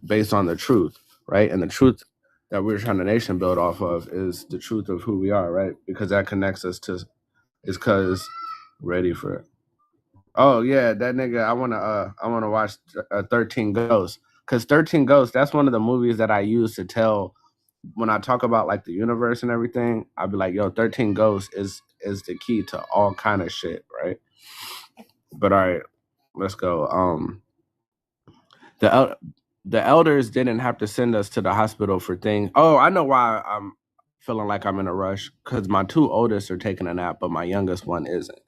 based on the truth, right? And the truth that we're trying to nation build off of is the truth of who we are, right? Because that connects us to is because ready for it. Oh yeah, that nigga. I wanna watch 13 Ghosts, because 13 Ghosts. That's one of the movies that I use to tell when I talk about like the universe and everything. I'll be like, yo, 13 Ghosts is the key to all kind of shit, right? But all right, let's go. The the elders didn't have to send us to the hospital for things. Oh, I know why I'm feeling like I'm in a rush, because my two oldest are taking a nap, but my youngest one isn't.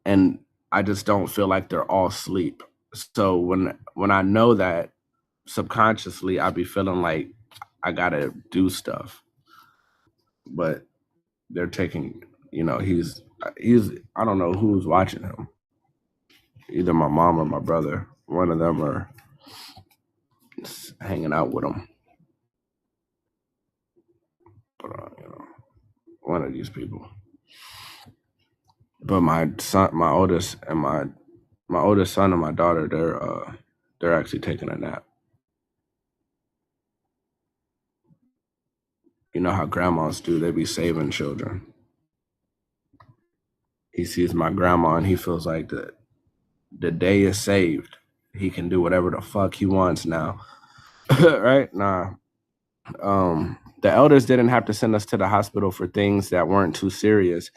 And I just don't feel like they're all asleep. So when I know that, subconsciously I be feeling like I gotta do stuff. But they're taking, he's I don't know who's watching him. Either my mom or my brother. One of them are hanging out with him. But one of these people. But my son, my oldest son and my daughter, they're actually taking a nap. You know how grandmas do, they be saving children. He sees my grandma and he feels like the day is saved. He can do whatever the fuck he wants now. Right? Nah. The elders didn't have to send us to the hospital for things that weren't too serious.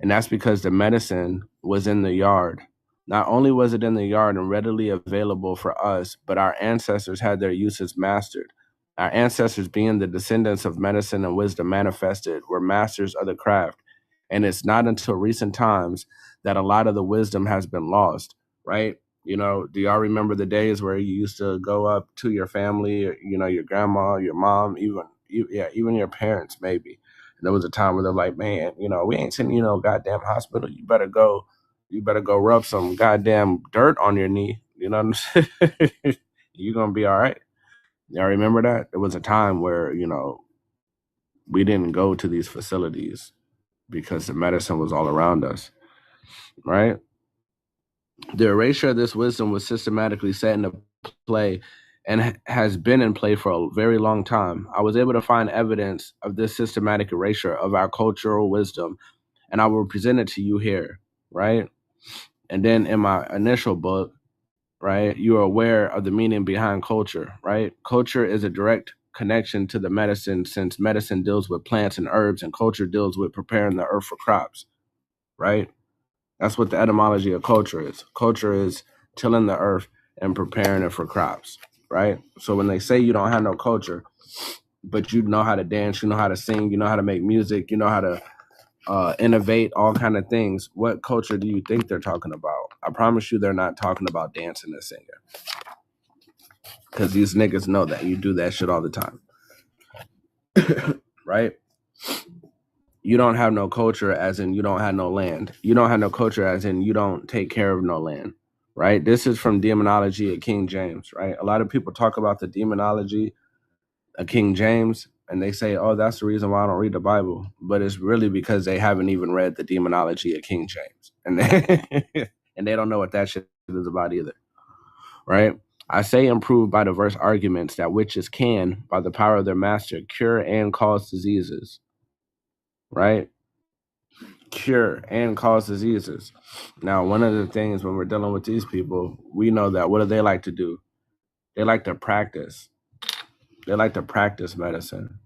And that's because the medicine was in the yard. Not only was it in the yard and readily available for us, but our ancestors had their uses mastered. Our ancestors, being the descendants of medicine and wisdom manifested, were masters of the craft. And it's not until recent times that a lot of the wisdom has been lost, right? Do y'all remember the days where you used to go up to your family, or, your grandma, your mom, even your parents, maybe? There was a time where they're like, man, we ain't sending you no goddamn hospital. You better go rub some goddamn dirt on your knee. You know what I'm saying? You're gonna be all right. Y'all remember that? There was a time where, we didn't go to these facilities because the medicine was all around us, right? The erasure of this wisdom was systematically set into play and has been in play for a very long time. I was able to find evidence of this systematic erasure of our cultural wisdom, and I will present it to you here, right? And then in my initial book, right, you are aware of the meaning behind culture, right? Culture is a direct connection to the medicine, since medicine deals with plants and herbs and culture deals with preparing the earth for crops, right? That's what the etymology of culture is. Culture is tilling the earth and preparing it for crops, right? So when they say you don't have no culture, but you know how to dance, you know how to sing, you know how to make music, you know how to innovate all kind of things, what culture do you think they're talking about? I promise you they're not talking about dancing and singing, because these niggas know that you do that shit all the time. Right? You don't have no culture as in you don't have no land. You don't have no culture as in you don't take care of no land, right? This is from Demonology of King James, right? A lot of people talk about the demonology of King James and they say, oh, that's the reason why I don't read the Bible. But it's really because they haven't even read the demonology of King James. And and they don't know what that shit is about either, right? I say improve by diverse arguments that witches can, by the power of their master, cure and cause diseases, right? Cure and cause diseases. Now, one of the things when we're dealing with these people, we know that what do they like to do? They like to practice. They like to practice medicine.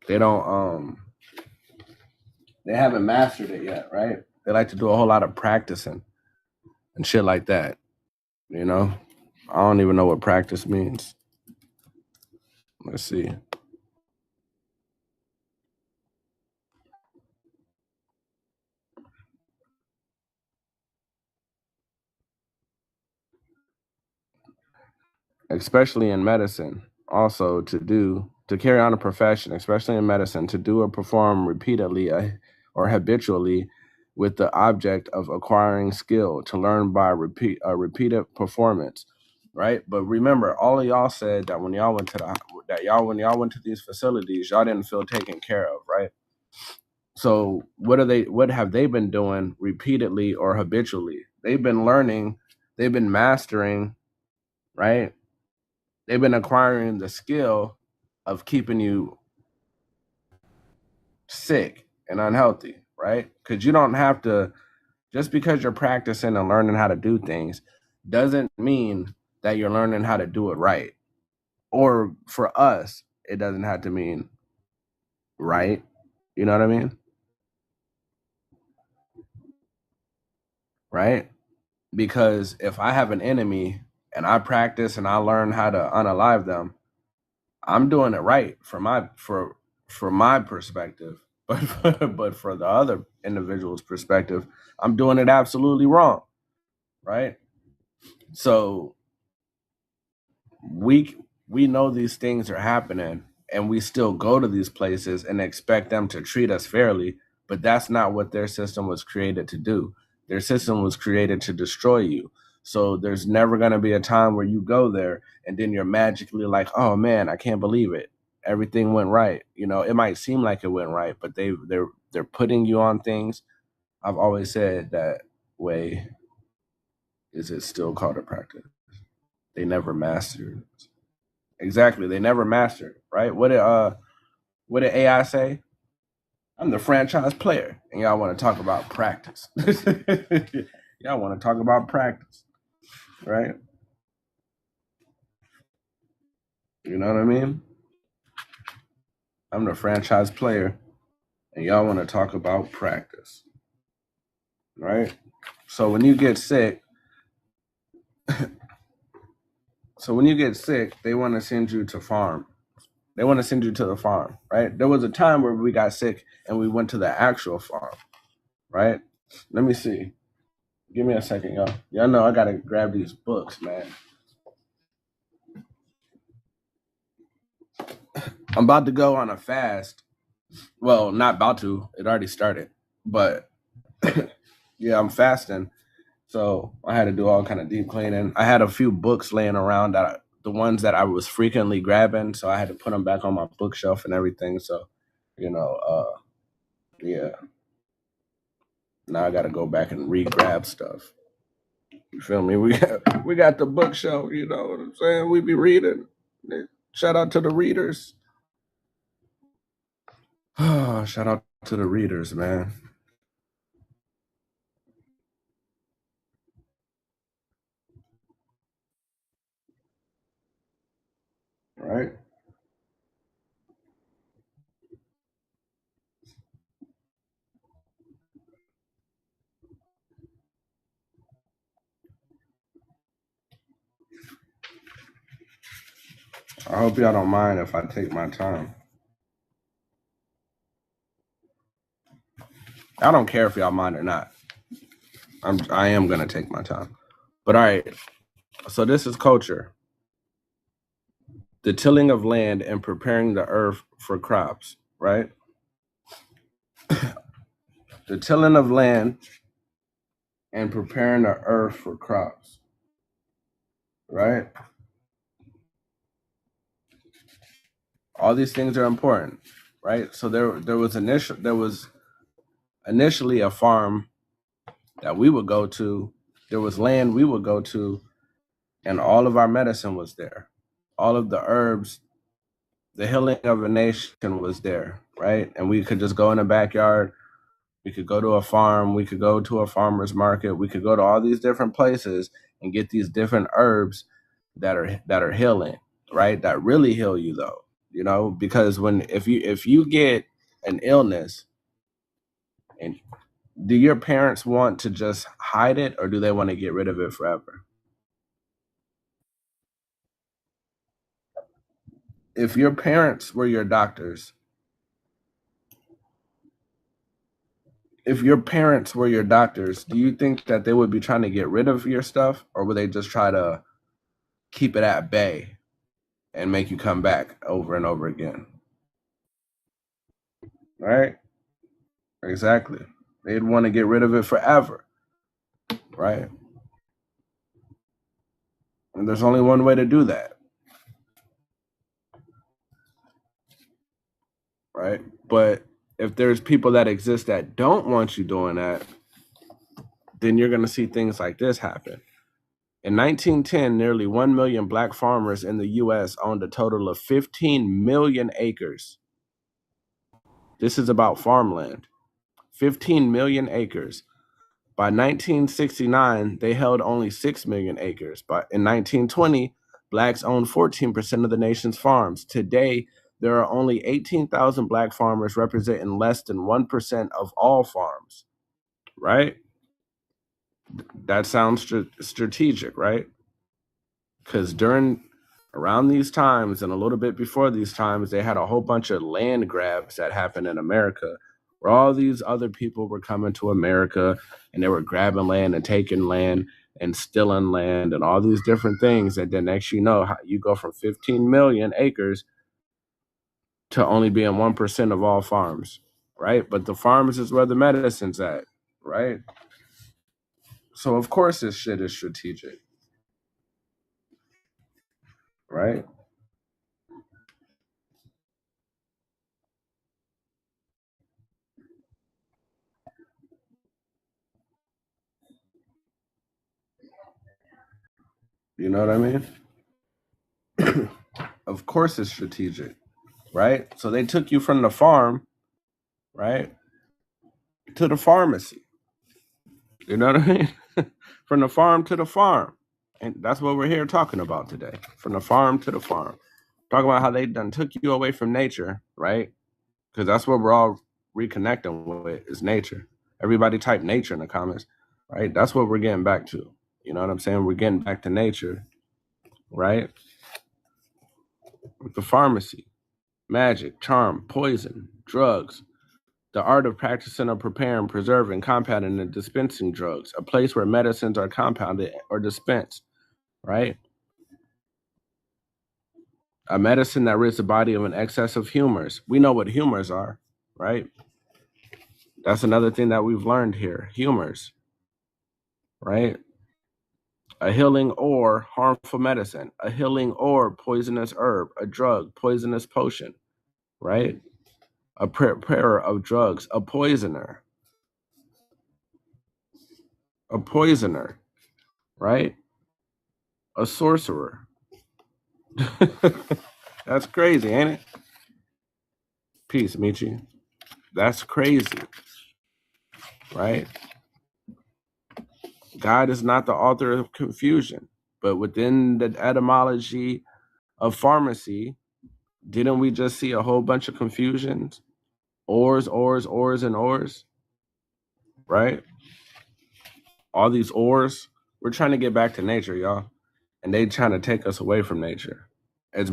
They don't they haven't mastered it yet, right? They like to do a whole lot of practicing and shit like that. I don't even know what practice means. Let's see. Especially in medicine, also to carry on a profession, especially in medicine, to do or perform repeatedly or habitually with the object of acquiring skill, to learn by repeated performance, right? But remember, all of y'all said that when y'all went to these facilities, y'all didn't feel taken care of, right? So what have they been doing repeatedly or habitually? They've been learning they've been mastering, right? They've been acquiring the skill of keeping you sick and unhealthy, right? Because you don't have to, just because you're practicing and learning how to do things doesn't mean that you're learning how to do it right. Or for us, it doesn't have to mean right. You know what I mean? Right? Because if I have an enemy and I practice and I learn how to unalive them, I'm doing it right for my perspective. But for the other individual's perspective, I'm doing it absolutely wrong. Right? So we we know these things are happening and we still go to these places and expect them to treat us fairly, but that's not what their system was created to do. Their system was created to destroy you. So there's never going to be a time where you go there and then you're magically like, oh man, I can't believe it, everything went right. You know, it might seem like it went right, but they're putting you on things. I've always said that way. Is it still called a practice? They never mastered. Exactly. They never mastered, right? What did AI say? I'm the franchise player. And y'all want to talk about practice. Y'all want to talk about practice, right? You know what I mean? I'm the franchise player and y'all want to talk about practice. Right? So when you get sick, they want to send you to farm. They want to send you to the farm, right? There was a time where we got sick and we went to the actual farm, right? Let me see. Give me a second, y'all. Y'all know I gotta grab these books, man. I'm about to go on a fast. Well, not about to. It already started. But yeah, I'm fasting. So I had to do all kind of deep cleaning. I had a few books laying around the ones that I was frequently grabbing, so I had to put them back on my bookshelf and everything. So, you know, yeah. Now I got to go back and re-grab stuff. You feel me? We got the bookshelf. You know what I'm saying? We be reading. Shout out to the readers. Shout out to the readers, man. Right? I hope y'all don't mind if I take my time. I don't care if y'all mind or not. I am gonna take my time. But all right. So this is culture. The tilling of land and preparing the earth for crops, right? The tilling of land and preparing the earth for crops, right? All these things are important, right? So there was initially a farm that we would go to. There was land we would go to, and all of our medicine was there. All of the herbs, the healing of a nation was there, right? And we could just go in the backyard. We could go to a farm. We could go to a farmer's market. We could go to all these different places and get these different herbs that are healing, right? That really heal you, though. You know, because if you get an illness, and do your parents want to just hide it or do they want to get rid of it forever? If your parents were your doctors, do you think that they would be trying to get rid of your stuff or would they just try to keep it at bay and make you come back over and over again? Right? Exactly. They'd want to get rid of it forever, right? And there's only one way to do that, right? But if there's people that exist that don't want you doing that, then you're going to see things like this happen. In 1910, nearly 1 million black farmers in the U.S. owned a total of 15 million acres. This is about farmland. 15 million acres. By 1969, they held only 6 million acres. But in 1920, blacks owned 14% of the nation's farms. Today, there are only 18,000 black farmers representing less than 1% of all farms, right? That sounds strategic, right? Because around these times and a little bit before these times, they had a whole bunch of land grabs that happened in America, where all these other people were coming to America and they were grabbing land and taking land and stealing land and all these different things. And then next you know, you go from 15 million acres to only being 1% of all farms, right? But the farms is where the medicine's at, right? So of course this shit is strategic, right? You know what I mean? Of course it's strategic, right? So they took you from the farm, right, to the pharmacy. You know what I mean? From the farm to the farm. And that's what we're here talking about today. From the farm to the farm. Talking about how they done took you away from nature, right? Because that's what we're all reconnecting with is nature. Everybody type nature in the comments, right? That's what we're getting back to. You know what I'm saying? We're getting back to nature, right? With the pharmacy, magic, charm, poison, drugs, the art of practicing or preparing, preserving, compounding, and dispensing drugs, a place where medicines are compounded or dispensed, right? A medicine that rids the body of an excess of humors. We know what humors are, right? That's another thing that we've learned here. Humors, right? A healing or harmful medicine, a healing or poisonous herb, a drug, poisonous potion, right? A preparer of drugs, a poisoner, right? A sorcerer. That's crazy, ain't it? Peace, Michi. That's crazy, right? God is not the author of confusion, but within the etymology of pharmacy, didn't we just see a whole bunch of confusions? Ors, ors, ors, and ors, right? All these ors. We're trying to get back to nature, y'all. And they trying to take us away from nature. As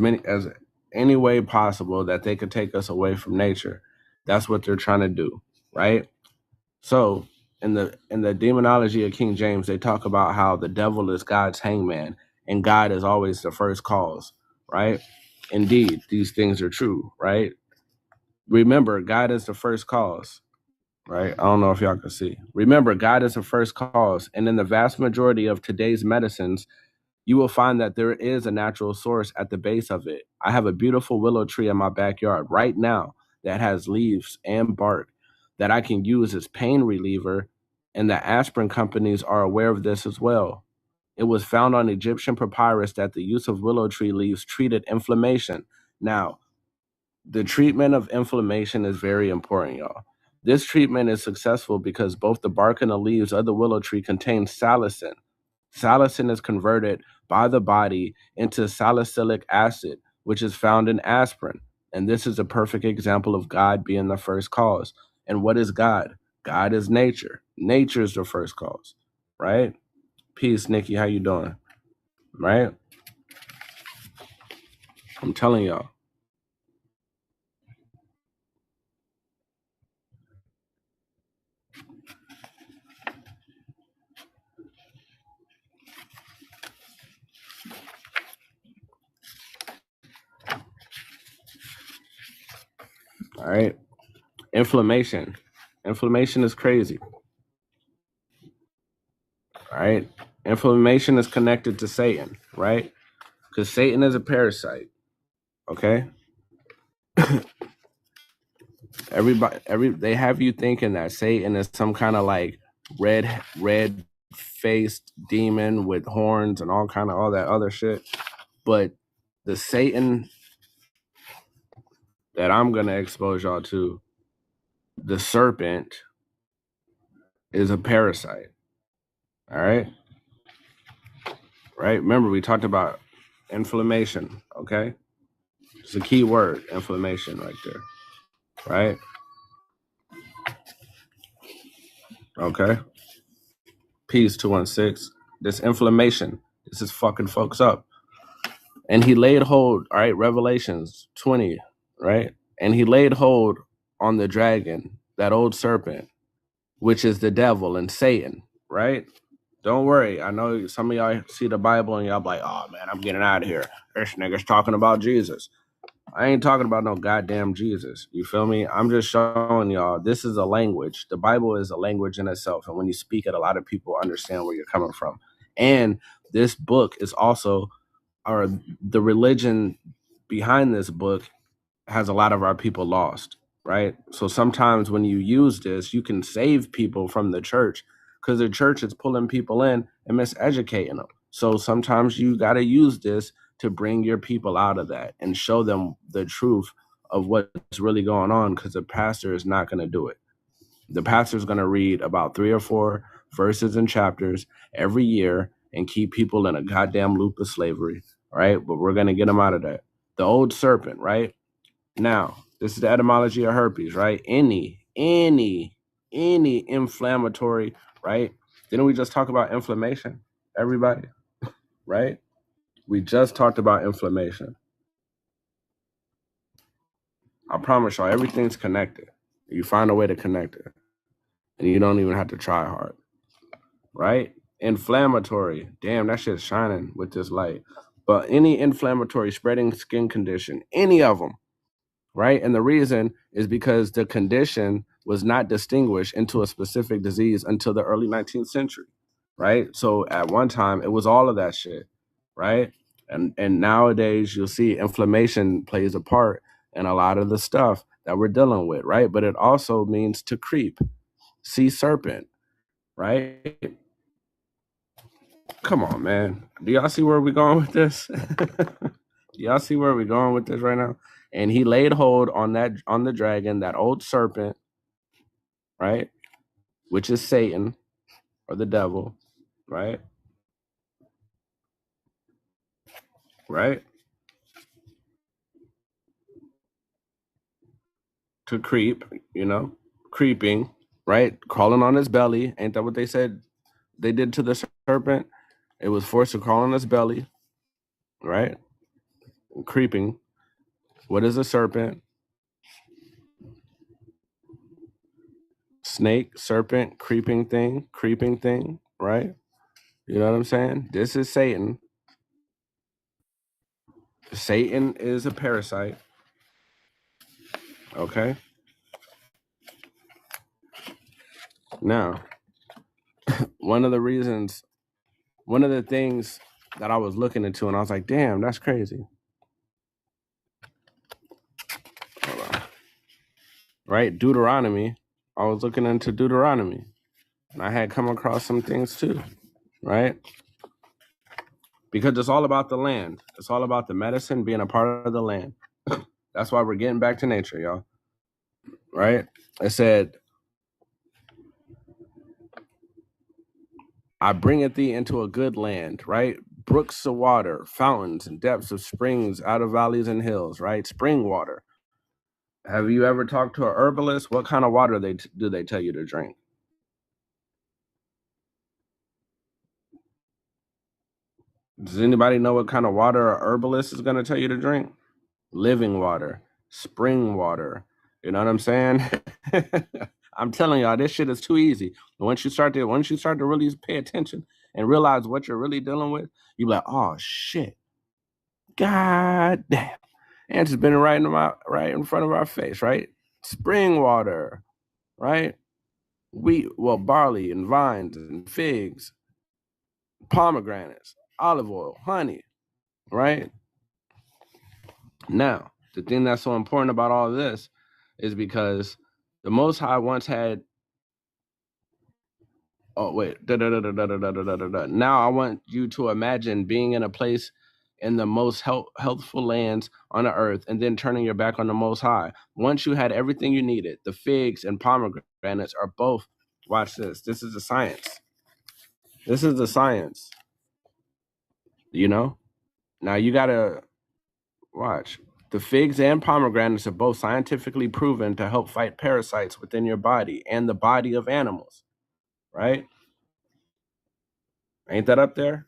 any way possible that they could take us away from nature. That's what they're trying to do, right? So in the demonology of King James, they talk about how the devil is God's hangman and God is always the first cause, right? Indeed, these things are true, right? Remember, God is the first cause, right? I don't know if y'all can see. Remember, God is the first cause. And in the vast majority of today's medicines, you will find that there is a natural source at the base of it. I have a beautiful willow tree in my backyard right now that has leaves and bark that I can use as pain reliever, and the aspirin companies are aware of this as well. It was found on Egyptian papyrus that the use of willow tree leaves treated inflammation. Now, the treatment of inflammation is very important, y'all. This treatment is successful because both the bark and the leaves of the willow tree contain salicin. Salicin is converted by the body into salicylic acid, which is found in aspirin. And this is a perfect example of God being the first cause. And what is God? God is nature. Nature is the first cause, right? Peace, Nikki. How you doing? Right? I'm telling y'all. All right. Inflammation. Inflammation is crazy. All right. Inflammation is connected to Satan, right? Because Satan is a parasite. Okay. They have you thinking that Satan is some kind of like red faced demon with horns and all that other shit. But the Satan that I'm gonna expose y'all to, the serpent, is a parasite. All right. Right? Remember, we talked about inflammation, okay? It's a key word, inflammation, right there. Right? Okay. Peace 216. This inflammation, this is fucking folks up. And he laid hold, all right, Revelations 20, right? And he laid hold on the dragon, that old serpent, which is the devil and Satan, right? Don't worry. I know some of y'all see the Bible and y'all be like, oh man, I'm getting out of here. This nigga's talking about Jesus. I ain't talking about no goddamn Jesus. You feel me? I'm just showing y'all this is a language. The Bible is a language in itself. And when you speak it, a lot of people understand where you're coming from. And this book is also, or the religion behind this book has a lot of our people lost, right? So sometimes when you use this, you can save people from the church because the church is pulling people in and miseducating them. So sometimes you got to use this to bring your people out of that and show them the truth of what's really going on, because the pastor is not going to do it. The pastor is going to read about 3 or 4 verses and chapters every year and keep people in a goddamn loop of slavery, right? But we're going to get them out of that. The old serpent, right? Now, this is the etymology of herpes, right? Any inflammatory, right? Didn't we just talk about inflammation, everybody? Right? We just talked about inflammation. I promise y'all, everything's connected. You find a way to connect it. And you don't even have to try hard. Right? Inflammatory. Damn, that shit's shining with this light. But any inflammatory spreading skin condition, any of them, right? And the reason is because the condition was not distinguished into a specific disease until the early 19th century, right? So at one time, it was all of that shit, right? And nowadays, you'll see inflammation plays a part in a lot of the stuff that we're dealing with, right? But it also means to creep, sea serpent, right? Come on, man. Do y'all see where we're going with this? Y'all see where we're going with this right now? And he laid hold on the dragon, that old serpent, right? Which is Satan or the devil, right? Right? To creep, creeping, right? Crawling on his belly. Ain't that what they said they did to the serpent? It was forced to crawl on his belly, right? Creeping. What is a serpent? Snake, serpent, creeping thing, right? You know what I'm saying? This is Satan. Satan is a parasite. Okay. Now, one of the things that I was looking into, and I was like, damn, that's crazy. Hold on. Right? Deuteronomy. I was looking into Deuteronomy, and I had come across some things too, right? Because it's all about the land. It's all about the medicine being a part of the land. That's why we're getting back to nature, y'all. Right? It said, I bringeth thee into a good land, right? Brooks of water, fountains, and depths of springs out of valleys and hills, right? Spring water. Have you ever talked to a herbalist? What kind of water do they tell you to drink? Does anybody know what kind of water a herbalist is going to tell you to drink? Living water, spring water. You know what I'm saying? I'm telling y'all, this shit is too easy. Once you start to really pay attention and realize what you're really dealing with, you're like, oh shit, god damn, and it's been right in front of our face, right? Spring water, right? Barley and vines and figs, pomegranates, olive oil, honey, right? Now, the thing that's so important about all of this is because the Most High once had Oh wait. Now I want you to imagine being in a place in the most healthful lands on the earth and then turning your back on the most high. Once you had everything you needed, the figs and pomegranates are both, watch this. This is the science. This is the science. You know? Now you gotta watch. The figs and pomegranates are both scientifically proven to help fight parasites within your body and the body of animals, right? Ain't that up there?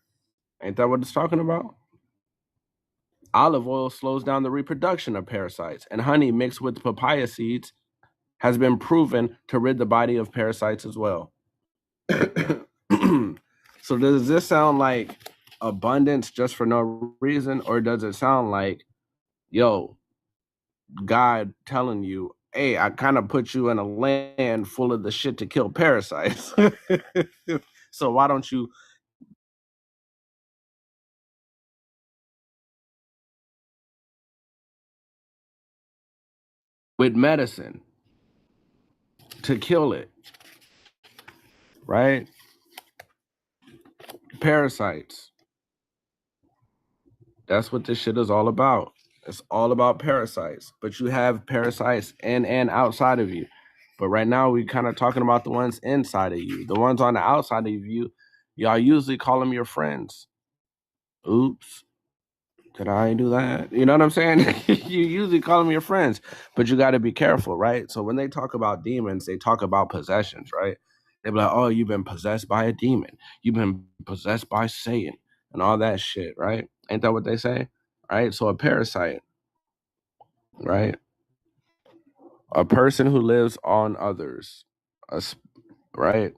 Ain't that what it's talking about? Olive oil slows down the reproduction of parasites, and honey mixed with papaya seeds has been proven to rid the body of parasites as well. So does this sound like abundance just for no reason, or does it sound like, yo, God telling you, hey, I kind of put you in a land full of the shit to kill parasites. So why don't you with medicine to kill it, right? Parasites. That's what this shit is all about. It's all about parasites. But you have parasites in and outside of you. But right now we kind of talking about the ones inside of you. The ones on the outside of you, y'all usually call them your friends. Oops. Did I do that? You know what I'm saying? You usually call them your friends, but you got to be careful, right? So when they talk about demons, they talk about possessions, right? They be like, oh, you've been possessed by a demon. You've been possessed by Satan and all that shit, right? Ain't that what they say? Right? So a parasite, right? A person who lives on others, right?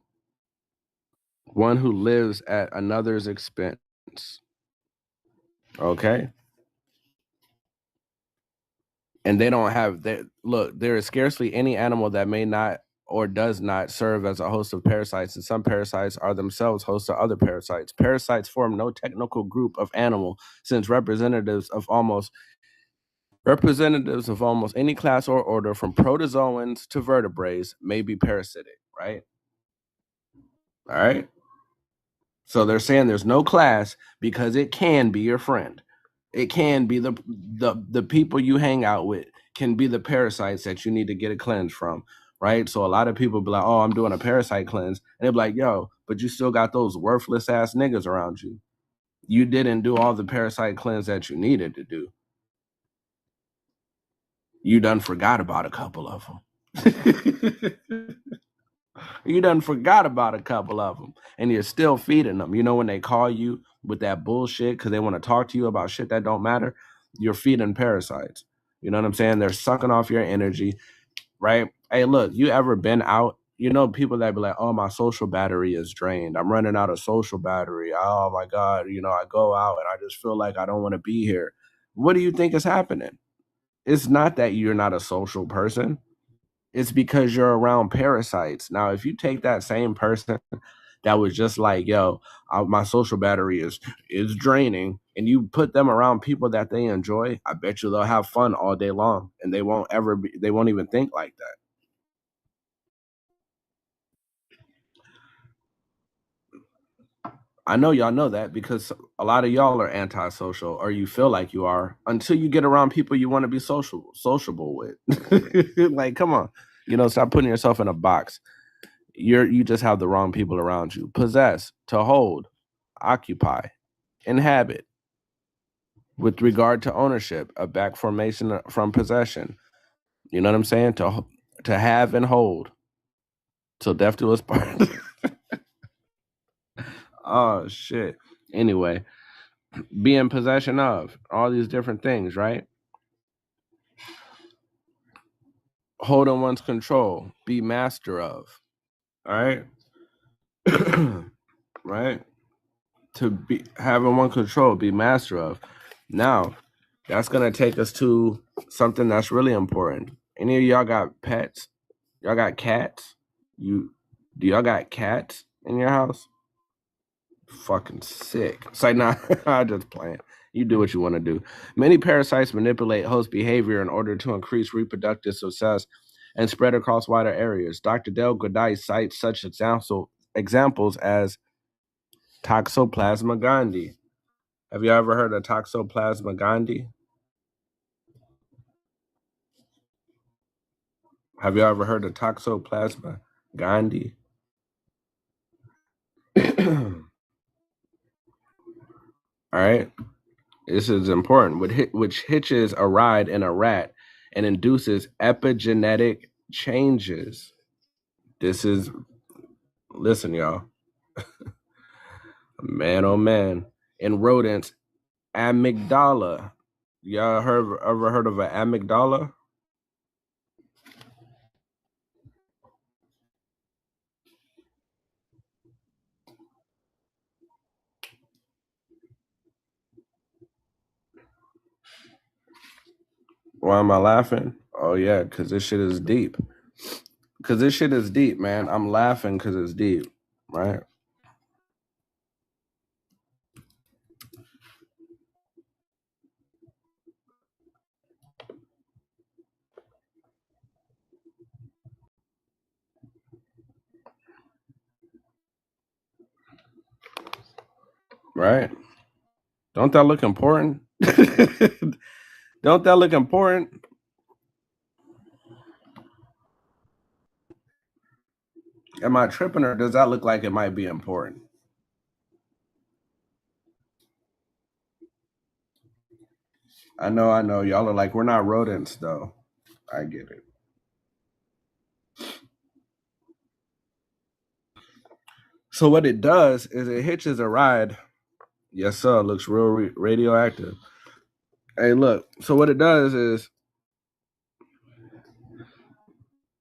One who lives at another's expense, okay? And they don't have that. Look, there is scarcely any animal that may not or does not serve as a host of parasites, and some parasites are themselves hosts of other parasites. Parasites form no technical group of animal, since representatives of almost any class or order, from protozoans to vertebrates, may be parasitic, right? All right. So they're saying there's no class because it can be your friend. It can be the people you hang out with can be the parasites that you need to get a cleanse from, right? So a lot of people be like, "Oh, I'm doing a parasite cleanse," and they're like, "Yo, but you still got those worthless ass niggas around you. You didn't do all the parasite cleanse that you needed to do. You done forgot about a couple of them." You done forgot about a couple of them, and you're still feeding them. You know, when they call you with that bullshit because they want to talk to you about shit that don't matter, you're feeding parasites. You know what I'm saying? They're sucking off your energy, right? Hey, look, you ever been out? You know, people that be like, oh, my social battery is drained. I'm running out of social battery. Oh my God. You know, I go out and I just feel like I don't want to be here. What do you think is happening? It's not that you're not a social person. It's because you're around parasites. Now, if you take that same person that was just like, yo, my social battery is draining, and you put them around people that they enjoy, I bet you they'll have fun all day long, and they won't even think like that. I know y'all know that because a lot of y'all are antisocial, or you feel like you are, until you get around people you want to be sociable with. Like, come on, stop putting yourself in a box. You just have the wrong people around you. Possess, to hold, occupy, inhabit. With regard to ownership, a back formation from possession. You know what I'm saying? To have and hold till death do us part. Oh shit. Anyway, be in possession of all these different things, right? Hold on one's control, be master of. All right. Right? To be having one control, be master of. Now, that's gonna take us to something that's really important. Any of y'all got pets? Y'all got cats? You do y'all got cats in your house? Fucking sick. It's like, nah, I'm just playing. You do what you want to do. Many parasites manipulate host behavior in order to increase reproductive success and spread across wider areas. Dr. Del Godai cites such examples as Toxoplasma gondii. Have you ever heard of Toxoplasma gondii? Have you ever heard of Toxoplasma gondii? All right. This is important, which hitches a ride in a rat and induces epigenetic changes. This is, listen, y'all, man, oh man, in rodents, amygdala. Y'all ever heard of an amygdala? Why am I laughing? Oh yeah, because this shit is deep. Because this shit is deep, man. I'm laughing because it's deep, right? Right? Don't that look important? Don't that look important? Am I tripping or does that look like it might be important? I know. Y'all are like, we're not rodents though. I get it. So what it does is it hitches a ride. Yes, sir. Looks real radioactive. Hey, look. So what it does is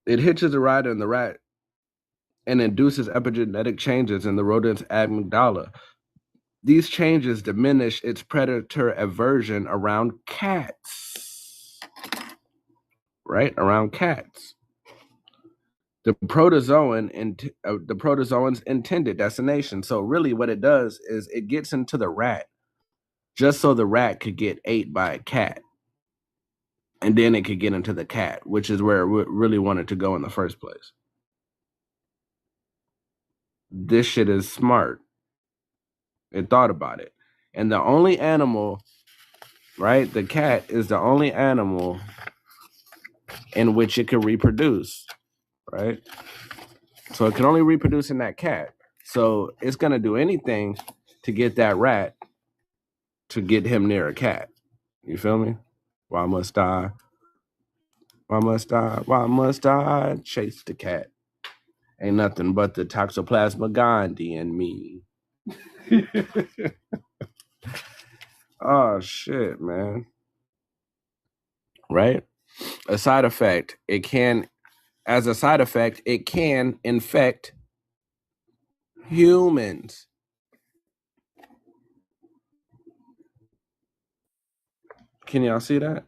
it hitches a ride in the rat and induces epigenetic changes in the rodent's amygdala. These changes diminish its predator aversion around cats. Right? Around cats. The protozoan's intended destination. So really what it does is it gets into the rat just so the rat could get ate by a cat. And then it could get into the cat, which is where it really wanted to go in the first place. This shit is smart. It thought about it. And the only animal, right? The cat is the only animal in which it could reproduce, right? So it can only reproduce in that cat. So it's going to do anything to get that rat to get him near a cat. You feel me? Why must I? Why must I? Why must I chase the cat? Ain't nothing but the Toxoplasma gondii in me. Oh shit, man. Right? A side effect, it can as a side effect, it can infect humans. Can y'all see that?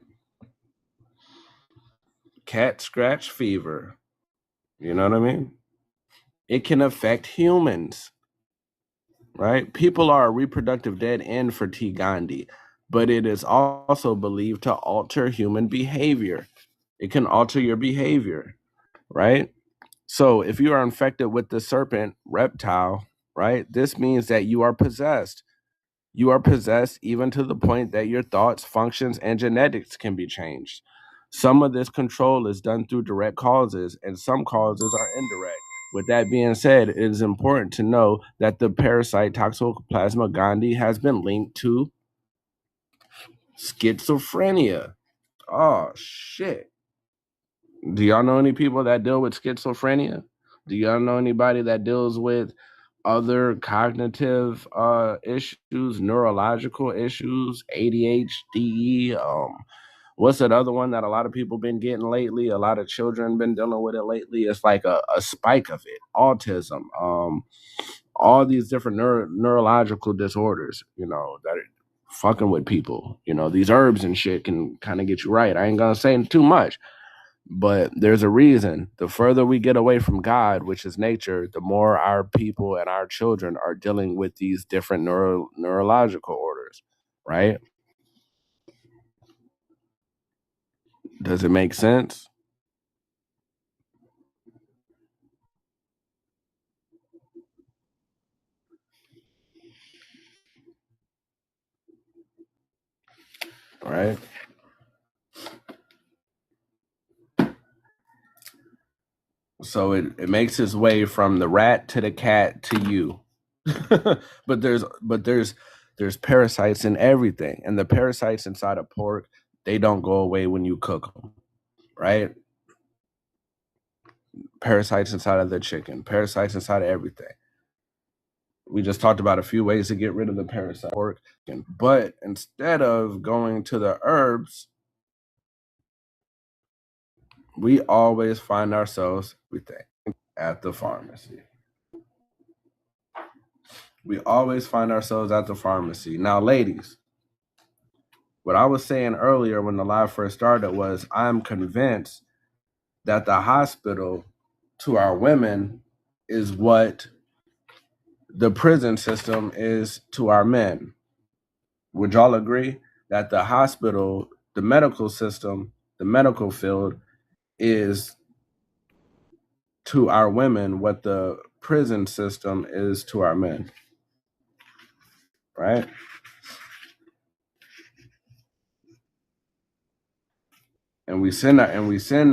Cat scratch fever. You know what I mean? It can affect humans, right? People are a reproductive dead end for T. gondii, but it is also believed to alter human behavior. It can alter your behavior, right? So if you are infected with the serpent reptile, right, this means that you are possessed. You are possessed even to the point that your thoughts, functions, and genetics can be changed. Some of this control is done through direct causes, and some causes are indirect. With that being said, it is important to know that the parasite Toxoplasma gondii has been linked to schizophrenia. Oh, shit. Do y'all know any people that deal with schizophrenia? Do y'all know anybody that deals with other cognitive issues, neurological issues, ADHD? What's that other one that a lot of people been getting lately? A lot of children been dealing with it lately. It's like a spike of it. Autism, all these different neurological disorders, that are fucking with people. These herbs and shit can kind of get you right. I ain't gonna say too much, but there's a reason. The further we get away from God, which is nature, the more our people and our children are dealing with these different neurological orders, right? Does it make sense? right? So it makes its way from the rat to the cat to you. but there's parasites in everything, and the parasites inside of pork, they don't go away when you cook them, right? Parasites inside of the chicken, parasites inside of everything. We just talked about a few ways to get rid of the parasite pork, but instead of going to the herbs, we always find ourselves at the pharmacy. We always find ourselves at the pharmacy. Now, ladies, what I was saying earlier when the live first started was I'm convinced that the hospital to our women is what the prison system is to our men. Would y'all agree that the hospital, the medical system, the medical field is to our women what the prison system is to our men? Right? And we send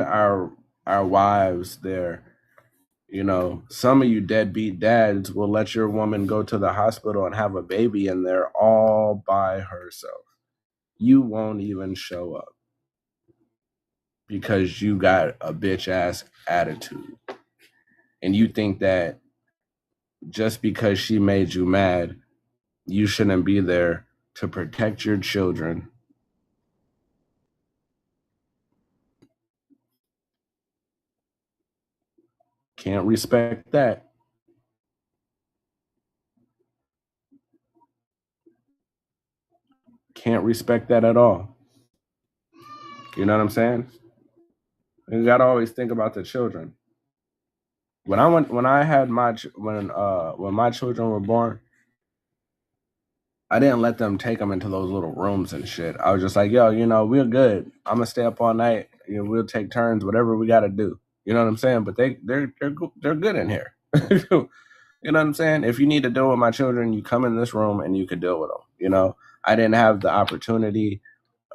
our wives there. You know, some of you deadbeat dads will let your woman go to the hospital and have a baby in there all by herself. You won't even show up because you got a bitch ass attitude. And you think that just because she made you mad, you shouldn't be there to protect your children. Can't respect that. Can't respect that at all. You know what I'm saying? You gotta always think about the children. When I had when my children were born, I didn't let them take them into those little rooms and shit. I was just like, yo, you know, we're good. I'm gonna stay up all night. You know, we'll take turns, whatever we gotta do. You know what I'm saying? But they're good in here. You know what I'm saying? If you need to deal with my children, you come in this room and you can deal with them. You know, I didn't have the opportunity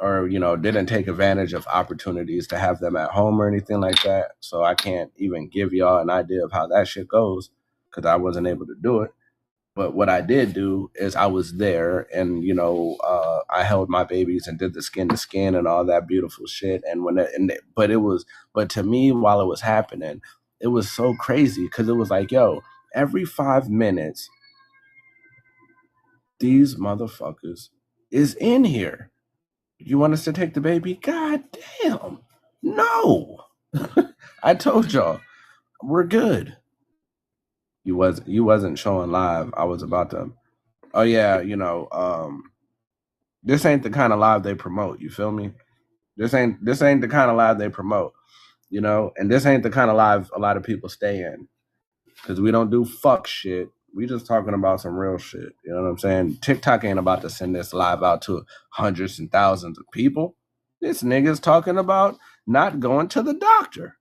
or, you know, didn't take advantage of opportunities to have them at home or anything like that. So I can't even give y'all an idea of how that shit goes because I wasn't able to do it. But what I did do is I was there and, you know, I held my babies and did the skin to skin and all that beautiful shit. And but to me, while it was happening, it was so crazy because it was like, yo, every 5 minutes, these motherfuckers is in here. You want us to take the baby? God damn. No. I told y'all, we're good. You wasn't showing live. I was about to. Oh yeah, you know, this ain't the kind of live they promote. You feel me? This ain't the kind of live they promote. You know, and this ain't the kind of live a lot of people stay in because we don't do fuck shit. We just talking about some real shit. You know what I'm saying? TikTok ain't about to send this live out to hundreds and thousands of people. This nigga's talking about not going to the doctor.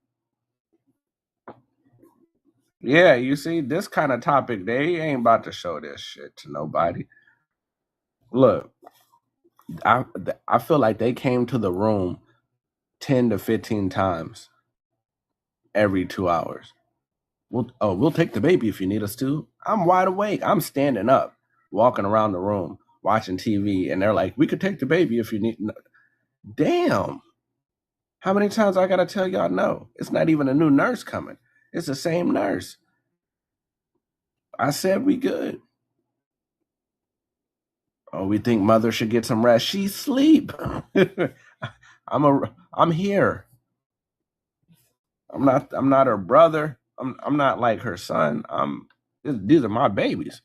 Yeah, you see, this kind of topic, they ain't about to show this shit to nobody. Look, I feel like they came to the room 10 to 15 times every 2 hours. We'll take the baby if you need us to. I'm wide awake. I'm standing up, walking around the room, watching TV, and they're like, we could take the baby if you need. Damn. How many times I gotta tell y'all no? It's not even a new nurse coming. It's the same nurse. I said we good. Oh, we think mother should get some rest. She's asleep. I'm here. I'm not her brother. I'm not like her son. These are my babies.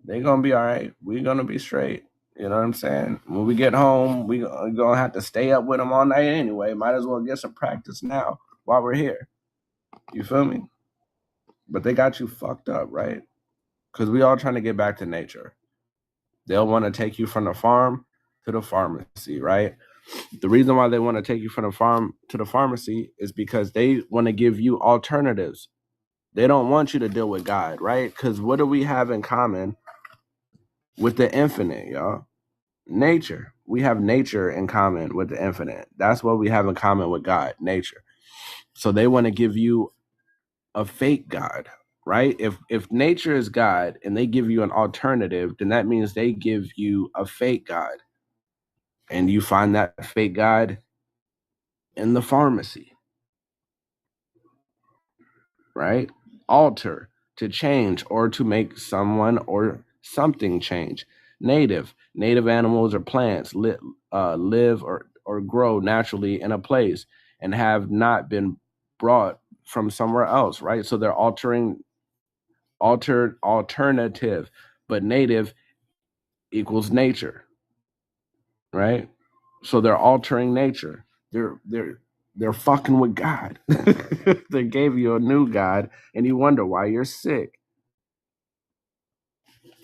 They gonna be all right. We gonna be straight. You know what I'm saying? When we get home, we gonna have to stay up with them all night anyway. Might as well get some practice now while we're here. You feel me? But they got you fucked up, right? Because we all trying to get back to nature. They'll want to take you from the farm to the pharmacy, right? The reason why they want to take you from the farm to the pharmacy is because they want to give you alternatives. They don't want you to deal with God, right? Because what do we have in common with the infinite, y'all? Nature. nature in common with the infinite. That's what we have in common with God, nature. So they want to give you a fake God, right? If nature is God and they give you an alternative, then that means they give you a fake God. And you find that fake God in the pharmacy, right? Alter, to change or to make someone or something change. Native animals or plants live or grow naturally in a place and have not been brought from somewhere else, right? So they're alternative, but native equals nature, right? So they're altering nature. They're fucking with God. They gave you a new God, and you wonder why you're sick,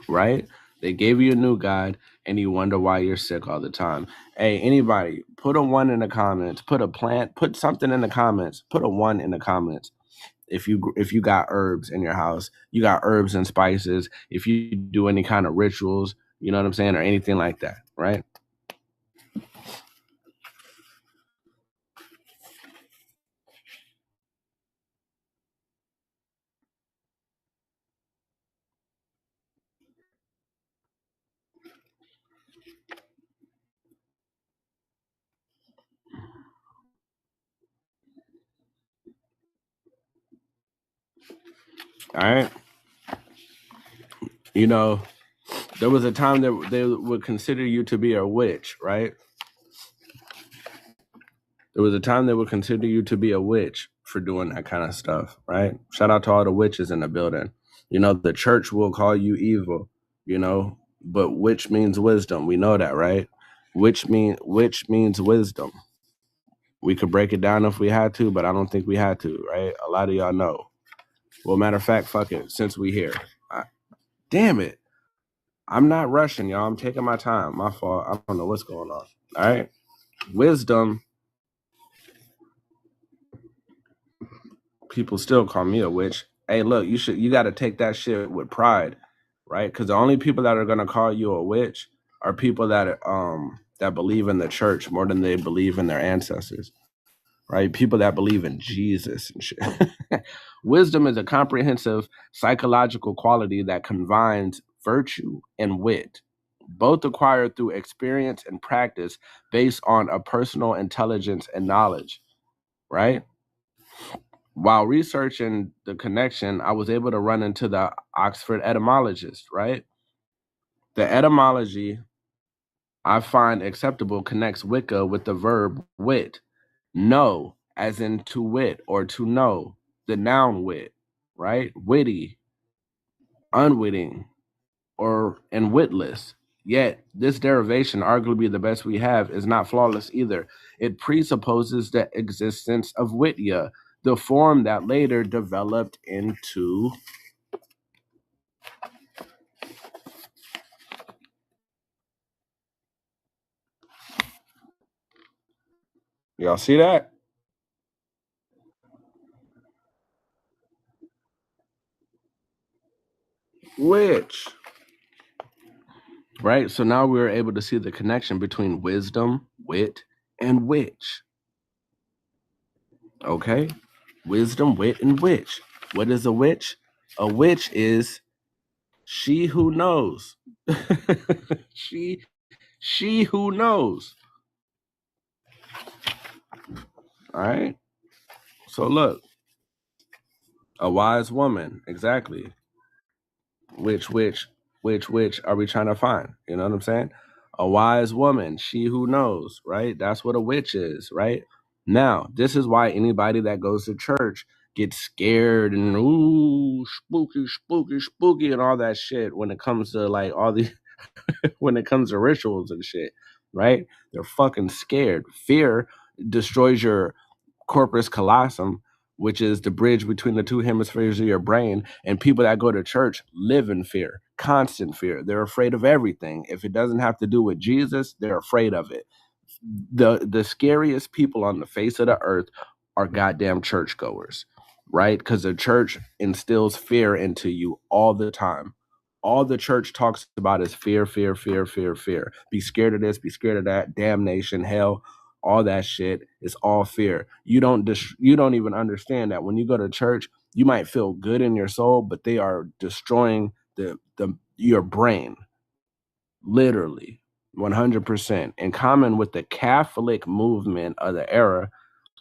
right? They gave you a new God, and you wonder why you're sick all the time. Hey, anybody, put a 1 in the comments. Put something in the comments. Put a 1 in the comments. If you got herbs in your house, you got herbs and spices. If you do any kind of rituals, you know what I'm saying, or anything like that, right? All right. You know, there was a time that they would consider you to be a witch, right? There was a time they would consider you to be a witch for doing that kind of stuff, right? Shout out to all the witches in the building. You know, the church will call you evil, you know, but witch means wisdom. We know that, right? Witch means wisdom. We could break it down if we had to, but I don't think we had to, right? A lot of y'all know. Well, matter of fact, fuck it, since we here. Damn it. I'm not rushing, y'all. I'm taking my time. My fault. I don't know what's going on. All right. Wisdom. People still call me a witch. Hey, look, you got to take that shit with pride, right? Because the only people that are gonna call you a witch are people that believe in the church more than they believe in their ancestors, right? People that believe in Jesus and shit. Wisdom is a comprehensive psychological quality that combines virtue and wit, both acquired through experience and practice based on a personal intelligence and knowledge, right? While researching the connection, I was able to run into the Oxford etymologist, right? The etymology I find acceptable connects Wicca with the verb wit, know, as in to wit or to know, the noun wit, right? Witty, unwitting, or and witless. Yet, this derivation, arguably the best we have, is not flawless either. It presupposes the existence of Witya, the form that later developed into. Y'all see that? Which, right? So now we're able to see the connection between wisdom, wit, and witch. Okay? Wisdom, wit, and witch. What is a witch? A witch is she who knows. she who knows. All right. So look, a wise woman, exactly. Which are we trying to find? You know what I'm saying? A wise woman, she who knows, right? That's what a witch is, right? Now, this is why anybody that goes to church gets scared and ooh, spooky, spooky, spooky, and all that shit when it comes to like all the when it comes to rituals and shit, right? They're fucking scared. Fear destroys your corpus callosum, which is the bridge between the two hemispheres of your brain. And people that go to church live in fear, constant fear. They're afraid of everything. If it doesn't have to do with Jesus, they're afraid of it. The scariest people on the face of the earth are goddamn churchgoers, right? Because the church instills fear into you all the time, all the church talks about is fear, fear, fear, fear, fear. Be scared of this, be scared of that, damnation, hell, all that shit is all fear. You don't even understand that when you go to church, you might feel good in your soul, but they are destroying your brain, literally, 100%. In common with the Catholic movement of the era,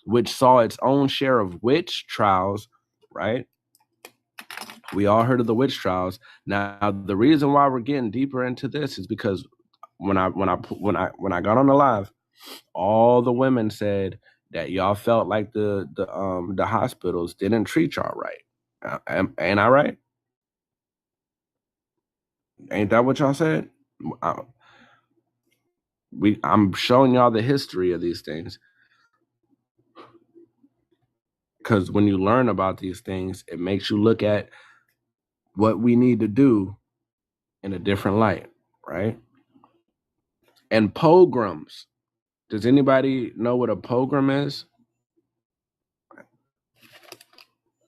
which saw its own share of witch trials, right? We all heard of the witch trials. Now, the reason why we're getting deeper into this is because when I got on the live, all the women said that y'all felt like the hospitals didn't treat y'all right. Ain't I right? Ain't that what y'all said? I'm showing y'all the history of these things, because when you learn about these things, it makes you look at what we need to do in a different light, right? And pogroms. Does anybody know what a pogrom is?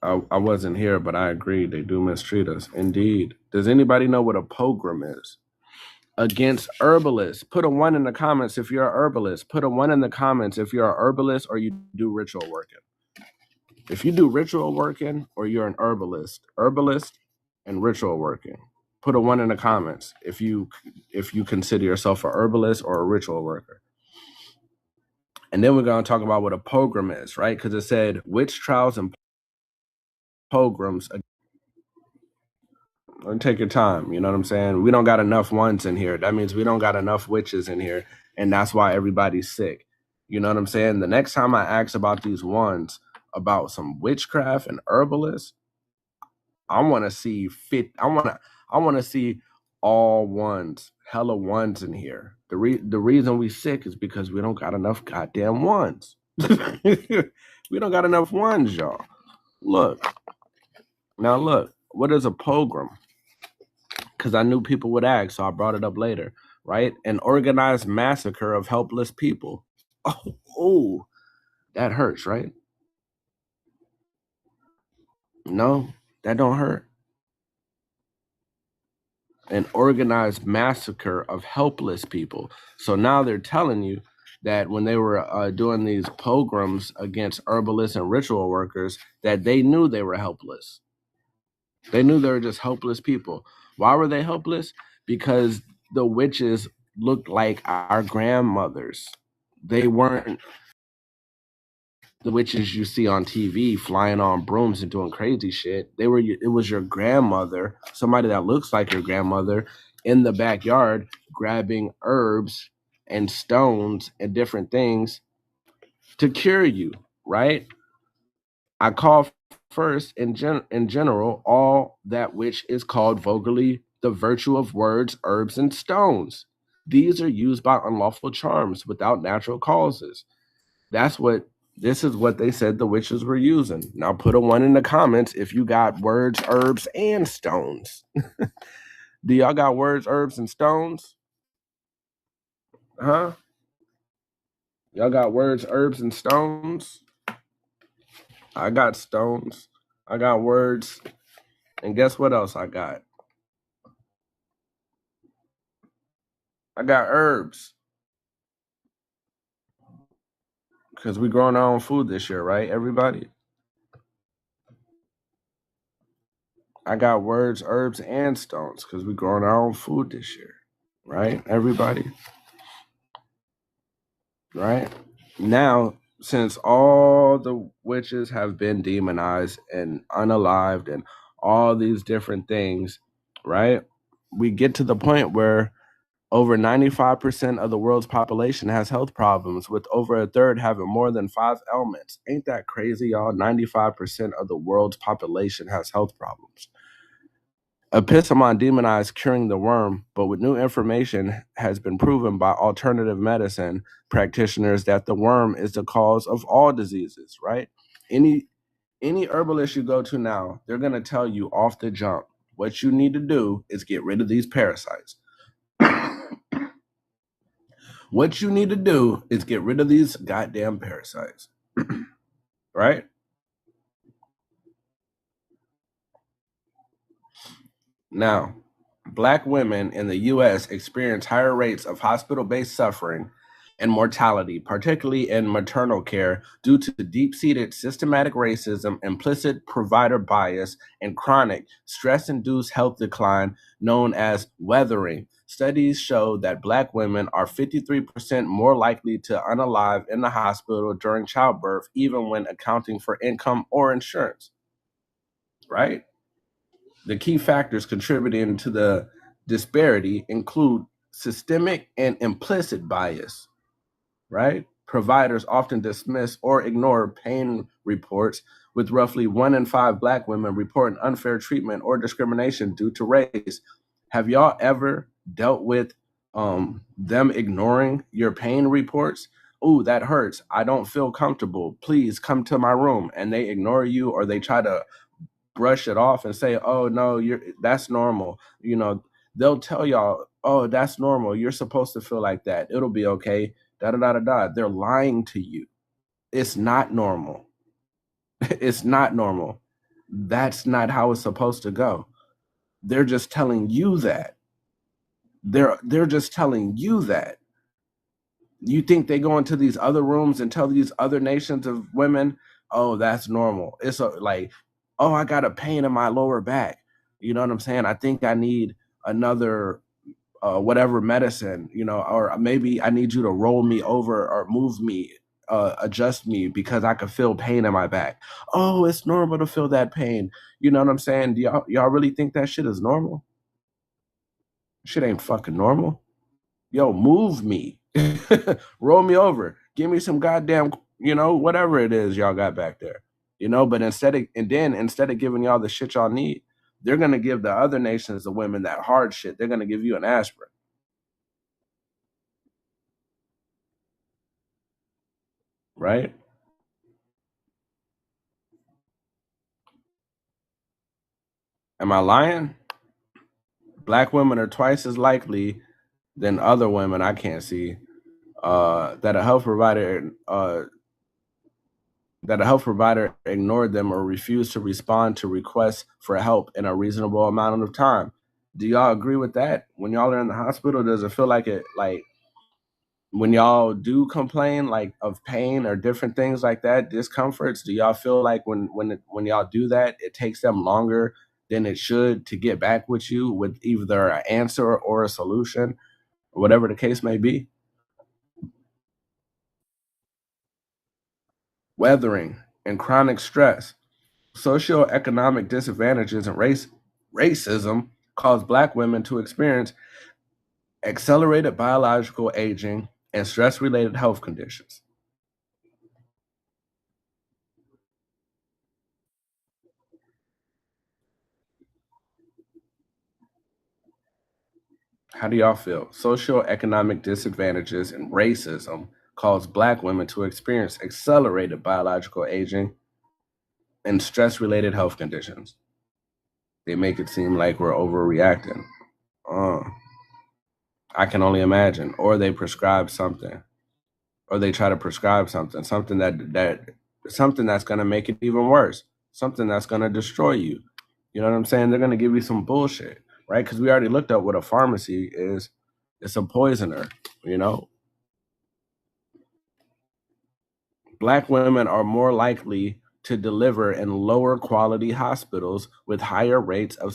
I wasn't here, but I agree. They do mistreat us. Indeed. Does anybody know what a pogrom is? Against herbalists. Put a 1 in the comments if you're a herbalist. Put a 1 in the comments if you're a herbalist or you do ritual working. If you do ritual working or you're an herbalist and ritual working, put a 1 in the comments if you consider yourself a herbalist or a ritual worker. And then we're going to talk about what a pogrom is, right? Because it said witch trials and pogroms. Take your time. You know what I'm saying? We don't got enough ones in here. That means we don't got enough witches in here. And that's why everybody's sick. You know what I'm saying? The next time I ask about these ones, about some witchcraft and herbalists, I want to see I want to see all ones, hella ones in here. The reason we sick is because we don't got enough goddamn ones. We don't got enough ones, y'all. Look. Now look, what is a pogrom? Because I knew people would ask, so I brought it up later, right? An organized massacre of helpless people. Oh, that hurts, right? No, that don't hurt. An organized massacre of helpless people. So now they're telling you that when they were doing these pogroms against herbalists and ritual workers, that they knew they were helpless. They knew they were just helpless people. Why were they helpless? Because the witches looked like our grandmothers. They weren't the witches you see on TV flying on brooms and doing crazy shit. It was your grandmother, somebody that looks like your grandmother, in the backyard grabbing herbs and stones and different things to cure you, right? I call first in general all that which is called vulgarly the virtue of words, herbs, and stones. These are used by unlawful charms without natural causes. This is what they said the witches were using. Now put a 1 in the comments if you got words, herbs, and stones. Do y'all got words, herbs, and stones? Huh? Y'all got words, herbs, and stones? I got stones. I got words. And guess what else I got? I got herbs. Because we growing our own food this year, right, everybody? I got words, herbs, and stones because we growing our own food this year, right, everybody? Right? Now, since all the witches have been demonized and unalived and all these different things, right? We get to the point where over 95% of the world's population has health problems, with over a third having more than 5 ailments. Ain't that crazy, y'all? 95% of the world's population has health problems. Epistemon demonized curing the worm, but with new information has been proven by alternative medicine practitioners that the worm is the cause of all diseases, right? Any herbalist you go to now, they're going to tell you off the jump, what you need to do is get rid of these parasites. What you need to do is get rid of these goddamn parasites. Right? Now, Black women in the U.S. experience higher rates of hospital-based suffering and mortality, particularly in maternal care, due to deep-seated systematic racism, implicit provider bias, and chronic stress-induced health decline known as weathering. Studies show that Black women are 53% more likely to unalive in the hospital during childbirth, even when accounting for income or insurance, right? The key factors contributing to the disparity include systemic and implicit bias, right? Providers often dismiss or ignore pain reports, with roughly 1 in 5 Black women reporting unfair treatment or discrimination due to race. Have y'all ever dealt with them ignoring your pain reports? Ooh, that hurts. I don't feel comfortable. Please come to my room. And they ignore you, or they try to brush it off and say, "Oh no, that's normal." They'll tell y'all, "Oh, that's normal. You're supposed to feel like that. It'll be okay." Da da da da da. They're lying to you. It's not normal. It's not normal. That's not how it's supposed to go. They're just telling you that. They're just telling you that. You think they go into these other rooms and tell these other nations of women, "Oh, that's normal." It's like, "Oh, I got a pain in my lower back. You know what I'm saying? I think I need another whatever medicine, or maybe I need you to roll me over or move me, adjust me because I could feel pain in my back." Oh, it's normal to feel that pain. You know what I'm saying? Do y'all really think that shit is normal? Shit ain't fucking normal. Yo, move me. Roll me over. Give me some goddamn, whatever it is y'all got back there. But instead of giving y'all the shit y'all need, they're gonna give the other nations, the women, that hard shit. They're gonna give you an aspirin, right? Am I lying? Black women are twice as likely than other women I can't see, that a health provider ignored them or refused to respond to requests for help in a reasonable amount of time. Do y'all agree with that? When y'all are in the hospital, does it feel like when y'all do complain like of pain or different things like that, discomforts, do y'all feel like when y'all do that, it takes them longer than it should to get back with you with either an answer or a solution, or whatever the case may be? Weathering and chronic stress. Socioeconomic disadvantages and racism cause Black women to experience accelerated biological aging and stress-related health conditions. How do y'all feel? Socioeconomic disadvantages and racism cause Black women to experience accelerated biological aging and stress-related health conditions. They make it seem like we're overreacting. Uh, I can only imagine. Or they prescribe something, or they try to prescribe something something that's going to make it even worse, something that's going to destroy you. You know what I'm saying? They're going to give you some bullshit, right? Because we already looked up what a pharmacy is. It's a poisoner. you know Black women are more likely to deliver in lower quality hospitals with higher rates of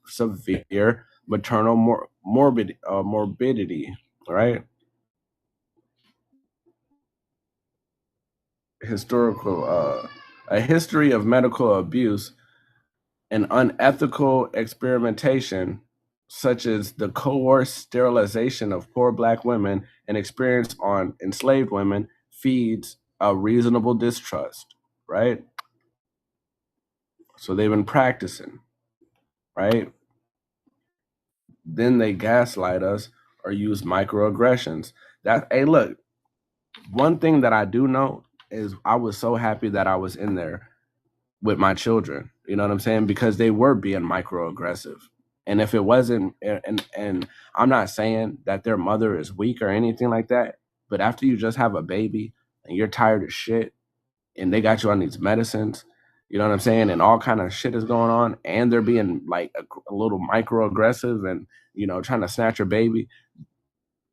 severe maternal morbidity, right? Historical A history of medical abuse and unethical experimentation, such as the coerced sterilization of poor Black women and experience on enslaved women, feeds a reasonable distrust, right? So they've been practicing, right? Then they gaslight us or use microaggressions. Hey, look, one thing that I do know is I was so happy that I was in there with my children. You know what I'm saying? Because they were being microaggressive. And if it wasn't, and I'm not saying that their mother is weak or anything like that, but after you just have a baby and you're tired of shit and they got you on these medicines You know what I'm saying? And all kind of shit is going on, and they're being like a little microaggressive and trying to snatch your baby.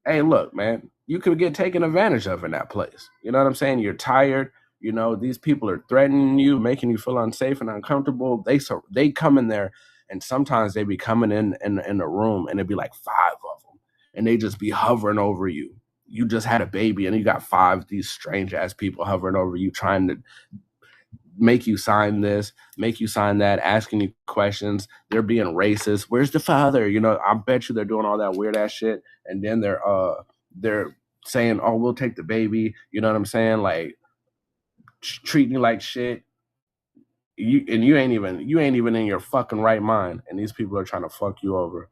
Hey, look, man, you could get taken advantage of in that place. You know what I'm saying? You're tired. These people are threatening you, making you feel unsafe and uncomfortable. They come in there, and sometimes they be coming in the room, and it'd be like five of them, and they just be hovering over you. You just had a baby, and you got five of these strange ass people hovering over you, trying to make you sign this, make you sign that, asking you questions. They're being racist. Where's the father? I bet you they're doing all that weird ass shit, and then they're saying, "Oh, we'll take the baby." You know what I'm saying? Like treating you like shit. You ain't even in your fucking right mind, and these people are trying to fuck you over.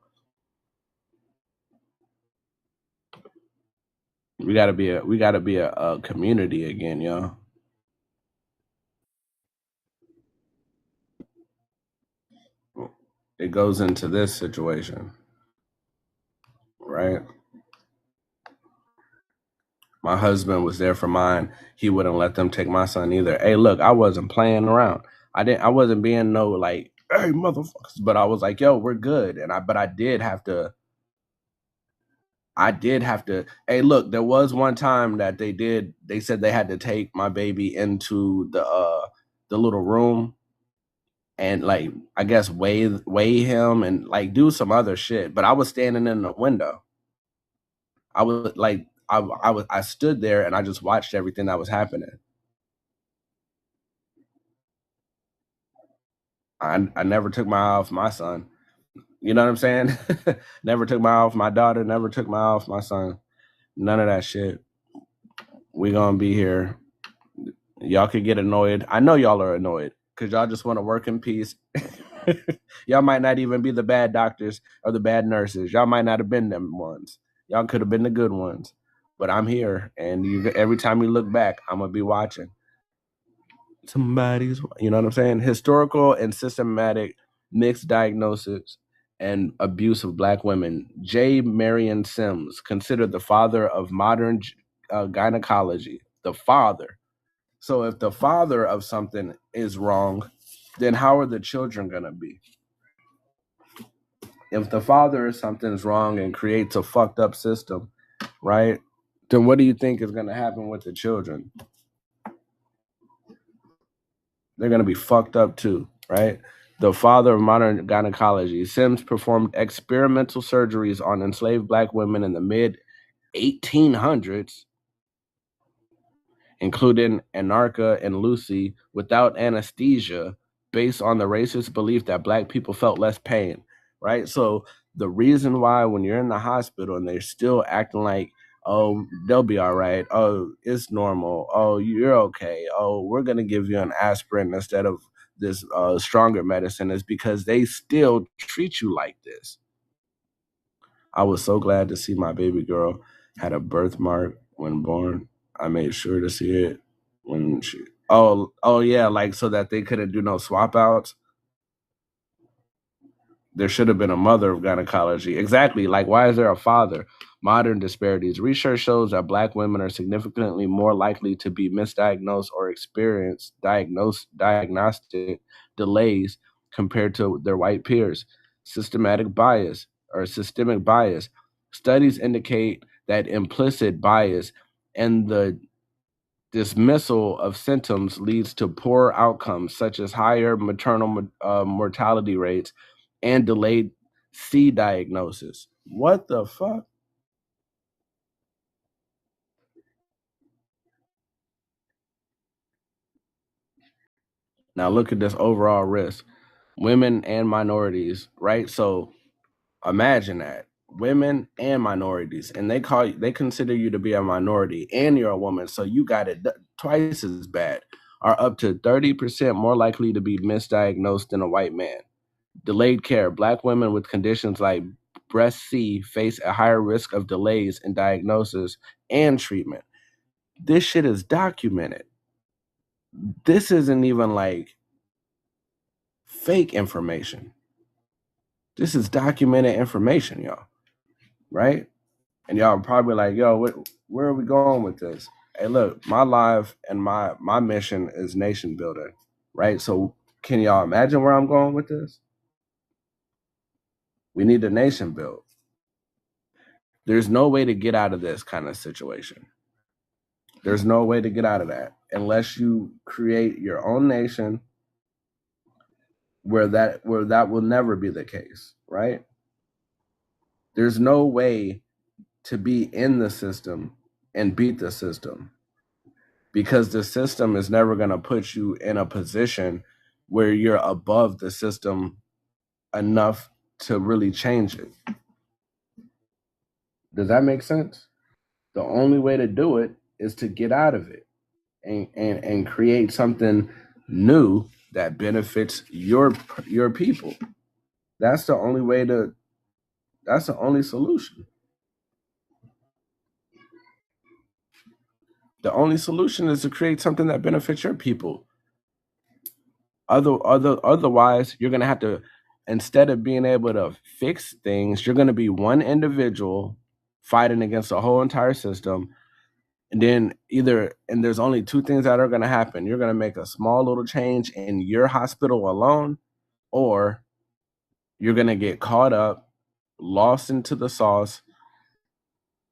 We gotta be a community again, yo. It goes into this situation, right? My husband was there for mine. He wouldn't let them take my son either. Hey, look, I wasn't playing around. I wasn't being no like, hey motherfuckers. But I was like, yo, we're good. But I did have to. Hey, look, there was one time that they said they had to take my baby into the little room and like I guess weigh him and like do some other shit. But I was standing in the window. I was like I stood there and I just watched everything that was happening. I never took my eye off my son. You know what I'm saying? Never took my eye off my daughter. Never took my eye off my son. None of that shit. We gonna be here. Y'all could get annoyed. I know y'all are annoyed because y'all just want to work in peace. Y'all might not even be the bad doctors or the bad nurses. Y'all might not have been them ones. Y'all could have been the good ones. But I'm here, and every time you look back, I'm gonna be watching. You know what I'm saying? Historical and systematic mixed diagnosis and abuse of black women. J. Marion Sims, considered the father of modern gynecology. The father. So if the father of something is wrong, then how are the children gonna be? If the father of something is wrong and creates a fucked up system, right? Then what do you think is gonna happen with the children? They're going to be fucked up too, right? The father of modern gynecology, Sims performed experimental surgeries on enslaved black women in the mid 1800s, including Anarcha and Lucy, without anesthesia, based on the racist belief that black people felt less pain, right? So the reason why when you're in the hospital and they're still acting like, oh, they'll be all right. Oh, it's normal. Oh, you're okay. Oh, we're gonna give you an aspirin instead of this stronger medicine is because they still treat you like this. I was so glad to see my baby girl had a birthmark when born. I made sure to see it when she. Oh yeah, like so that they couldn't do no swap outs. There should have been a mother of gynecology. Exactly. Like, why is there a father? Modern disparities. Research shows that black women are significantly more likely to be misdiagnosed or experience diagnostic delays compared to their white peers. Systemic bias. Studies indicate that implicit bias and the dismissal of symptoms leads to poor outcomes such as higher maternal mortality rates and delayed C diagnosis. What the fuck? Now look at this overall risk. Women and minorities, right? So imagine that. Women and minorities, and they consider you to be a minority and you're a woman, so you got it twice as bad, are up to 30% more likely to be misdiagnosed than a white man. Delayed care. Black women with conditions like breast C face a higher risk of delays in diagnosis and treatment. This shit is documented. This isn't even like fake information. This is documented information, y'all. Right? And y'all are probably like, yo, where are we going with this? Hey, look, my life and my mission is nation building. right? So can y'all imagine where I'm going with this? We need a nation built. There's no way to get out of this kind of situation. There's no way to get out of that unless you create your own nation where that will never be the case, right? There's no way to be in the system and beat the system, because the system is never going to put you in a position where you're above the system enough to really change it. Does that make sense? The only way to do it is to get out of it and create something new that benefits your people. That's the only way to that's the only solution. The only solution is to create something that benefits your people. Otherwise, you're gonna have to, instead of being able to fix things, you're gonna be one individual fighting against the whole entire system. And then and there's only two things that are gonna happen. You're gonna make a small little change in your hospital alone, or you're gonna get caught up, lost into the sauce,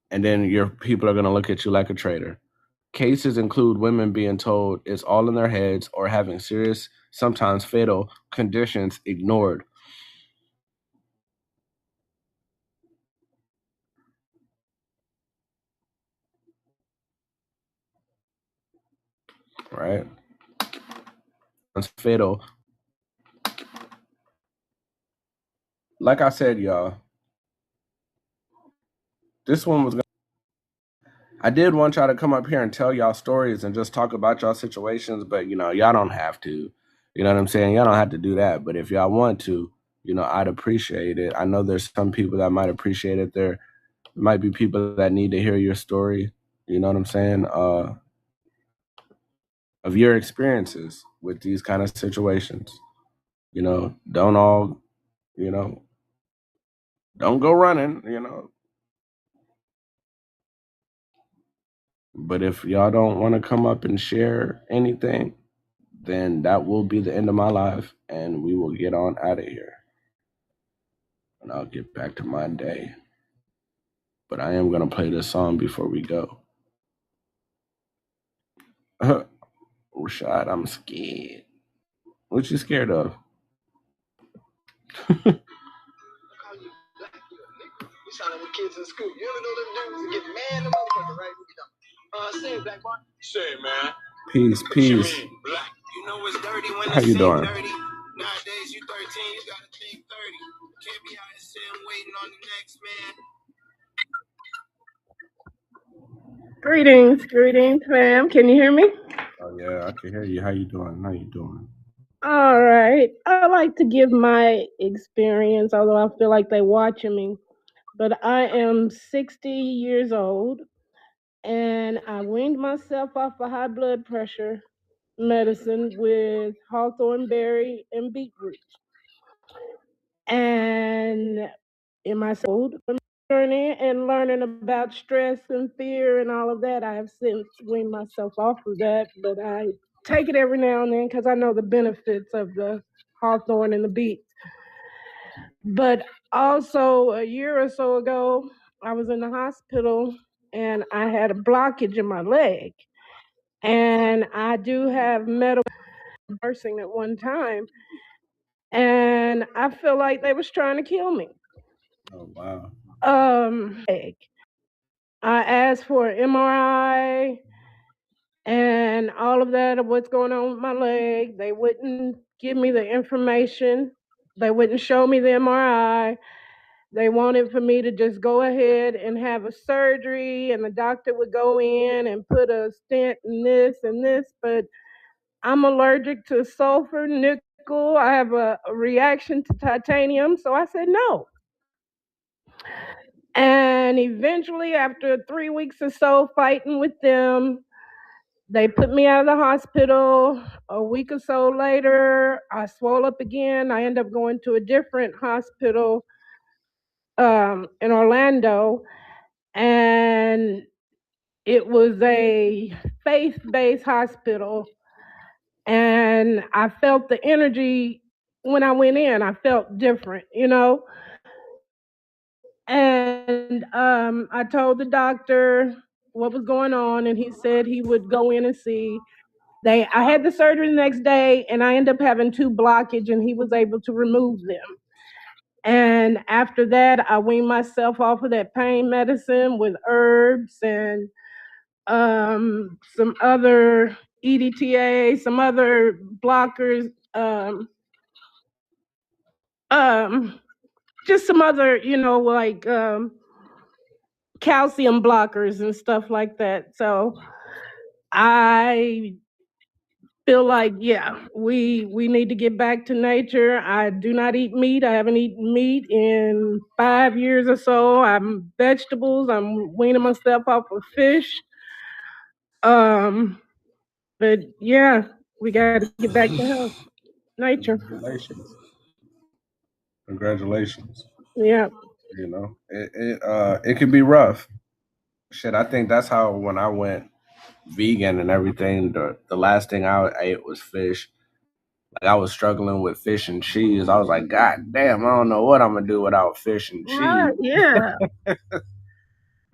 and then your people are gonna look at you like a traitor. Cases include women being told it's all in their heads or having serious, sometimes fatal conditions ignored. Right? It's fatal. Like I said, y'all, this one was. I did want y'all to come up here and tell y'all stories and just talk about y'all situations, but y'all don't have to. You know what I'm saying? Y'all don't have to do that. But if y'all want to, I'd appreciate it. I know there's some people that might appreciate it. There might be people that need to hear your story. You know what I'm saying? Of your experiences with these kind of situations. Don't all, you know, don't go running. But if y'all don't want to come up and share anything, then that will be the end of my life and we will get on out of here. And I'll get back to my day. But I am going to play this song before we go. Rashaud, I'm scared. What you scared of? Sounding with kids in school. You ever know them dudes get mad at motherfucker, right? Say it, Black Mark. Say it, man. Peace, peace. Black. You know it's dirty when how you doing? Dirty. Nowadays you 13, you gotta think 30. Can't be out here sitting waiting on the next man. Greetings, fam. Can you hear me? Oh yeah, I can hear you. How you doing? All right. I like to give my experience, although I feel like they're watching me. But I am 60 years old, and I weaned myself off of high blood pressure medicine with hawthorn berry and beetroot. And in my old journey and learning about stress and fear and all of that, I have since weaned myself off of that. But I take it every now and then because I know the benefits of the hawthorn and the beet. But also, a year or so ago, I was in the hospital and I had a blockage in my leg. And I do have medical nursing at one time. And I feel like they was trying to kill me. Oh wow. I asked for an MRI and all of that of what's going on with my leg. They wouldn't give me the information. They wouldn't show me the MRI. They wanted for me to just go ahead and have a surgery, and the doctor would go in and put a stent in this and this. But I'm allergic to sulfur, nickel. I have a reaction to titanium. So I said no. And eventually, after 3 weeks or so fighting with them, they put me out of the hospital. A week or so later, I swelled up again. I ended up going to a different hospital in Orlando, and it was a faith-based hospital. And I felt the energy when I went in. I felt different, you know. And I told the doctor what was going on, and he said he would go in and see. I had the surgery the next day, and I ended up having two blockage, and he was able to remove them. And after that, I weaned myself off of that pain medicine with herbs and some other EDTA, some other blockers, um, just some other, like calcium blockers and stuff like that. So I feel like, yeah, we need to get back to nature. I do not eat meat. I haven't eaten meat in 5 years or so. I'm vegetables. I'm weaning myself off of fish. Um, but yeah, we got to get back to health, nature. Congratulations. Congratulations. Yeah. You know, it could be rough. Shit, I think that's how when I went vegan and everything, the last thing I ate was fish. Like I was struggling with fish and cheese. I was like, God damn, I don't know what I'm gonna do without fish and cheese. Right. Yeah.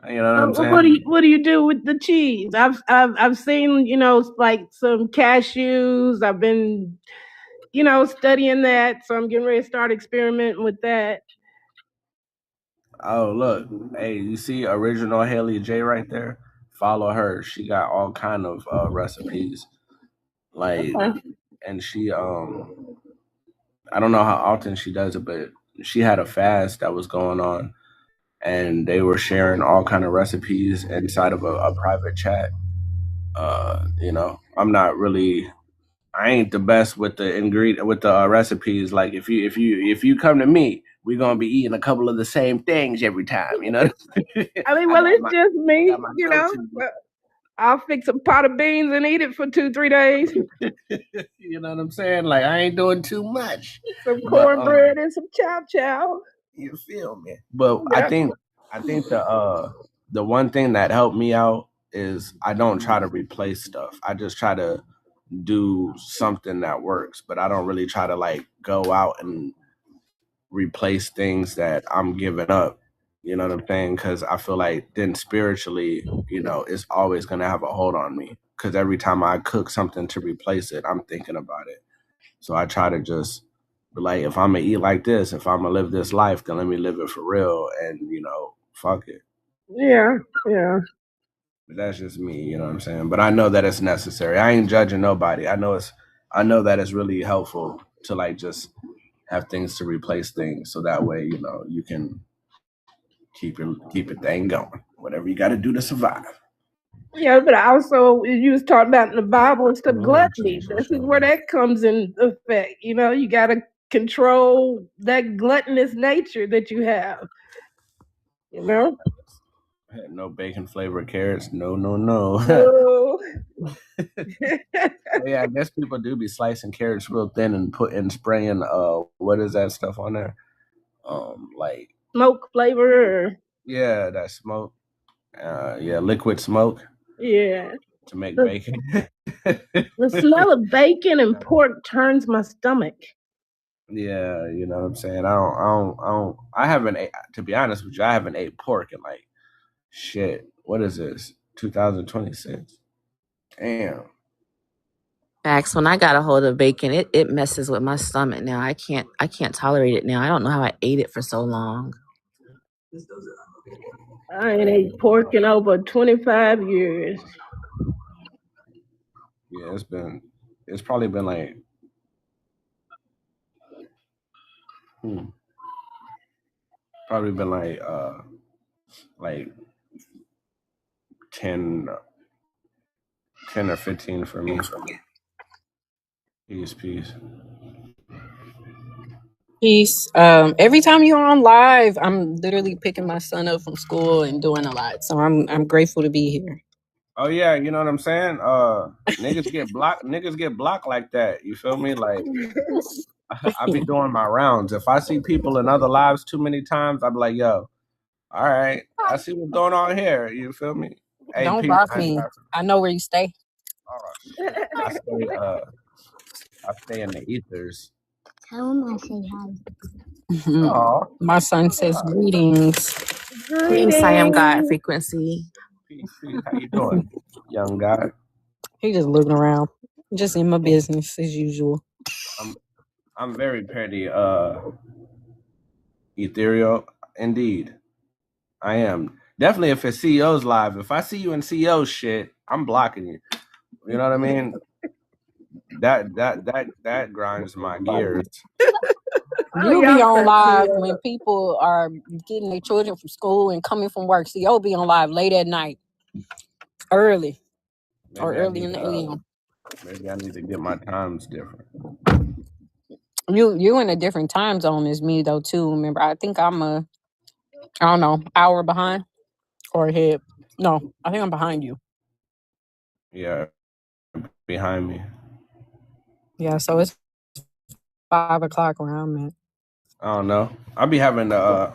You know what I'm What saying? do you do with the cheese? I've seen, like some cashews. I've been, studying that, so I'm getting ready to start experimenting with that. Oh look, hey, you see original Haley J right there? Follow her. She got all kind of recipes. Like, Okay. and she I don't know how often she does it, but she had a fast that was going on, and they were sharing all kind of recipes inside of a private chat. I'm not really. I ain't the best with the ingredient with the recipes. Like if you come to me, we're gonna be eating a couple of the same things every time. You know, I mean, I well, got it's my just me, got my go to. I'll fix a pot of beans and eat it for 2, 3 days. You know what I'm saying? Like I ain't doing too much, Some but cornbread and some chow chow. you feel me? But I Yeah. think I think the one thing that helped me out is I don't try to replace stuff. I just try to do something that works, but I don't really try to like go out and replace things that I'm giving up. You know what I'm saying? Because I feel like then spiritually, it's always gonna have a hold on me. Because every time I cook something to replace it, I'm thinking about it. So I try to just be like, if I'm gonna eat like this, if I'm gonna live this life, then let me live it for real, and fuck it. Yeah. Yeah. But that's just me, you know what I'm saying? But I know that it's necessary. I ain't judging nobody. I know that it's really helpful to like just have things to replace things so that way, you can keep it thing going. Whatever you gotta do to survive. Yeah, but also you was talking about in the Bible and stuff, Go ahead, gluttony. change This is Rashaud. where that comes in effect. You got to control that gluttonous nature that you have. You know. No bacon flavored carrots. No, no, no. No. Oh yeah, I guess people do be slicing carrots real thin and putting spraying what is that stuff on there? Like Smoke flavor. yeah, that smoke. Yeah, liquid smoke Yeah. to make The, bacon. the smell of bacon and pork turns my stomach. Yeah, you know what I'm saying. I haven't ate, to be honest with you. I haven't ate pork in like shit. What is this? 2026. Damn. Facts. When I got a hold of bacon, it messes with my stomach now. I can't tolerate it now. I don't know how I ate it for so long. I ain't ate pork in over 25 years. Yeah, it's probably been hmm, probably been like 10, 10 or 15 for me. Peace. Peace. Every time you're on live, I'm literally picking my son up from school and doing a lot. So I'm grateful to be here. Oh yeah, you know what I'm saying? Niggas get blocked like that. You feel me? Like I be doing my rounds. If I see people in other lives too many times, I be like, yo, all right, I see what's going on here. You feel me? Hey, Don't peace, block man. me. I know where you stay. Oh shit. I say I stay in the ethers. Tell him I say hi. Oh, My son says greetings. Peace, I am God Greetings. frequency. peace, peace. How you doing, young guy? He just looking around. Just in my business as usual. I'm very petty. Ethereal, indeed. I am definitely if it's CEO's live. If I see you in CEO shit, I'm blocking you. You know what I mean? That grinds my gears. Oh, You'll be y'all on crack me live up. when people are getting their children from school and coming from work. So you'll be on live late at night, early or Maybe I early need in the to. AM. Maybe I need to get my times different. You in a different time zone as me though too. Remember, I think I'm I don't know, hour behind or ahead. No, I think I'm behind you. Yeah, behind me. Yeah, so it's 5 o'clock where I'm at. I don't know. I'll be having I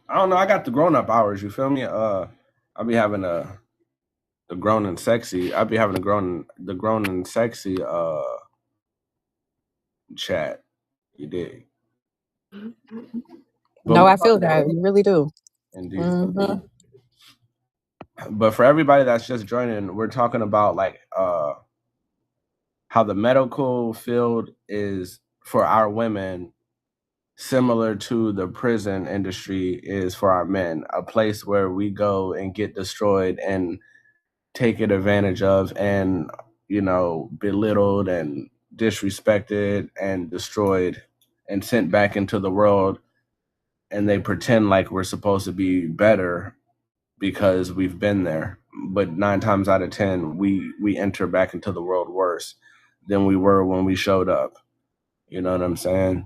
don't know. I got the grown up hours. You feel me? I'll be having the grown and sexy. I'll be having the grown and sexy chat. You dig? No, I feel But that. You really do. indeed. Hmm. But for everybody that's just joining, we're talking about like how the medical field is for our women similar to the prison industry is for our men, a place where we go and get destroyed and taken advantage of and, belittled and disrespected and destroyed and sent back into the world. And they pretend like we're supposed to be better because we've been there. But 9 times out of 10, we enter back into the world worse than we were when we showed up. You know what I'm saying?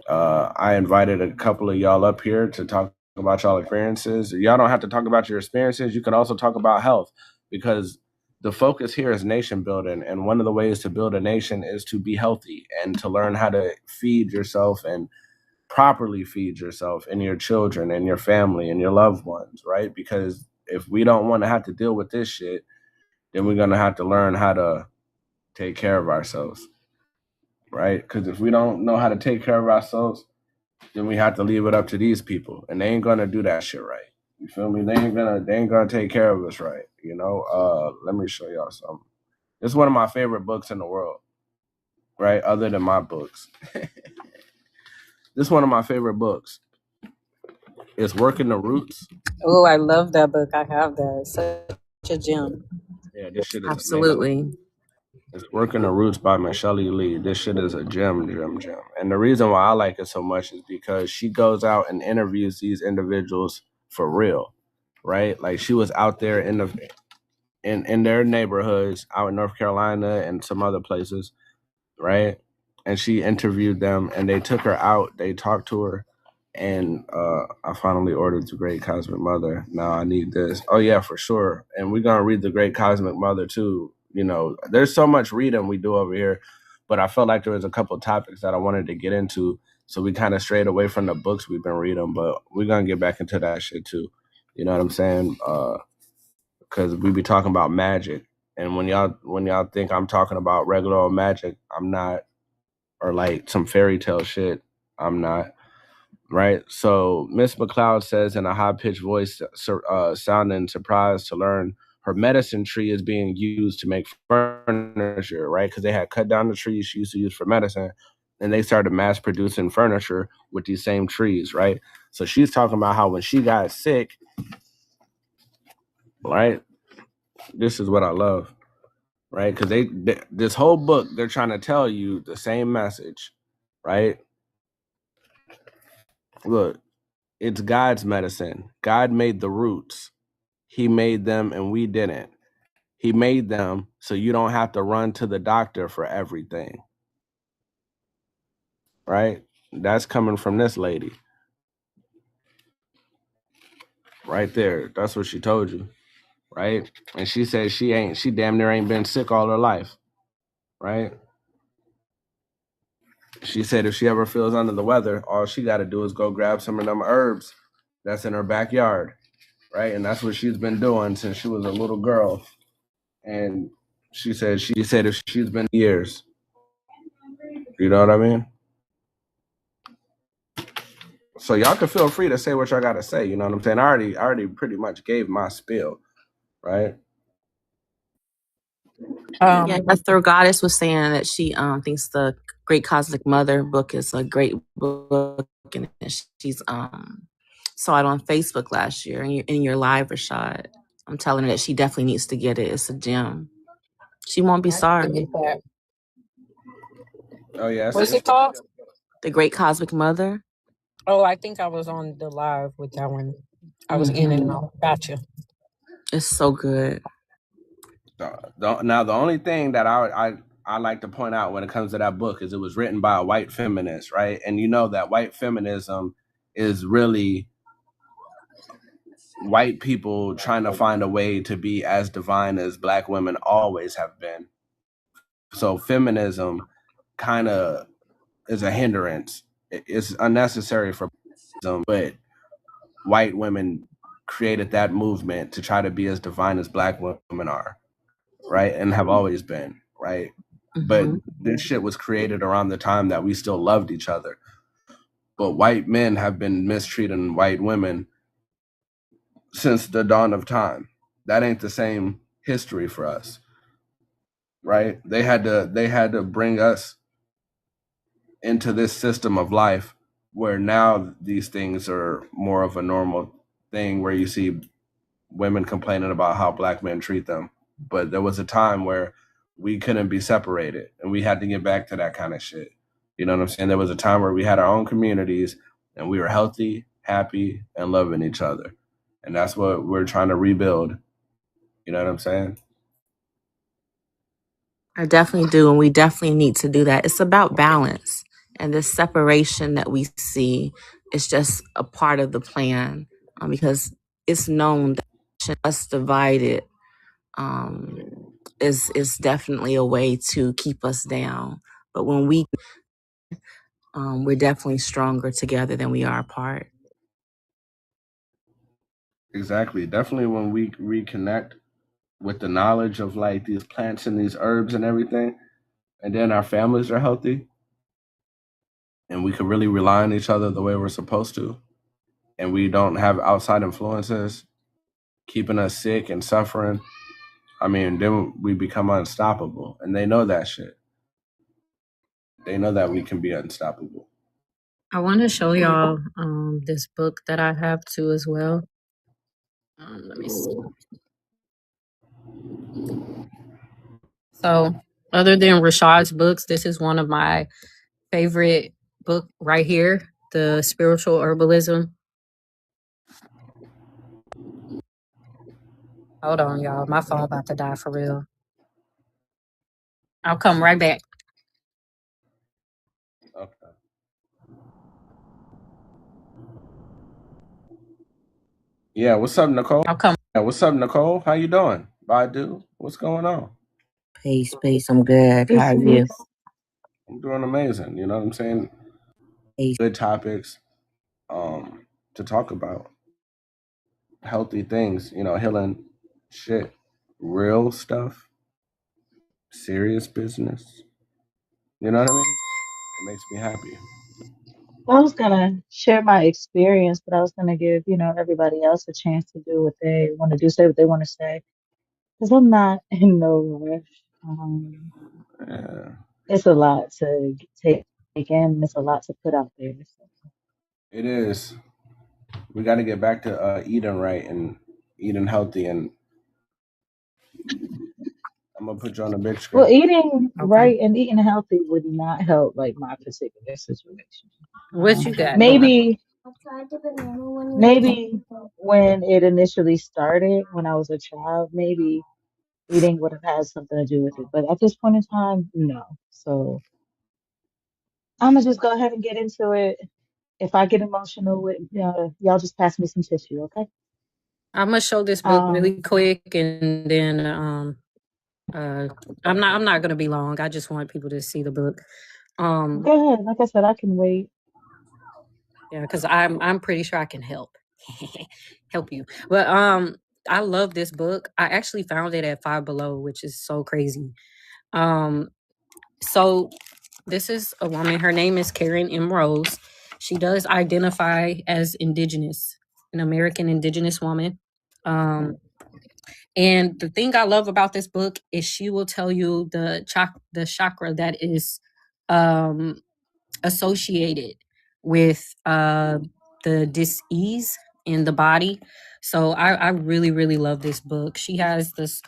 I invited a couple of y'all up here to talk about y'all experiences. Y'all don't have to talk about your experiences. You can also talk about health because the focus here is nation building. And one of the ways to build a nation is to be healthy and to learn how to feed yourself and properly feed yourself and your children and your family and your loved ones, right? Because if we don't want to have to deal with this shit, then we're going to have to learn how to take care of ourselves, right? Because if we don't know how to take care of ourselves, then we have to leave it up to these people, and they ain't gonna do that shit right. You feel me? They ain't gonna take care of us right. Let me show y'all something. It's one of my favorite books in the world, right? Other than my books, this is one of my favorite books. It's Working the Roots. Oh, I love that book. I have that. It's such a gem. Yeah, this shit is amazing. Absolutely. It's Working the Roots by Michelle Lee. This shit is a gem. And the reason why I like it so much is because she goes out and interviews these individuals for real, right? Like she was out there in their neighborhoods out in North Carolina and some other places, right? And she interviewed them and they took her out, they talked to her, and I finally ordered The Great Cosmic Mother. Now I need this. Oh yeah, for sure. And we're gonna read The Great Cosmic Mother too. There's so much reading we do over here, but I felt like there was a couple topics that I wanted to get into. So we kind of strayed away from the books we've been reading, but we're gonna get back into that shit too. You know what I'm saying? Because we be talking about magic, and when y'all think I'm talking about regular old magic, I'm not, or like some fairy tale shit, I'm not. Right. So Miss McLeod says in a high pitched voice, sounding surprised to learn her medicine tree is being used to make furniture. Right, because they had cut down the trees she used to use for medicine, and they started mass producing furniture with these same trees. Right. So she's talking about how when she got sick, right. This is what I love. Right? Because this whole book, they're trying to tell you the same message, right? Look, it's God's medicine. God made the roots. He made them and we didn't. He made them so you don't have to run to the doctor for everything, right? That's coming from this lady right there. That's what she told you, right? And she said she damn near ain't been sick all her life, right? She said if she ever feels under the weather, all she got to do is go grab some of them herbs that's in her backyard, right? And that's what she's been doing since she was a little girl. And she said if she's been years. You know what I mean? So y'all can feel free to say what y'all gotta say. You know what I'm saying? I already pretty much gave my spiel, right? Yeah, the third goddess was saying that she thinks the Great Cosmic Mother book is a great book, and she's saw it on Facebook last year in your live, Rashaud. I'm telling her that she definitely needs to get it. It's a gem. She won't be sorry. Oh yeah, What's it called? The Great Cosmic Mother. Oh, I think I was on the live with that one. I was in and out. Gotcha. It's so good. Now the only thing that I like to point out when it comes to that book is it was written by a white feminist, right? And you know that white feminism is really white people trying to find a way to be as divine as Black women always have been. So feminism kind of is a hindrance. It's unnecessary for feminism, but white women created that movement to try to be as divine as Black women are, right? And have always been, right? But this shit was created around the time that we still loved each other. But white men have been mistreating white women since the dawn of time. That ain't the same history for us, right? They had to bring us into this system of life where now these things are more of a normal thing, where you see women complaining about how Black men treat them. But there was a time where we couldn't be separated and we had to get back to that kind of shit. You know what I'm saying? There was a time where we had our own communities and we were healthy, happy, and loving each other. And that's what we're trying to rebuild. You know what I'm saying? I definitely do, and we definitely need to do that. It's about balance, and this separation that we see is just a part of the plan, because it's known that us divided is definitely a way to keep us down. But when we're definitely stronger together than we are apart. Exactly. Definitely when we reconnect with the knowledge of like these plants and these herbs and everything, and then our families are healthy and we can really rely on each other the way we're supposed to, and we don't have outside influences keeping us sick and suffering. I mean, then we become unstoppable, and they know that shit. They know that we can be unstoppable. I want to show y'all this book that I have too as well. Let me see. So, other than Rashaud's books, this is one of my favorite book right here, The Spiritual Herbalism. Hold on, y'all. My phone about to die for real. I'll come right back. Okay. Yeah, what's up, Nicole? I'll come. Yeah, what's up, Nicole? How you doing? Badu, what's going on? Peace, peace. I'm good. How Peace, are you? peace. I'm doing amazing. You know what I'm saying? Peace. Good topics to talk about. Healthy things, you know, healing shit. Real stuff. Serious business. You know what I mean? It makes me happy. I was gonna share my experience, but I was gonna give, everybody else a chance to do what they want to do, say what they want to say, because I'm not in no rush. Yeah, It's a lot to take in, and it's a lot to put out there. So. it is. We got to get back to eating right and eating healthy. And I'm gonna put you on the big Well, screen. eating Okay. right and eating healthy would not help like my particular situation. What you got going? Maybe, maybe when it initially started, when I was a child, maybe eating would have had something to do with it. But at this point in time, no. So I'm gonna just go ahead and get into it. If I get emotional with y'all just pass me some tissue, okay? I'm gonna show this book Um, really quick, and then uh, I'm not gonna be long. I just want people to see the book. go ahead. Like I said, I can wait. Yeah, because I'm pretty sure I can help help you. But I love this book. I actually found it at Five Below, which is so crazy. Um, so This is a woman. Her name is Karen M. Rose. She does identify as indigenous, an American indigenous woman. Um, and the thing I love about this book is she will tell you the chakra that is um, associated with the dis-ease in the body. So I really, really love this book. She has this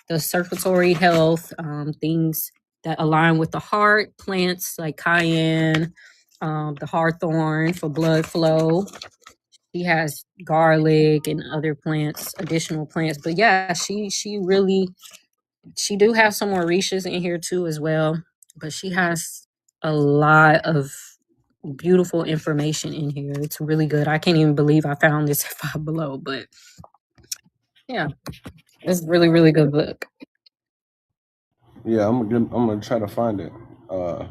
the circulatory health, things that align with the heart, plants like cayenne, the hawthorn for blood flow. She has garlic and other plants, additional plants. But yeah, she really she do have some Mauritius in here too as well. But she has a lot of beautiful information in here. It's really good. I can't even believe I found this at Five Below, but yeah, it's really, really good book. Yeah, I'm gonna try to find it. Uh,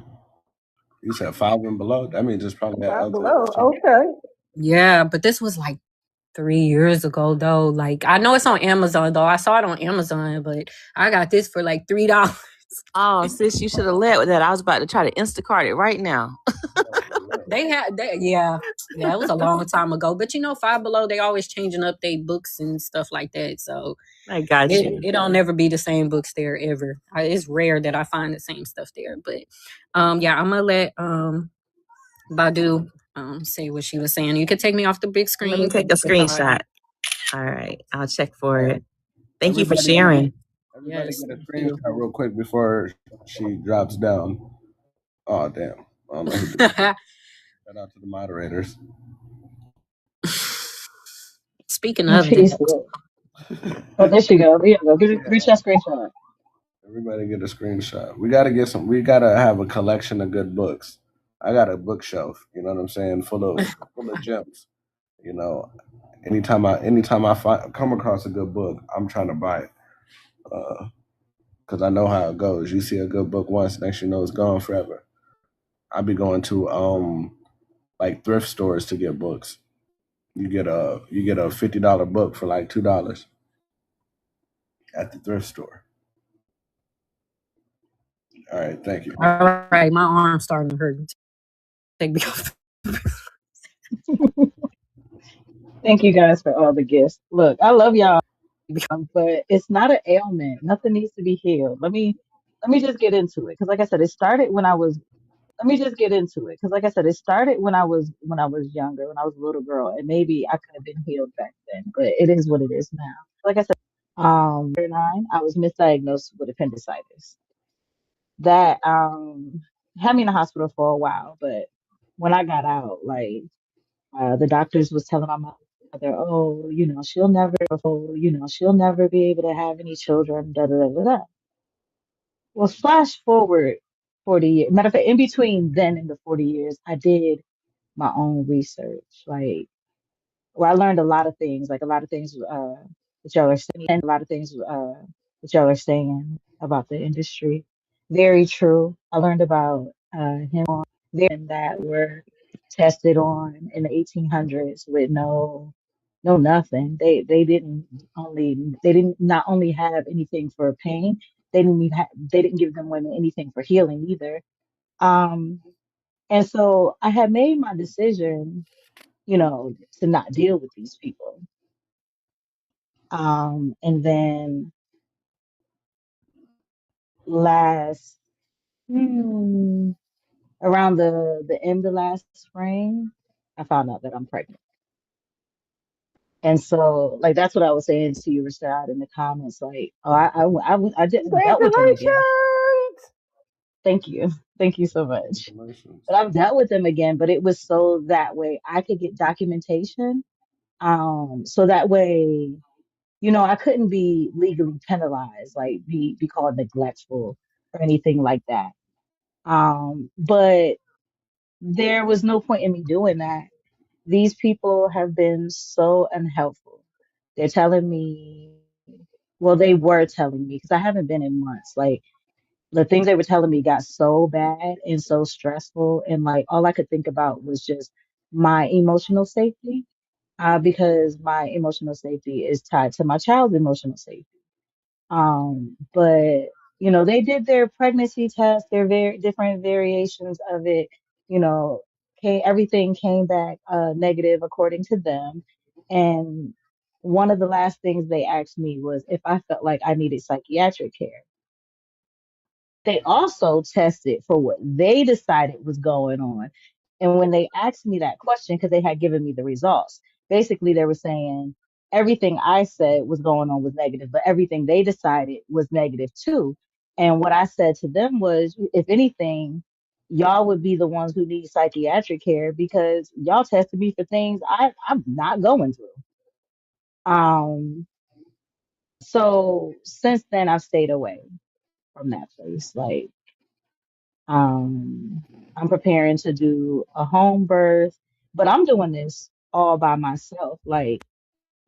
you said five and below. That means it's probably at Five other below. shops. Okay. Yeah, but this was like 3 years ago though. Like I know it's on Amazon though. I saw it on Amazon, but I got this for like $3. Oh, sis, you should have led with that. I was about to try to Instacart it right now. Yeah, it was a long time ago. But you know, Five Below, they always changing up their books and stuff like that. So I got you. it don't never be the same books there ever. It's rare that I find the same stuff there. But yeah, I'm gonna let Badu say what she was saying. You can take me off the big Let me screen. take a screenshot. All right, I'll check for All right. it. Thank you for Everybody, sharing. everybody Yes, get a thank you. screenshot real quick before she drops down. Oh damn! I don't know who did that. Shout out to the moderators. Speaking And of peace. that, Look. Oh, there she go. There you go. Reach that screenshot. Everybody get a screenshot. We gotta get some. We gotta have a collection of good books. I got a bookshelf. You know what I'm saying? Full of gems. You know, anytime I come across a good book, I'm trying to buy it. Because I know how it goes. You see a good book once, next you know it's gone forever. I be going to like thrift stores to get books. You get a $50 book for like $2 at the thrift store. All right, thank you. all right, my arm's starting to hurt. Take me off. Thank you guys for all the gifts. Look, I love y'all, but it's not an ailment. Nothing needs to be healed. Let me just get into it because, like I said, it started when I was. Let me just get into it because, like I said, it started when I was younger, when I was a little girl, and maybe I could have been healed back then, but it is what it is now. Like I said, 9, I was misdiagnosed with appendicitis. That had me in the hospital for a while, but when I got out, like the doctors was telling my mother, "Oh, she'll never be able to have any children." Da da da da da. Well, flash forward 40 years. Matter of fact, in between then and the 40 years, I did my own research. Like, well, I learned a lot of things, like a lot of things that y'all are saying, and a lot of things that y'all are saying about the industry. Very true. I learned about him there that were tested on in the 1800s with no nothing. They didn't not only have anything for pain, they didn't give them women anything for healing either. Um, and so I had made my decision, to not deal with these people. And then last hmm, around the end of last spring, I found out that I'm pregnant. And so, like, that's what I was saying to you, Rashad, in the comments. Like, oh, I didn't dealt with him again. Congratulations. Thank you, thank you so much. Congratulations. But I've dealt with them again. But it was so that way I could get documentation. So that way, I couldn't be legally penalized, like be called neglectful or anything like that. But there was no point in me doing that. These people have been so unhelpful. They're telling me, well, they were telling me because I haven't been in months. Like the things they were telling me got so bad and so stressful, and like all I could think about was just my emotional safety, because my emotional safety is tied to my child's emotional safety. But They did their pregnancy test, their very different variations of it. You know, everything came back negative according to them. And one of the last things they asked me was if I felt like I needed psychiatric care. They also tested for what they decided was going on. And when they asked me that question, because they had given me the results, basically they were saying everything I said was going on was negative, but everything they decided was negative too. And what I said to them was, if anything, y'all would be the ones who need psychiatric care because y'all tested me for things I'm not going through. Um, so since then I've stayed away from that place. Like, Um, I'm preparing to do a home birth, but I'm doing this all by myself. Like,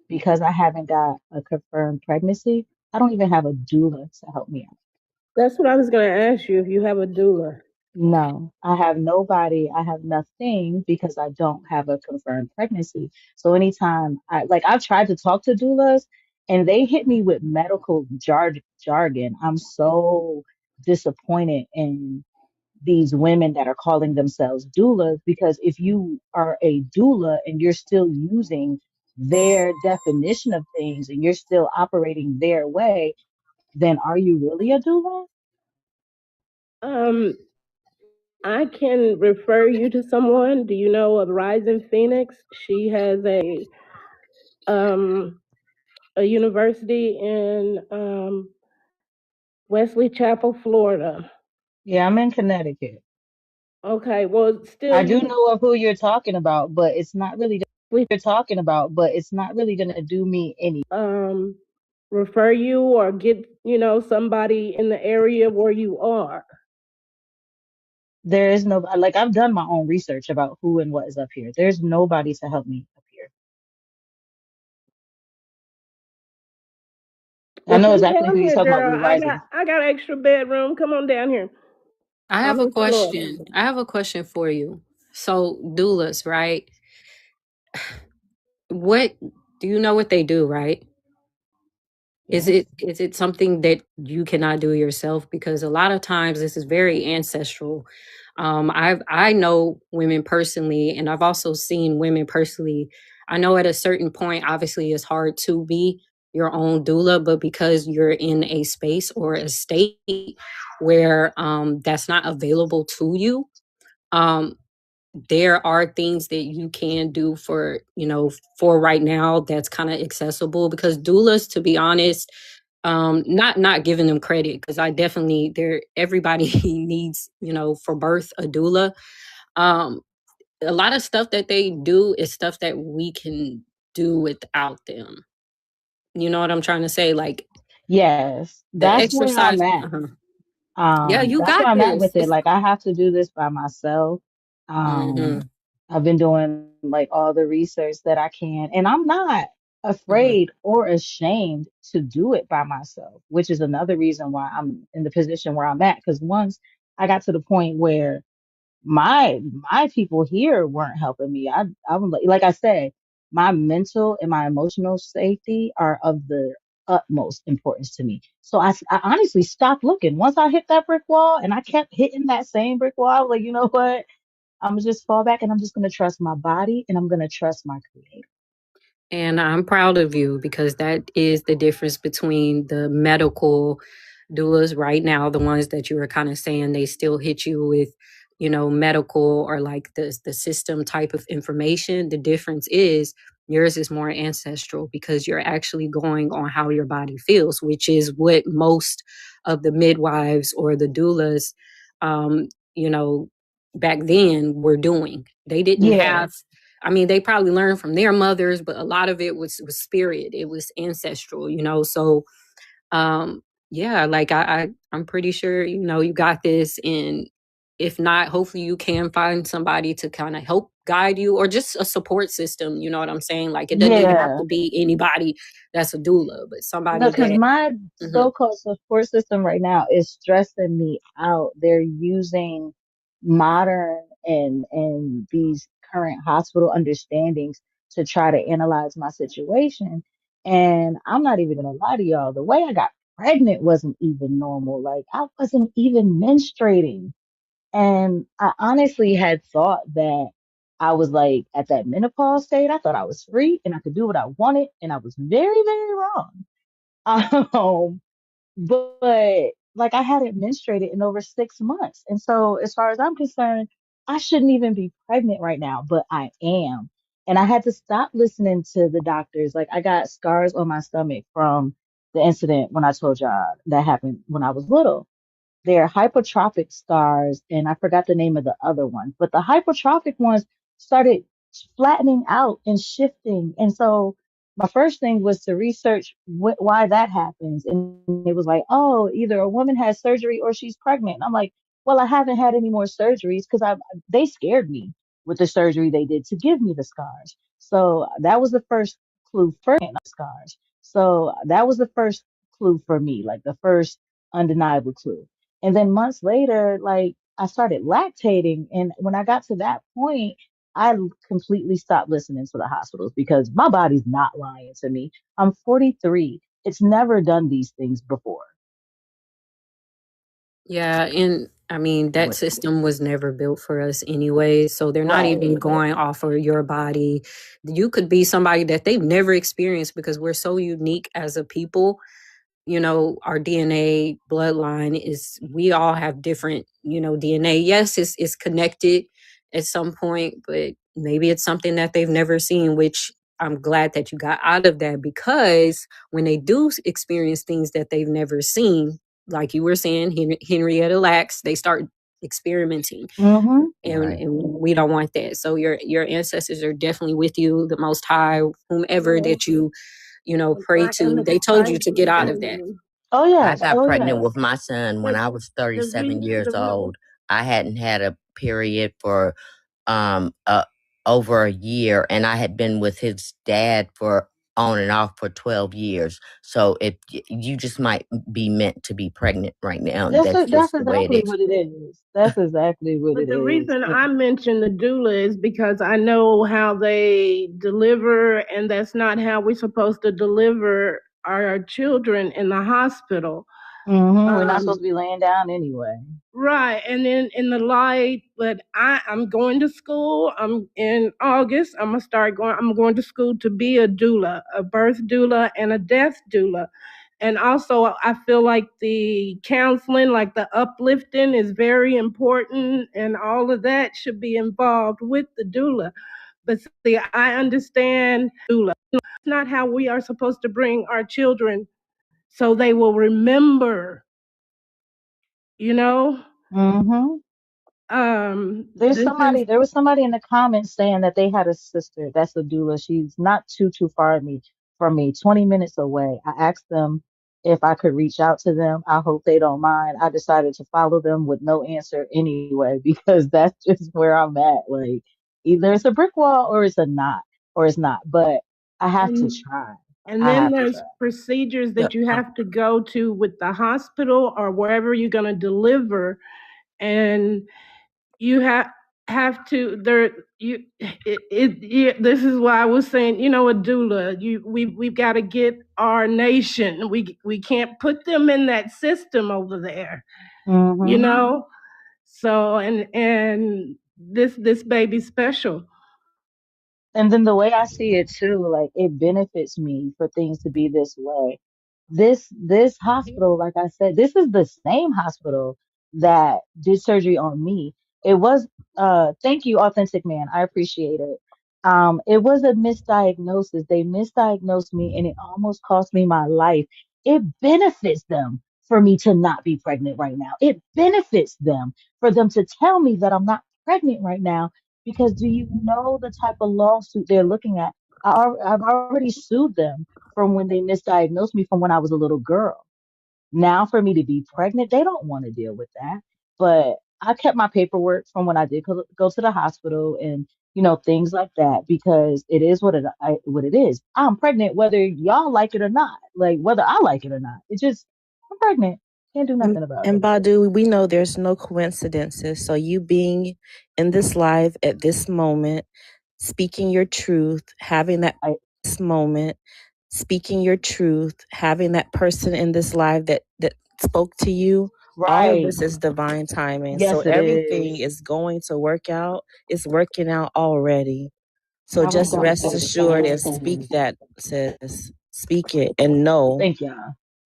because I haven't got a confirmed pregnancy, I don't even have a doula to help me out. That's what I was going to ask you if you have a doula. No, I have nobody. I have nothing because I don't have a confirmed pregnancy. So anytime I've tried to talk to doulas and they hit me with medical jargon. I'm so disappointed in these women that are calling themselves doulas, because if you are a doula and you're still using their definition of things and you're still operating their way, then are you really a doula? Um, I can refer you to someone. Do you know of Rising Phoenix? She has um, a university in Wesley Chapel, Florida. Yeah, I'm in Connecticut. Okay, well, still I you do can know of who you're talking about, but it's not really going to do me any. um, refer you or get somebody in the area where you are. There is no, like, I've done my own research about who and what is up here. There's nobody to help me up here. I Well, know come exactly who down you're here, talking about girl. with Rising. I got extra bedroom. Come on down here. I have I'm a in Florida. question. I have a question for you. So doulas, right? What do you know what they do, right? Is Yes. it something that you cannot do yourself? Because a lot of times this is very ancestral. I know women personally, and I've also seen women personally. I know at a certain point, obviously, it's hard to be your own doula, but because you're in a space or a state where that's not available to you, um, there are things that you can do for for right now that's kind of accessible, because doulas, to be honest, not giving them credit, because I definitely, there everybody needs, for birth, a doula. um a lot of stuff that they do is stuff that we can do without them. You know what I'm trying to say? Like Yes. the That's where I'm exercise. at. Yeah, you That's got where I'm at this. with it. Like, I have to do this by myself. Hmm. I've been doing like all the research that I can, and I'm not Hmm. afraid or ashamed to do it by myself, which is another reason why I'm in the position where I'm at. Because once I got to the point where my people here weren't helping me. I'm like I said, my mental and my emotional safety are of the utmost importance to me. So I honestly stopped looking. Once I hit that brick wall and I kept hitting that same brick wall, I was like, you know what? I'm gonna just fall back and I'm just gonna trust my body and I'm gonna trust my creator. And I'm proud of you, because that is the difference between the medical doulas right now, the ones that you were kind of saying they still hit you with, medical or like the system type of information. The difference is yours is more ancestral, because you're actually going on how your body feels, which is what most of the midwives or the doulas, um, you know, back then were doing. They didn't Yeah, have, I mean, they probably learned from their mothers, but a lot of it was spirit. It was ancestral, So, um, yeah, like I'm pretty sure you got this. And if not, hopefully you can find somebody to kind of help guide you, or just a support system. You know what I'm saying? Like, it doesn't even have yeah. to be anybody that's a doula, but No, somebody because that. my Mhm. so-called support system right now is stressing me out. They're using modern and these current hospital understandings to try to analyze my situation. And I'm not even gonna lie to y'all, the way I got pregnant wasn't even normal. Like I wasn't even menstruating. And I honestly had thought that I was like at that menopause state. I thought I was free and I could do what I wanted. And I was very, very wrong. Um, but like I hadn't menstruated in over 6 months. And so as far as I'm concerned, I shouldn't even be pregnant right now, but I am. And I had to stop listening to the doctors. Like I got scars on my stomach from the incident when I told y'all that happened when I was little. They're hypertrophic scars, and I forgot the name of the other one, but the hypertrophic ones started flattening out and shifting. And so my first thing was to research why that happens. And it was like, oh, either a woman has surgery or she's pregnant. And I'm like, well, I haven't had any more surgeries because they scared me with the surgery they did to give me the scars. So that was the first clue for scars. So that was the first clue for me, like the first undeniable clue. And then months later, like I started lactating. And when I got to that point, I completely stopped listening to the hospitals because my body's not lying to me. I'm 43. It's never done these things before. Yeah, and I mean that system was never built for us anyway, so they're not Right. even going off of your body. You could be somebody that they've never experienced because we're so unique as a people. You know, our DNA bloodline is, we all have different, you know, DNA. Yes, it's connected at some point, but maybe it's something that they've never seen, which I'm glad that you got out of that, because when they do experience things that they've never seen, like you were saying, Henrietta Lacks, they start experimenting. Mm-hmm. And we don't want that. So your ancestors are definitely with you, the Most High, whomever that you know, pray to. They told you to get out of that. Oh, I yes. got Oh, pregnant yes. with my son when I was 37 years The old. I hadn't had a period for um uh, over a year, and I had been with his dad for on and off for 12 years. So if you just might be meant to be pregnant right now, that's That's just the way it exactly is. what it is. That's exactly what But it the is. reason I mentioned the doula is because I know how they deliver, and that's not how we're supposed to deliver our children in the hospital. We're not supposed to be laying down anyway. Right. And then in the light, but I'm going to school. I'm in August. I'm going to school to be a doula, a birth doula and a death doula. And also I feel like the counseling, like the uplifting is very important, and all of that should be involved with the doula. But see, I understand doula. It's not how we are supposed to bring our children so they will remember, you know? Mm-hmm. This is There was somebody in the comments saying that they had a sister that's a doula. She's not too far from me, 20 minutes away. I asked them if I could reach out to them. I hope they don't mind. I decided to follow them with no answer anyway, because that's just where I'm at. Like either it's a brick wall or it's a not, or it's not. But I have to and try. and I then have to there's try. procedures Yeah, that you have to go to with the hospital or wherever you're going to deliver, and you have to there you this is why I was saying, a doula, we've got to get our nation, we can't put them in that system over there, you Mm-hmm. know so and this baby's special. And then the way I see it too, like it benefits me for things to be this way. This hospital, like I said, this is the same hospital that did surgery on me. It was thank you, authentic man. I appreciate it. It was a misdiagnosis. They misdiagnosed me and it almost cost me my life. It benefits them for me to not be pregnant right now. It benefits them for them to tell me that I'm not pregnant right now, because do you know the type of lawsuit they're looking at? I've already sued them from when they misdiagnosed me from when I was a little girl. Now, for me to be pregnant, they don't want to deal with that. But I kept my paperwork from when I did go to the hospital, and things like that, because it is what it is. I'm pregnant whether y'all like it or not, like whether I like it or not. It just, I'm pregnant. Can't do nothing about And it. Badu, we know there's no coincidences. So you being in this live at this moment, speaking your truth, having that I this moment, speaking your truth, having that person in this life that spoke to you. All of Right. this is divine timing. So Yes, it everything is. is going to work out. It's working out already. So I was just about to rest say the assured same and speak thing. that, sis. Speak it and know Thank y'all.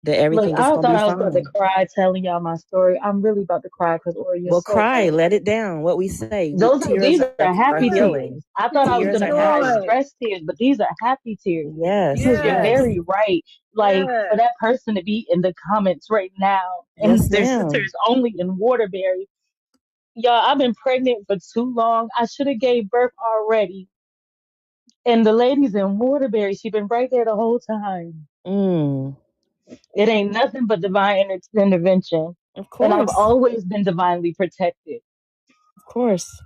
that Look, everything is I going to thought be I was about to fine. cry telling y'all my story. I'm really about to cry because, Ori, you're Well, so cry, right. let it down. What we say, These tears are are happy healing. tears. I thought I was Tears gonna are cry healing. Joy. stress tears, but these are happy tears Yes, because you're Yes. yes, very right. Like Yes. for that person to be in the comments right now, and yes, their ma'am. sister is only in Waterbury. Y'all, I've been pregnant for too long. I should have gave birth already. And the lady's in Waterbury. She been right there the whole time. Mm, It ain't nothing but divine intervention. of And I've course, always been divinely protected. of course.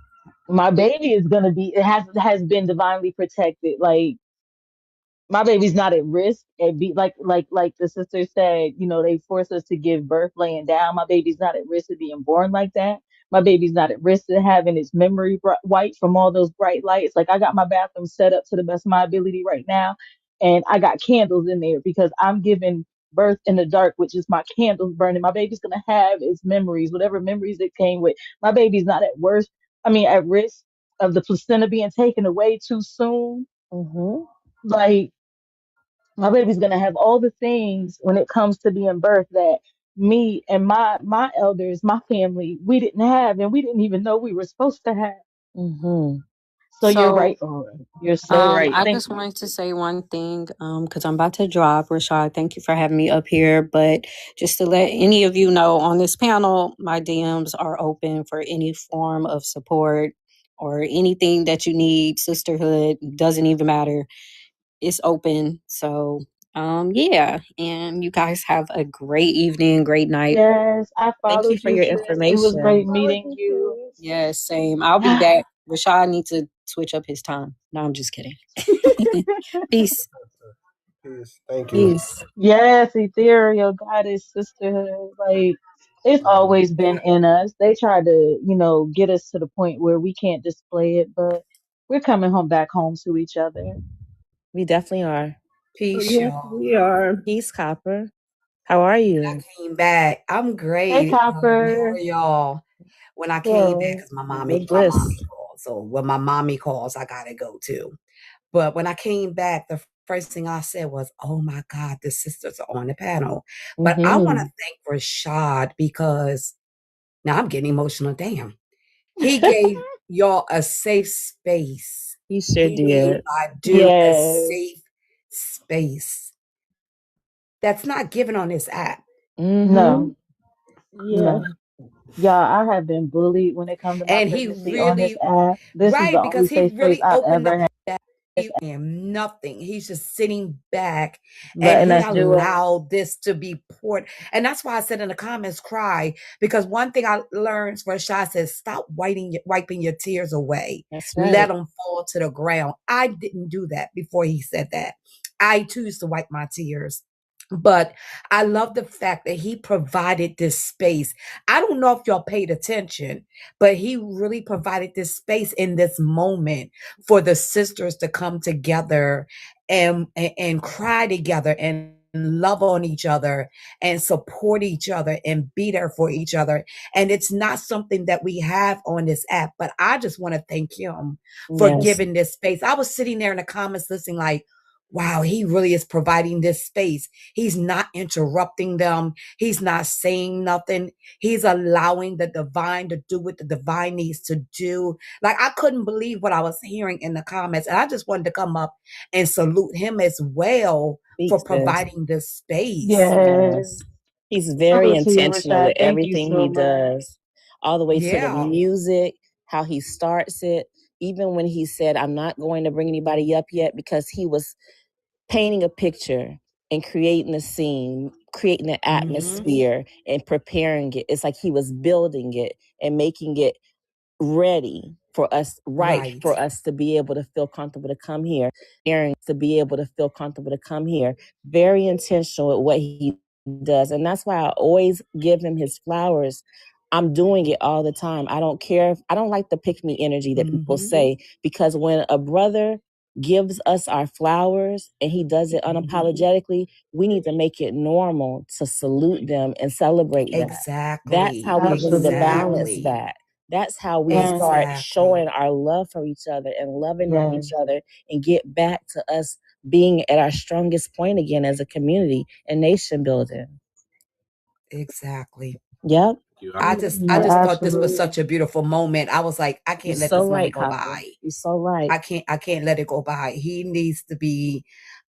My baby is gonna be it has been divinely protected. Like my baby's not at risk. It be like the sister said, you know, they force us to give birth laying down. My baby's not at risk of being born like that. My baby's not at risk of having its memory wiped from all those bright lights. Like I got my bathroom set up to the best of my ability right now, and I got candles in there because I'm giving birth in the dark, which is my candles burning. My baby's gonna have its memories, whatever memories it came with. My baby's not at worst. I mean, at risk of the placenta being taken away too soon. Mm-hmm. Like my baby's gonna have all the things when it comes to being birthed that me and my elders, my family, we didn't have, and we didn't even know we were supposed to have. Mm-hmm. So you're So right, Lauren. You're so right. I Thank just you. wanted to say one thing, because I'm about to drop. Rashaud, thank you for having me up here. But just to let any of you know on this panel, my DMs are open for any form of support or anything that you need. Sisterhood doesn't even matter. It's open. So yeah. And you guys have a great evening, great night. Yes, I Thank you followed for you, your sis. It was information. great meeting you. Yes, same. I'll be back. Rashad needs to switch up his time. No, I'm just kidding. Peace. Peace. Thank you. Peace. Yes, ethereal goddess sisterhood. Like it's always been in us. They tried to, you know, get us to the point where we can't display it, but we're coming home back home to each other. We definitely are. Peace, Yes, y'all. we are. Peace, Copper. How are I you? came back. I'm Hey, great. How are Copper. y'all? When I came back, Good. because my Good my bliss. mommy called. So when my mommy calls, I gotta go too. But when I came back, the first thing I said was, "Oh my God, the sisters are on the panel." But I want to Mm-hmm. thank Rashad because now I'm getting emotional. Damn, he gave y'all a safe space. You sure He gave did. my dude a Yes. safe space that's not given on this app. Mm-hmm. No, Yes. no. Y'all, I have been bullied when it comes to my And he pregnancy on this really, app. This is the right, only because he safe place really I've opened ever up had, that and nothing. He's just sitting back and letting he us do us. allowed this to be poured. And that's why I said in the comments, cry. Because one thing I learned where Shai says, stop wiping your tears away. That's Let right. them fall to the ground. I didn't do that before he said that. I too used to wipe my tears. But I love the fact that he provided this space. I don't know if y'all paid attention, but he really provided this space in this moment for the sisters to come together and cry together and love on each other and support each other and be there for each other. And it's not something that we have on this app, but I just want to thank him for Yes. giving this space. I was sitting there in the comments listening like, wow, he really is providing this space. He's not interrupting them. He's not saying nothing. He's allowing the divine to do what the divine needs to do. Like I couldn't believe what I was hearing in the comments. And I just wanted to come up and salute him as well for Speaks this. providing this space. Yes. Yes. He's very Salute to you, intentional Rashad. with Thank you everything so he much. does, all the way to the Yeah. music, how he starts it. Even when he said, I'm not going to bring anybody up yet, because he was painting a picture and creating a scene, creating an Mm-hmm. atmosphere and preparing it. It's like he was building it and making it ready for us, right, Right. for us to be able to feel comfortable to come here, to be able to feel comfortable to come here. Very intentional with what he does. And that's why I always give him his flowers. I'm doing it all the time. I don't care. I don't like the pick me energy that people Mm-hmm. say, because when a brother gives us our flowers and he does it unapologetically, we need to make it normal to salute them and celebrate that. That's how Exactly. we begin to balance Absolutely. Exactly. that. That's how we And start Exactly. showing our love for each other and loving on each yes, other and get back to us being at our strongest point again as a community and nation building. Exactly. Yep. You. I you're just thought this was absolutely such a beautiful moment. I was like, I You're can't let so this moment right, go Copper. by. You're so right. I can't let it go by. He needs to be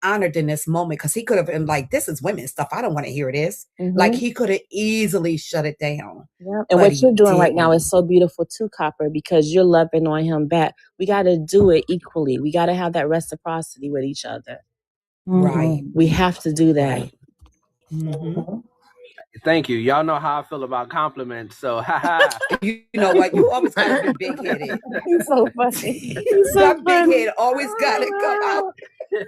honored in this moment because he could have been like, this is women stuff. I don't want to hear this. Like he could have easily shut it down. Yeah. And But what he you're doing right now didn't. is so beautiful too, Copper, because you're loving on him back. We got to do it equally. We got to have that reciprocity with each other. Right. We have to do that. Right. Mm-hmm. Thank you. Y'all know how I feel about compliments. So, haha. You know what? You always gotta be big headed. He's so funny. He's so That big funny. head always gotta come out. He's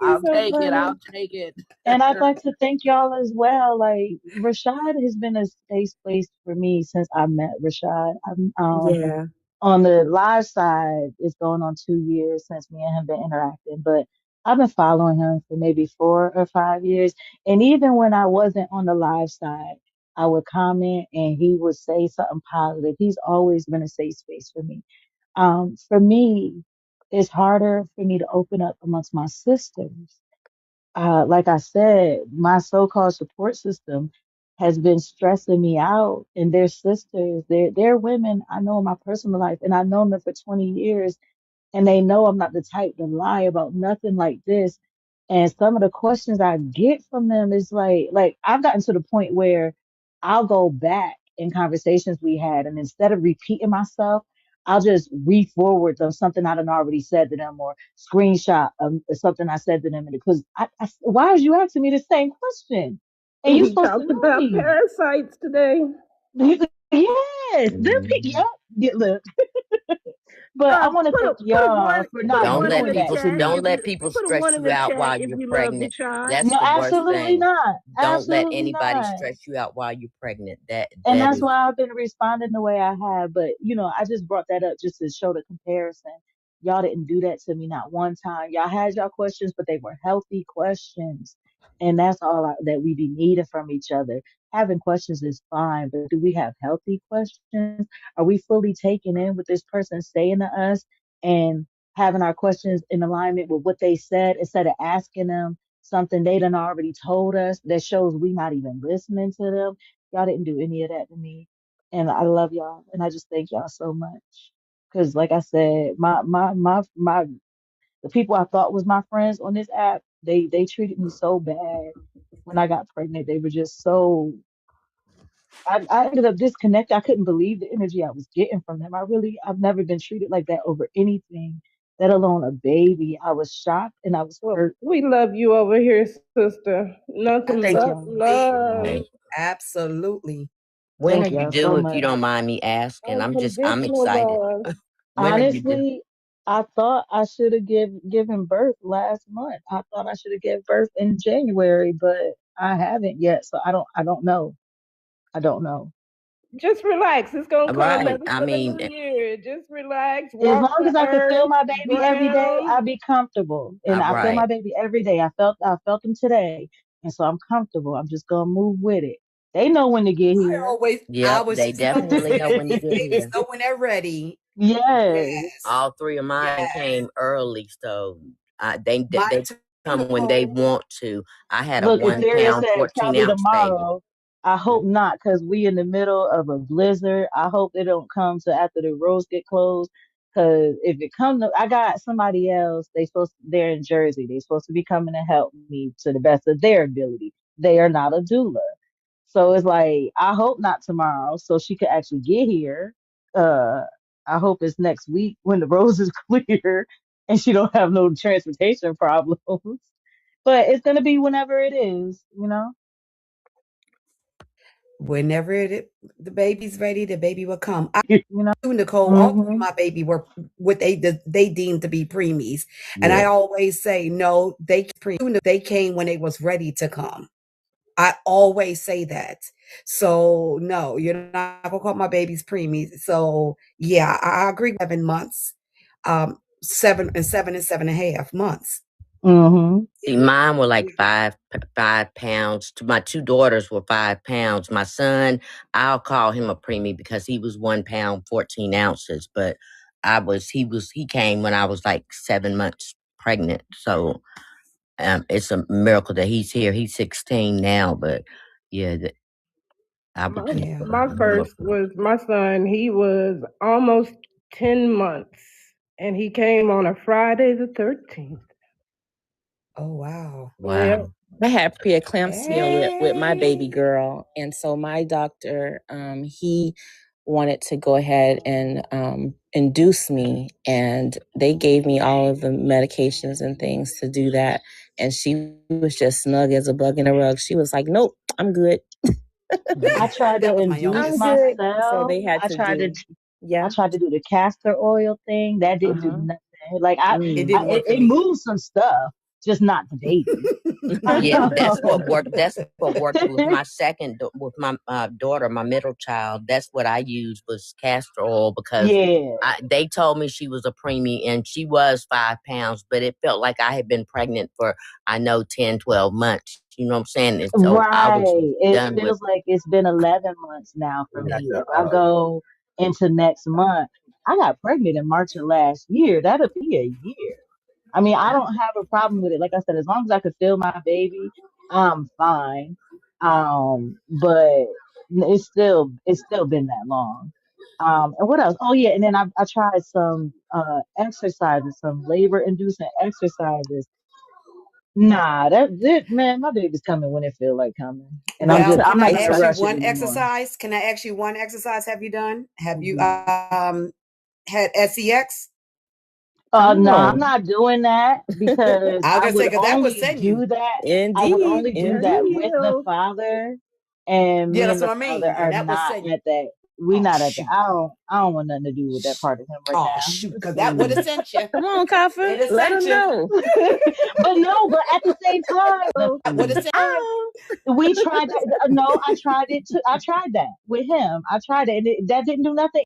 I'll so take it. funny. I'll take it. And I'd like to thank y'all as well. Like Rashaud has been a safe place for me since I met Rashaud. I'm Yeah. on the live side, it's going on 2 years since me and him been interacting, but I've been following him for maybe 4 or 5 years. And even when I wasn't on the live side, I would comment and he would say something positive. He's always been a safe space for me. For me, it's harder for me to open up amongst my sisters. Like I said, my so-called support system has been stressing me out, and they're sisters. They're women I know in my personal life, and I've known them for 20 years, and they know I'm not the type to lie about nothing like this. And some of the questions I get from them is like I've gotten to the point where I'll go back in conversations we had, and instead of repeating myself, I'll just re-forward them something I done already said to them, or screenshot something I said to them, because why is you asking me the same question? And you We supposed to talked know about me. parasites today. Yes, yep. Look, but I want to thank Put a one y'all for not Don't let doing that people to don't me. let people put a one stress in you the out chat while if you're you love pregnant. Rashad. That's No, the worst absolutely thing. not. Don't let Absolutely anybody not. stress you out while you're pregnant. That And that that's is why I've been responding the way I have. But I just brought that up just to show the comparison. Y'all didn't do that to me not one time. Y'all had y'all questions, but they were healthy questions. And that's all that we be needing from each other. Having questions is fine, but do we have healthy questions? Are we fully taking in what this person saying to us and having our questions in alignment with what they said instead of asking them something they done already told us that shows we not even listening to them? Y'all didn't do any of that to me. And I love y'all. And I just thank y'all so much. Cause like I said, the people I thought was my friends on this app, they treated me so bad when I got pregnant. They were just so I ended up disconnected. I couldn't believe the energy I was getting from them. I've never been treated like that over anything, let alone a baby. I was shocked and I was Well, hurt. we love you over here, sister. Nothing Thank but y'all. love. right. Absolutely. When are Thank you y'all so due, if you much. don't mind me asking? I'm Unconditional excited. love. When are you due? Honestly, I thought I should have given birth last month. I thought I should have given birth in January, but I haven't yet. So I don't know. I don't know. Just relax. It's gonna come. Right. Maybe I for the mean, new year. Just relax. As Walk long the as I could feel earth, my baby every day, ground. I'd be comfortable. And all I feel right. my baby every day. I felt him today. And so I'm comfortable. I'm just gonna move with it. They know when to get here. I Yep, always they tell my definitely know when to get babies here. know when they're ready. Yes. Yes. All three of mine Yes. came early, so they Mine too, come when they Nicole. want to. I had a Look, one Etheria pound, said 14 probably ounce baby. tomorrow. I hope not, because we in the middle of a blizzard. I hope it don't come to after the roads get closed. Because if it come to, I got somebody else. They're in Jersey. They supposed to be coming to help me to the best of their ability. They are not a doula, so it's like I hope not tomorrow, so she could actually get here. Uh, I hope it's next week when the roads is clear and she don't have no transportation problems. But it's gonna be whenever it is. Whenever the baby's ready, the baby will come. I You know. too, Nicole. All three of Hmm. my baby were what they deemed to be preemies, and I Yeah. always say no. They came when they was ready to come. I always say that. So no, you're not gonna call my babies preemies. So yeah, I agree. 7 months. 7 and 7.5 months. Mm-hmm. See, mine were like 5 pounds. My two daughters were 5 pounds. My son, I'll call him a preemie because he was 1 pound 14 ounces. But he came when I was like 7 months pregnant. So it's a miracle that he's here. He's 16 now, but yeah, I would My Yeah. my first was my son. He was almost 10 months, and he came on a Friday the 13th. Oh wow. Yeah. Wow. I had preeclampsia with my baby Hey. girl, and so my doctor, he wanted to go ahead and induce me, and they gave me all of the medications and things to do that. And she was just snug as a bug in a rug. She was like, "Nope, I'm good. I tried to That was my induce I'm youngest. good." So myself. they had to do, I yeah, tried to do the castor oil thing. That didn't do uh-huh. nothing. Like It Mm. didn't work for it me. moved some stuff, just not the baby. Yeah, that's what worked. That's what worked with my with my daughter, my middle child. That's what I used was castor oil because Yeah, they told me she was a preemie and she was 5 pounds, but it felt like I had been pregnant for, I know, 10, 12 months. You know what I'm saying? And so I was right. It done with feels like it's been 11 months now for We had me. to, If I go into next month, I got pregnant in March of last year. That'll be a year. I mean, I don't have a problem with it. Like I said, as long as I could feel my baby, I'm fine. But it's still been that long. And what else? Oh yeah, and then I tried some exercises, some labor inducing exercises. Nah, man, my baby's coming when it feel like coming, and I, Well, t- I'm can I not I gonna ask tell you rush it one anymore. exercise? Can I ask you one exercise have you done? Have you Mhm. had SEX? No, I'm oh, not doing that because I was I gonna say would because that would only send you. do that. I would indeed, only do Yes, that he indeed. with the will. father, and Yeah, me that's and the what I father mean. And are that would not send. at that. We Oh not at that. shoot. I don't want nothing to do with that part of him right Oh now. shoot. Because that would have Mm. sent you. Come on, Kaffer, It'd have let her sent you. know. But no, but at the same time, So, That would have sent. Oh, we tried that. No, I tried it too. I tried that with him. I tried it, and that didn't do nothing.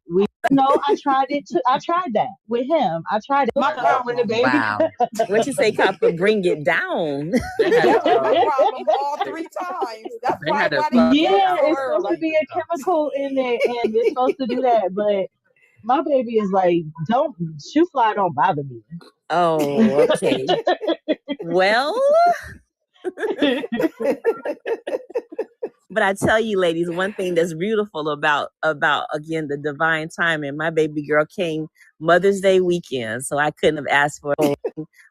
No, I tried it too. I tried that with him. I tried it. My When the problem. baby. wow. what you say, Copper? Bring it down. they had That was my to, problem all they, 3 times. That's they had probably to why they suck gave me it Yeah, out so it's for supposed to early. be fucking a stuff. chemical in it, and it's supposed to do that. But my baby is like, don't shoe fly, don't bother me. Oh, okay. Well, but I tell you, ladies, one thing that's beautiful about again the divine timing. My baby girl came Mother's Day weekend, so I couldn't have asked for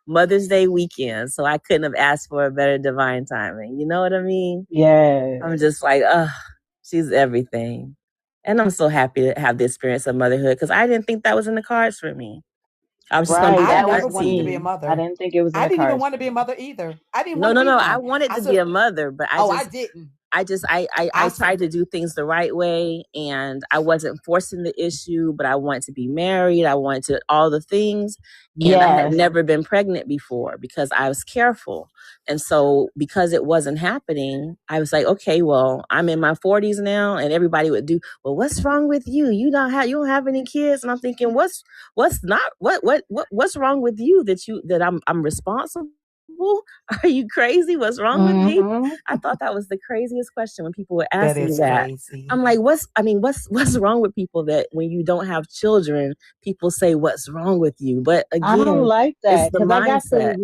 Mother's Day weekend, so I couldn't have asked for a better divine timing. You know what I mean? Yeah, I'm just like, she's everything, and I'm so happy to have the experience of motherhood because I didn't think that was in the cards for me. I was just gonna be right. I that That was never wanted to be auntie. a me. I mother. didn't think it was in I the didn't even cards want for to be a me. mother either. I didn't No, want to no, be no. I one. wanted I to be said, a mother, but oh, I didn't. I I tried said, to do things the right way, and I wasn't forcing the issue, but I wanted to be married. I wanted to all the things, and I had Yes. never been pregnant before because I was careful, and so because it wasn't happening, I was like, okay, well, I'm in my 40s now, and everybody would do, well, what's wrong with you? You don't have any kids, and I'm thinking, what's wrong with you that I'm responsible? Are you crazy? What's wrong with me? Mm-hmm. I thought that was the craziest question when people would that ask me is that. crazy. I'm like, what's wrong with people that when you don't have children, people say what's wrong with you? But I don't again, like it's that the because mindset.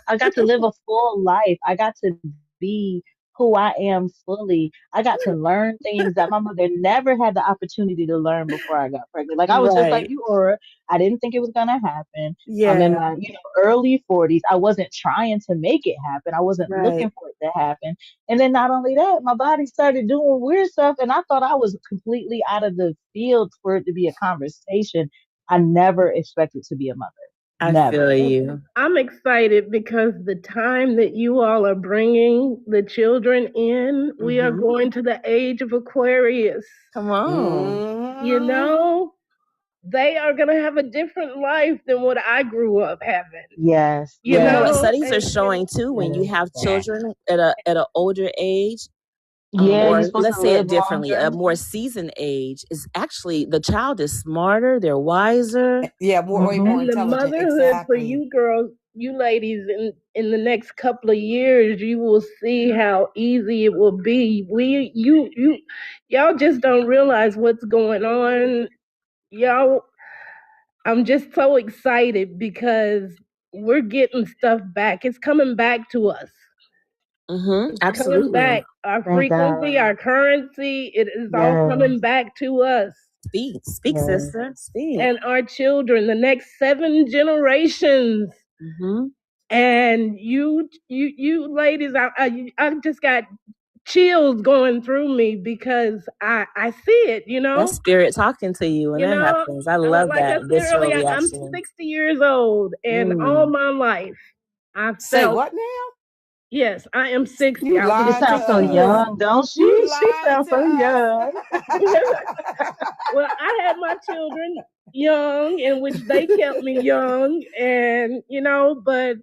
I got to live a full life. I got to be who I am fully. I got to learn things that my mother never had the opportunity to learn before I got pregnant. Like I was just like Right. you, Aura. I didn't think it was gonna happen. I'm in Yeah. my, early 40s. I wasn't trying to make it happen. I wasn't Right. looking for it to happen. And then not only that, my body started doing weird stuff, and I thought I was completely out of the field for it to be a conversation. I never expected to be a mother. I feel Never. you. I'm excited because the time that you all are bringing the children in, we are Hmm. going to the age of Aquarius. Come on. You Mm-hmm. know, they are going to have a different life than what I grew up having. Yes, You But you know what yes, know, studies are showing too, when you yes. have children at an older age, Yeah, you're or supposed let's to say live it differently, a longer. more seasoned age is actually the child is smarter, they're wiser. Yeah, way more And the intelligent. motherhood for Exactly. you girls, you ladies, in the next couple of years, you will see how easy it will be. Y'all just don't realize what's going on. Y'all, I'm just so excited because we're getting stuff back. It's coming back to us. It's coming Absolutely. back. Our Thank frequency, God. our currency, it is all coming Yes. back to us. Speak, Yes. sister. Speak. And our children, the next 7 generations. And you ladies, I just got chills going through me because I see it, That's spirit talking to you when You that know, happens. I love like I that said visceral earlier, I'm reaction. 60 years old, and all my life I Say felt. what now? Yes, I am 60. You She lied to sounds so us. young, don't she? You She lied sounds to so young. us. Well, I had my children young, in which they kept me young, and but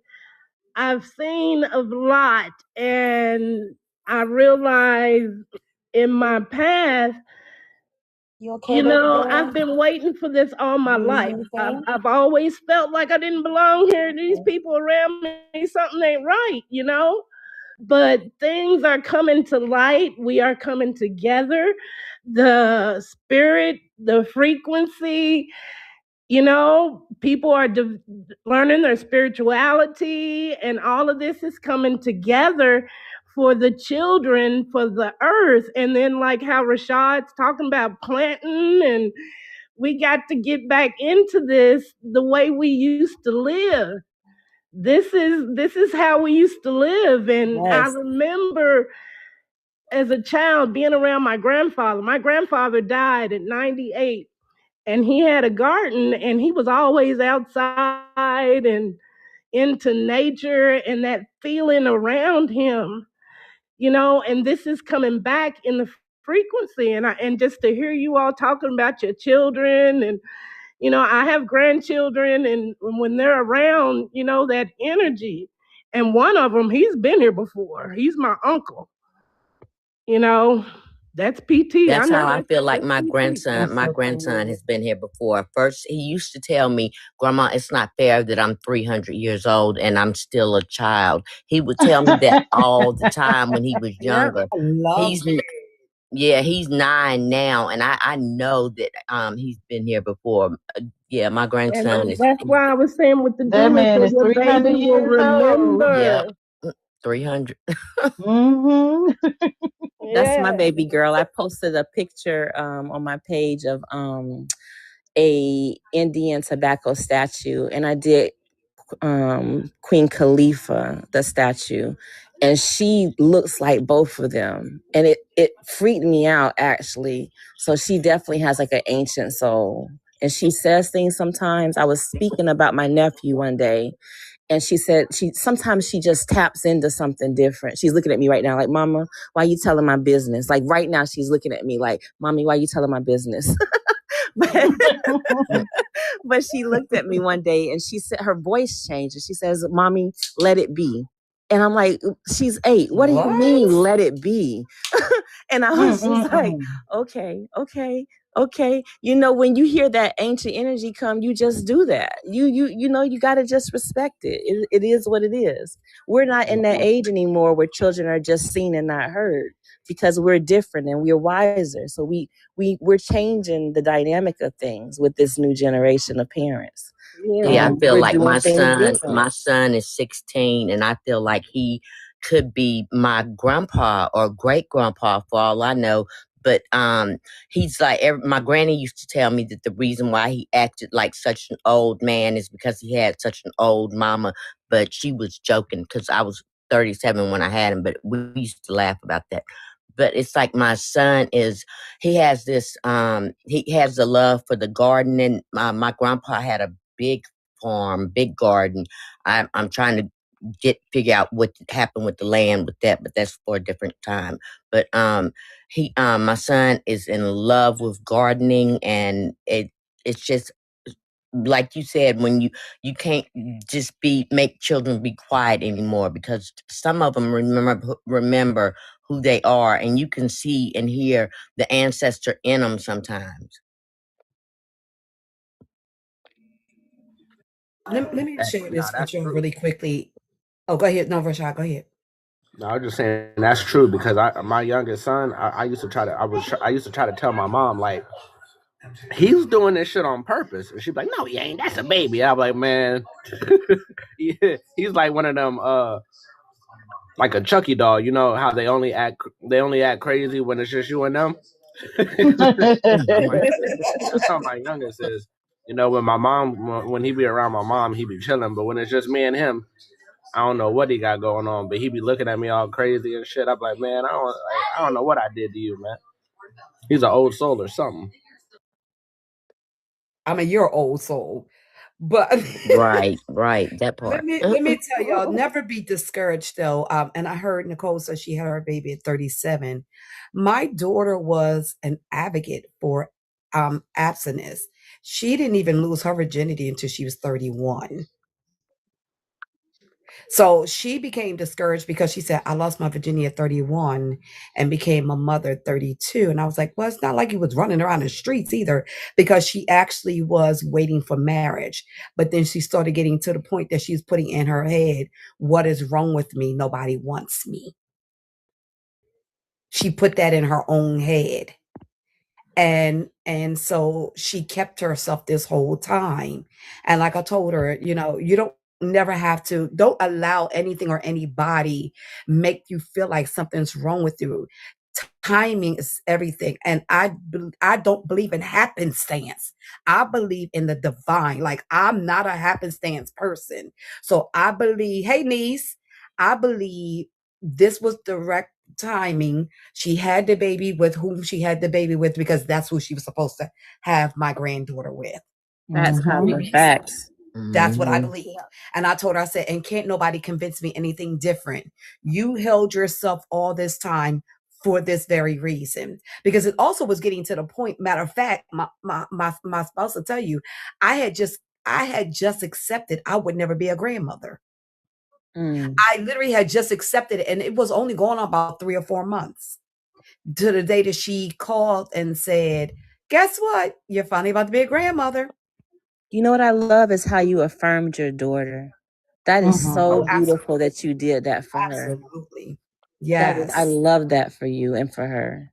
I've seen a lot, and I realized in my past, You okay, baby I've girl? been waiting for this all my You need life. anything? I've always felt like I didn't belong here. These people around me, something ain't right. But things are coming to light. We are coming together. The spirit, the frequency, people are learning their spirituality, and all of this is coming together for the children, for the earth. And then, like how Rashaud's talking about planting, and we got to get back into this the way we used to live. This is how we used to live. And I Yes. remember as a child being around my grandfather. My grandfather died at 98, and he had a garden, and he was always outside and into nature and that feeling around him. And this is coming back in the frequency. And just to hear you all talking about your children, and I have grandchildren, and when they're around, that energy. And one of them, he's been here before. He's my uncle. You know, that's PT. I That's know how I feel like that's my PT. grandson. That's My so grandson cool. has been here before. First, he used to tell me, "Grandma, it's not fair that I'm 300 years old and I'm still a child." He would tell me that all the time when he was Yep. younger. I love He's it. Yeah, he's 9 now, and I know that he's been here before. Yeah, my grandson And is. that's why I was saying with the That demons, man so is your 300 baby will years old. Yep, remember. 300. Mm-hmm. That's my Yeah. baby girl. I posted a picture on my page of a Indian tobacco statue, and I did Queen Khalifa, the statue, and she looks like both of them, and it freaked me out actually. So she definitely has like an ancient soul, and she says things sometimes. I was speaking about my nephew one day, and she said sometimes she just taps into something different. She's looking at me right now like, Mama, why you telling my business? Like right now she's looking at me like, Mommy, why you telling my business? but, but she looked at me one day and she said, her voice changed, and she says, Mommy, let it be. And I'm like, she's 8. What do you What? mean, let it be? And I was just like, Mm-mm-mm. okay. When you hear that ancient energy come, you just do that. You got to just respect it. It is what it is. We're not in that age anymore where children are just seen and not heard, because we're different and we're wiser. So we're changing the dynamic of things with this new generation of parents. Yeah, I Yeah. feel We're like doing my things son. different. My son is 16, and I feel like he could be my grandpa or great grandpa for all I know. But he's like my granny used to tell me that the reason why he acted like such an old man is because he had such an old mama. But she was joking because I was 37 when I had him. But we used to laugh about that. But it's like my son he has this he has the love for the garden, and my grandpa had a big farm, big garden. I'm trying to figure out what happened with the land with that, but that's for a different time. But my son is in love with gardening, and it's just like you said, when you can't just make children be quiet anymore, because some of them remember who they are, and you can see and hear the ancestor in them sometimes. Let me share No, this with that's you true. really quickly. Oh, go ahead. No, Rashaud, go ahead. No, I was just saying that's true because my youngest son, I used to try to I used to try to tell my mom like he's doing this shit on purpose, and she'd be like, "No, he ain't. That's a baby." I'm like, man, yeah, he's like one of them, like a Chucky doll. You know how they only act crazy when it's just you and them. That's how my youngest is. You know, when he be around my mom, he be chilling, but when it's just me and him, I don't know what he got going on, but he be looking at me all crazy and shit. I'm like, man, I don't know what I did to you, man. He's an old soul or something. I mean, you're old soul, but Right, that let part. me tell y'all, never be discouraged though. And I heard Nicole say she had her baby at 37. My daughter was an advocate for abstinence. She didn't even lose her virginity until she was 31. So she became discouraged because she said, I lost my virginity at 31 and became a mother at 32. And I was like, well, it's not like he was running around the streets either, because she actually was waiting for marriage. But then she started getting to the point that she's putting in her head, what is wrong with me? Nobody wants me. She put that in her own head. And so she kept herself this whole time. And like I told her, you don't never have to, don't allow anything or anybody make you feel like something's wrong with you. Timing is everything. And I don't believe in happenstance. I believe in the divine. Like, I'm not a happenstance person. So I believe, hey niece, I believe this was direct timing. She had the baby with whom she had the baby with, because that's who she was supposed to have my granddaughter with. That's Mhm. common facts. That's what I Mhm. believe. And I told her, I said, and can't nobody convince me anything different. You held yourself all this time for this very reason. Because it also was getting to the point, matter of fact, my spouse will tell you, I had just accepted I would never be a grandmother. Mm. I literally had just accepted it, and it was only going on about 3 or 4 months to the day that she called and said, guess what? You're finally about to be a grandmother. You know what I love is how you affirmed your daughter. That is Mhm. so Oh, beautiful that you did that for her. absolutely. I Yes. love that for you and for her.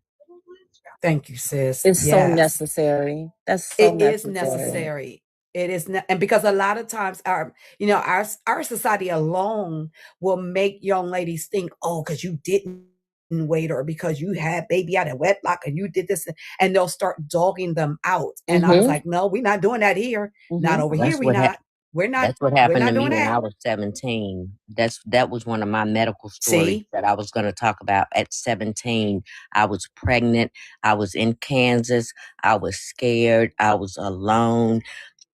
Thank you, sis. It's so Yes. necessary. That's so It is necessary. necessary. It is not, and because a lot of times our society alone will make young ladies think, oh, because you didn't wait, or because you had baby out of wedlock and you did this, and they'll start dogging them out. And I was Mm-hmm. like, no, we're not doing that here. Not Mm-hmm. over Well, here. We not. We're not. that's what We're happened to not me doing when that. I was 17. That was one of my medical stories See? that I was going to talk about. At 17, I was pregnant. I was in Kansas. I was scared. I was alone.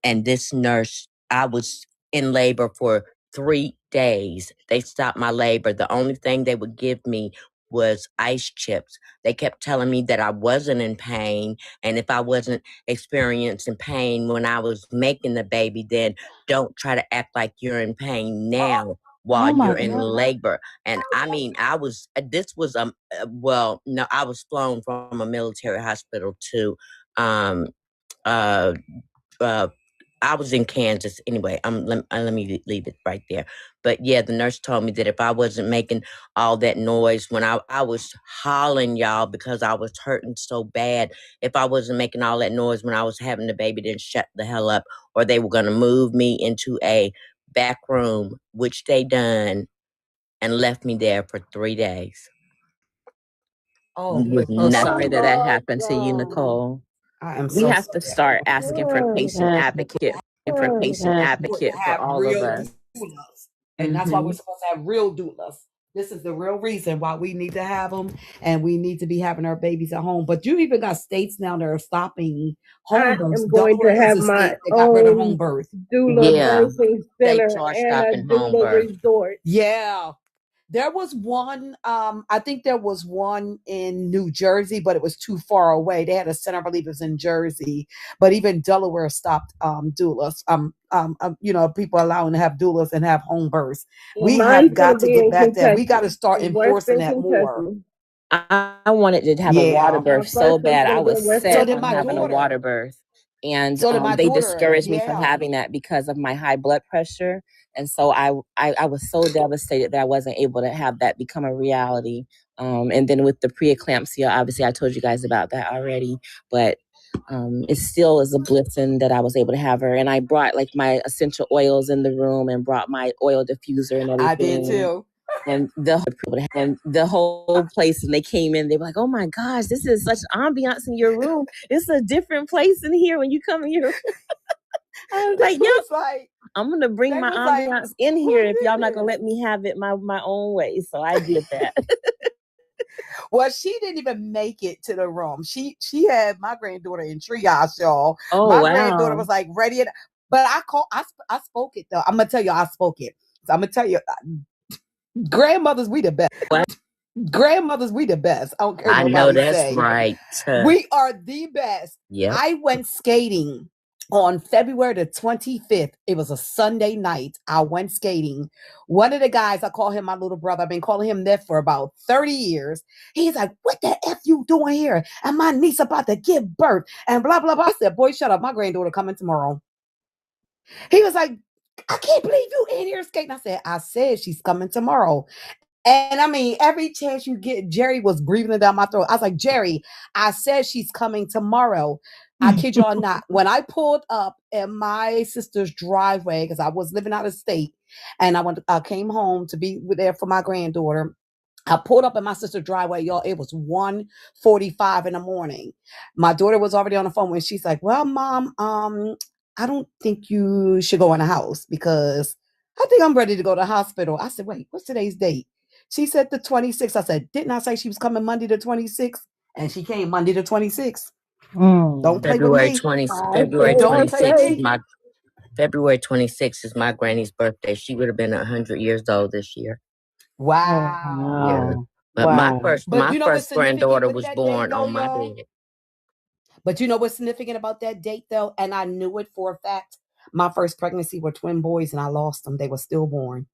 And this nurse, I was in labor for 3 days. They stopped my labor. The only thing they would give me was ice chips. They kept telling me that I wasn't in pain. And if I wasn't experiencing pain when I was making the baby, then don't try to act like you're in pain now while Oh my you're in God. labor. And I mean, this was, well, no, I was flown from a military hospital to, um, uh, uh, I was in Kansas anyway. Let me leave it right there. But yeah, the nurse told me that if I wasn't making all that noise when I was hollering, y'all, because I was hurting so bad, if I wasn't making all that noise when I was having the baby, then shut the hell up, or they were gonna move me into a back room, which they done, and left me there for 3 days Oh, with So sorry nothing. that that happened to you, Nicole. I am We so have to sorry. start asking for patient Yes, advocate yes. To for have all of real us. doulas. And that's why we're Mm-hmm. supposed to have real doulas. This is the real reason why we need to have them, and we need to be having our babies at home. But you even got states now that are stopping I home births. am going to Delaware is have a my state that got rid of home own birth. doula Yeah, birthing they center are and a stopping home doula birth. resort. Yeah. There was one, I think there was one in New Jersey, but it was too far away. They had a center, I believe it was in Jersey, but even Delaware stopped doulas. People allowing to have doulas and have home births. We Mine's have gonna got to be get in back there. We got to Kentucky, start in enforcing Western that more. Kentucky. I wanted to have a water Yeah. My birth so first one's bad. I gonna be was in Western So set did on my having a Kentucky. water daughter. birth. And So did my they daughter. discouraged me from Yeah. having that because of my high blood pressure. And so I was so devastated that I wasn't able to have that become a reality. And then with the preeclampsia, obviously I told you guys about that already, but it still is a blessing that I was able to have her. And I brought like my essential oils in the room and brought my oil diffuser and I did everything. too. And the whole place, and they came in, they were like, "Oh my gosh, this is such ambiance in your room. It's a different place in here when you come in here." I was like, They "Yep, was like, I'm gonna bring they my was like, ambiance in who here if did y'all not gonna this? let me have it my own way." So I did that. Well, she didn't even make it to the room. She had my granddaughter in triage, y'all. Oh My granddaughter wow. was like ready, but I spoke it though. I'm gonna tell you, I spoke it. So I'm gonna tell you, grandmothers, we the best. Grandmothers, we the best. I don't care I what know nobody that's say. right. We are the best. Yep. I went skating on February the 25th. It was a Sunday night. I went skating. One of the guys, I call him my little brother. I've been calling him that for about 30 years. He's like, "What the F you doing here? And my niece about to give birth." And blah, blah, blah. I said, "Boy, shut up. My granddaughter coming tomorrow." He was like, "I can't believe you in here skating." I said she's coming tomorrow. And I mean, every chance you get, Jerry was breathing it down my throat. I was like, "Jerry, I said she's coming tomorrow." I kid y'all not. When I pulled up in my sister's driveway, because I was living out of state, and I came home to be there for my granddaughter. I pulled up in my sister's driveway, y'all. It was 1:45 in the morning. My daughter was already on the phone when she's like, "Well, mom, I don't think you should go in the house because I think I'm ready to go to the hospital." I said, "Wait, what's today's date?" She said the 26th. I said, "Didn't I say she was coming Monday the 26th?" And she came Monday the 26th. Don't play with February me. 20, I February said Don't the 26th play is with me. same. my February 26th is my granny's birthday. She would have been 100 years old this year. Oh, Wow. Yeah. wow. But my Wow. first But my you know what's first significant granddaughter with was that date, born though, on my y'all? bed. But you know what's significant about that date, though? And I knew it for a fact. My first pregnancy were twin boys, and I lost them. They were stillborn.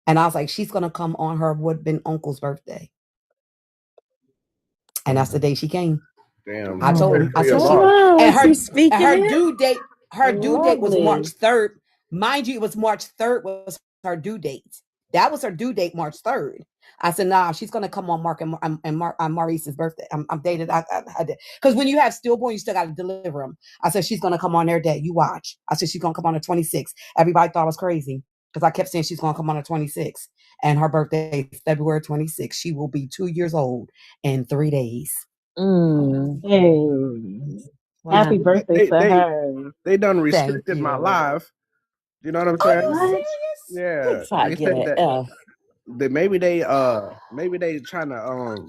And I was like, she's going to come on her would have been uncle's birthday. And that's the day she came. Damn. I I'm told sorry him, for I your said, she, loss. Oh, and is he and speaking her it? due date was March Lovely. 3rd. Mind you, it was March 3rd was her due date. That was her due date, March 3rd. I said, "Nah, she's gonna come on Mark and on Maurice's birthday." I'm dated. I had to, because when you have stillborn, you still got to deliver them. I said, "She's gonna come on their day. You watch." I said, "She's gonna come on the 26th." Everybody thought I was crazy because I kept saying she's gonna come on the 26th, and her birthday is February 26th. She will be 2 years old in 3 days. Mm. Hey. Wow. Happy birthday They to they her. they done Thank restricted my you. live. You know what I'm Are saying? you What? serious? Yeah, TikTok they get said an that F. maybe they trying to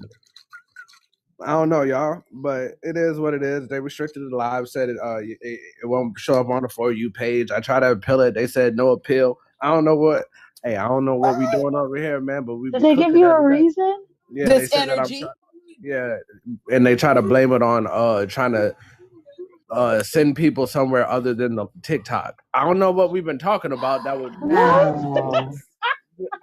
I don't know, y'all, but it is what it is. They restricted the live, said it won't show up on the For You page. I tried to appeal it. They said no appeal. I don't know what. Hey, I don't know what we What? doing over here, man. But we Did be they give cooking you a every day. reason? Yeah, they This said that I'm trying. energy? Yeah, and they try to blame it on trying to send people somewhere other than the TikTok. I don't know what we've been talking about. That would What? Wow.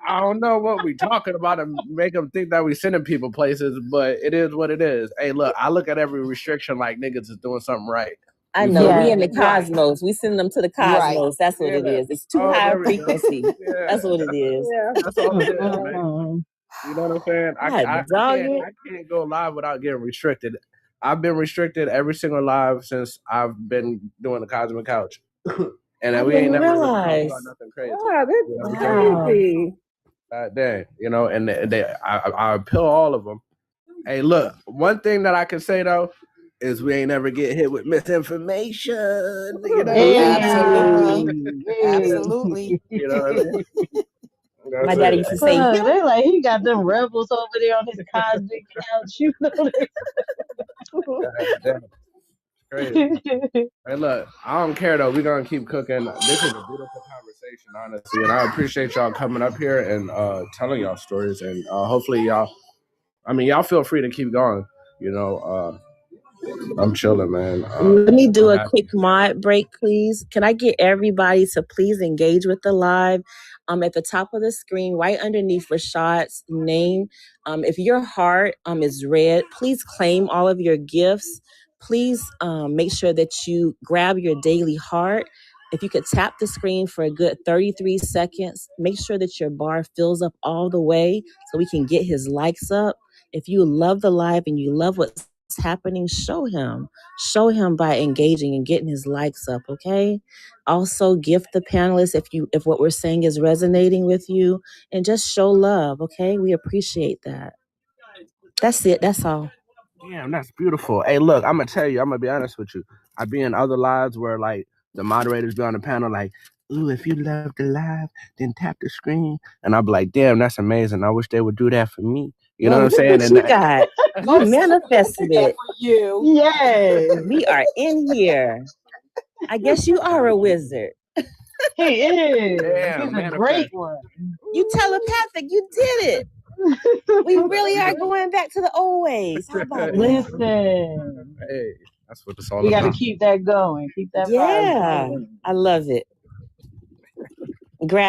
I don't know what we talking about and make them think that we sending people places, but it is what it is. Hey, look, I look at every restriction like niggas is doing something right. I You know. feel We me? in the Yeah. Right. cosmos. We send them to the Right. cosmos. That's what Yeah. it is. It's too Oh, high there we go. frequency. Yeah, That's what it is. Yeah. that's all it is, man. Mm-mm-mm. You know what I'm saying? God dog it. I can't go live without getting restricted. I've been restricted every single live since I've been doing the Cosmic Couch, and I then we ain't didn't never really talked about realize. nothing crazy. Wow, that's You know what I'm saying? Wow. crazy. Dang, you know, and I appeal all of them. Hey, look, one thing that I can say though is we ain't ever get hit with misinformation. You know what I'm Hey. Absolutely. saying? Hey. Absolutely. You know what I mean? My That's daddy it. used to say, "Yo, They're like, he got them rebels over there on his cosmic couch. You know they God damn. Crazy. Hey, look, I don't care though. We're gonna keep cooking. This is a beautiful conversation, honestly, and I appreciate y'all coming up here and telling y'all stories. And hopefully, y'all. I mean, y'all feel free to keep going. You know, I'm chilling, man. Let me do I'm a happy. quick mod break, please. Can I get everybody to please engage with the live? At the top of the screen, right underneath Rashaud's name, if your heart is red, please claim all of your gifts. Please make sure that you grab your daily heart. If you could tap the screen for a good 33 seconds, make sure that your bar fills up all the way so we can get his likes up. If you love the live and you love what's happening, show him by engaging and getting his likes up. Okay, also gift the panelists if what we're saying is resonating with you, and just show love. Okay, we appreciate that. That's it. That's all. Damn, that's beautiful. Hey, look, I'm gonna tell you. I'm gonna be honest with you. I be in other lives where like the moderators be on the panel like, "Ooh, if you love the live, then tap the screen," and I'll be like, "Damn, that's amazing. I wish they would do that for me." You know Well, what I'm look saying? what And you got. You Most certainly manifested that it. for you. Yes, We are in here. I guess you are a wizard. he is. He's damn, a great manifest. one. You telepathic. You did it. We really are going back to the old ways. How about that? Listen, Hey, that's what it's all we got to about. keep that going. Keep that vibe Yeah, going. I love it.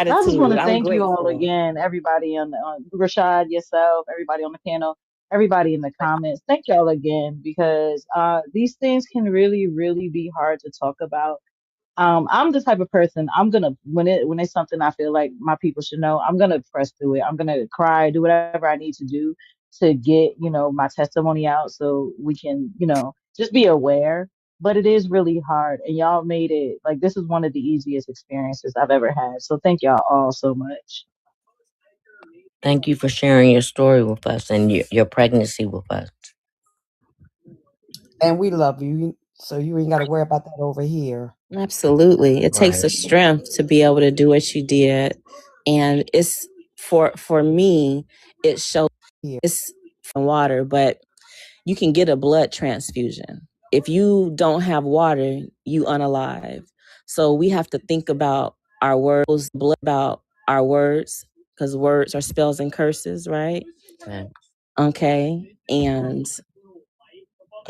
So I just want Gratitude. to I'm thank you all grateful. again, everybody on Rashad, yourself, everybody on the panel, everybody in the comments. Thank y'all again because these things can really, really be hard to talk about. I'm the type of person I'm gonna when it's something I feel like my people should know, I'm gonna press through it. I'm gonna cry, do whatever I need to do to get, my testimony out so we can, just be aware. But it is really hard and y'all made it like this is one of the easiest experiences I've ever had. So thank y'all all so much. Thank you for sharing your story with us and your pregnancy with us. And we love you. So you ain't got to worry about that over here. Absolutely. It takes Right. a strength to be able to do what you did. And it's for me, it shows Here. it's from water, but you can get a blood transfusion. If you don't have water, you unalive. So we have to think about our words, blood about our words, because words are spells and curses, right? Okay. Okay. And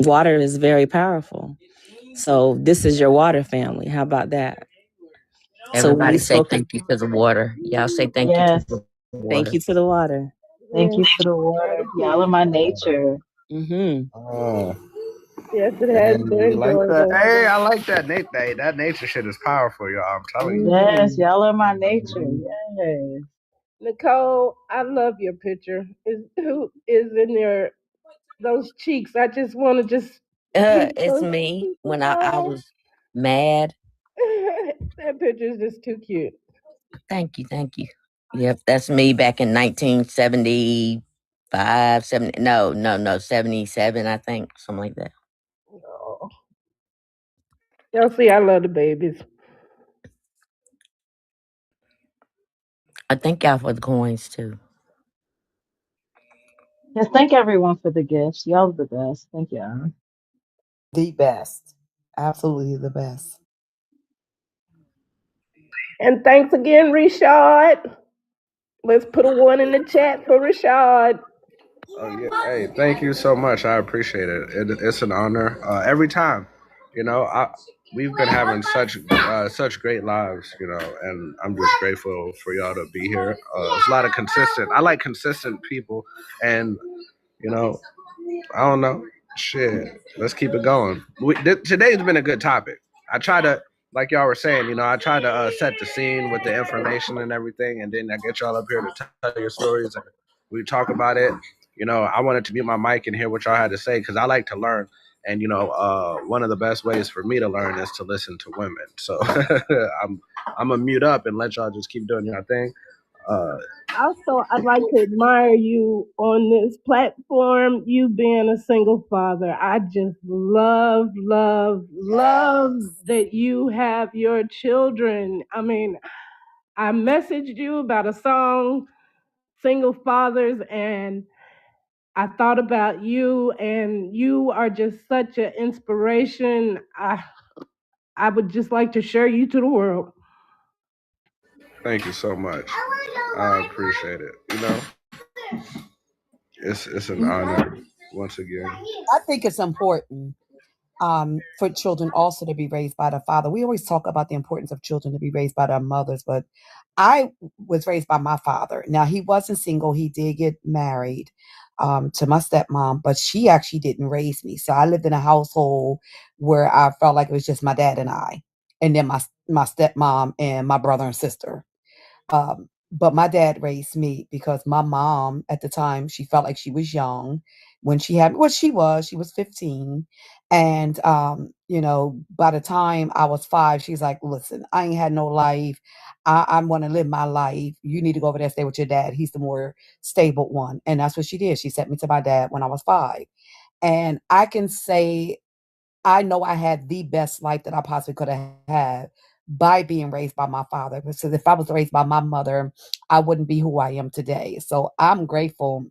water is very powerful. So this is your water family. How about that? So we Everybody say spoke. thank you to the water. Y'all say thank you to Yes. the Thank water. you to the water. Thank Yes, you to the water. Y'all are gratitude. my nature. Mm-hmm. Oh, Yes, it has and been you like that? enjoyable. Hey, I like that. That nature shit is powerful, y'all. I'm telling you. Yes, Mm-hmm. y'all are my nature. Yes. Nicole, I love your picture. Who is in there? Those cheeks. I just want to just keep It's those me cheeks when I alive. was mad. That picture is just too cute. Thank you, thank you. Yep, that's me back in 1975, 70, no, 77, I think, something like that. Oh. Y'all see, I love the babies. I thank y'all for the coins too. Yes, thank everyone for the gifts. Y'all are the best. Thank y'all. The best. Absolutely the best. And thanks again, Rashad. Let's put a one in the chat for Rashad. Oh yeah. Hey, thank you so much. I appreciate it's an honor. Every time, we've been having such great lives, and I'm just grateful for y'all to be here. It's a lot of consistent. I like consistent people, and you know, I don't know. Shit, let's keep it going. Today's been a good topic. I try to, like y'all were saying, I try to set the scene with the information and everything, and then I get y'all up here to tell your stories and we talk about it. I wanted to mute my mic and hear what y'all had to say because I like to learn. And one of the best ways for me to learn is to listen to women. So I'm gonna mute up and let y'all just keep doing your thing. Uh, Also, I'd like to admire you on this platform, you being a single father. I just love, love, love that you have your children. I mean, I messaged you about a song, Single Fathers, and I thought about you, and you are just such an inspiration. I would just like to share you to the world. Thank you so much. I appreciate it. It's an honor once again. I think it's important for children also to be raised by the father. We always talk about the importance of children to be raised by their mothers, but I was raised by my father. Now, he wasn't single. He did get married to my stepmom, but she actually didn't raise me. So I lived in a household where I felt like it was just my dad and I, and then my stepmom and my brother and sister. But my dad raised me because my mom at the time, she felt like she was young when she had, well, she was 15. And, by the time I was 5, she's like, listen, I ain't had no life. I want to live my life. You need to go over there and stay with your dad. He's the more stable one. And that's what she did. She sent me to my dad when I was 5. And I can say I know I had the best life that I possibly could have had by being raised by my father. Because if I was raised by my mother, I wouldn't be who I am today. So I'm grateful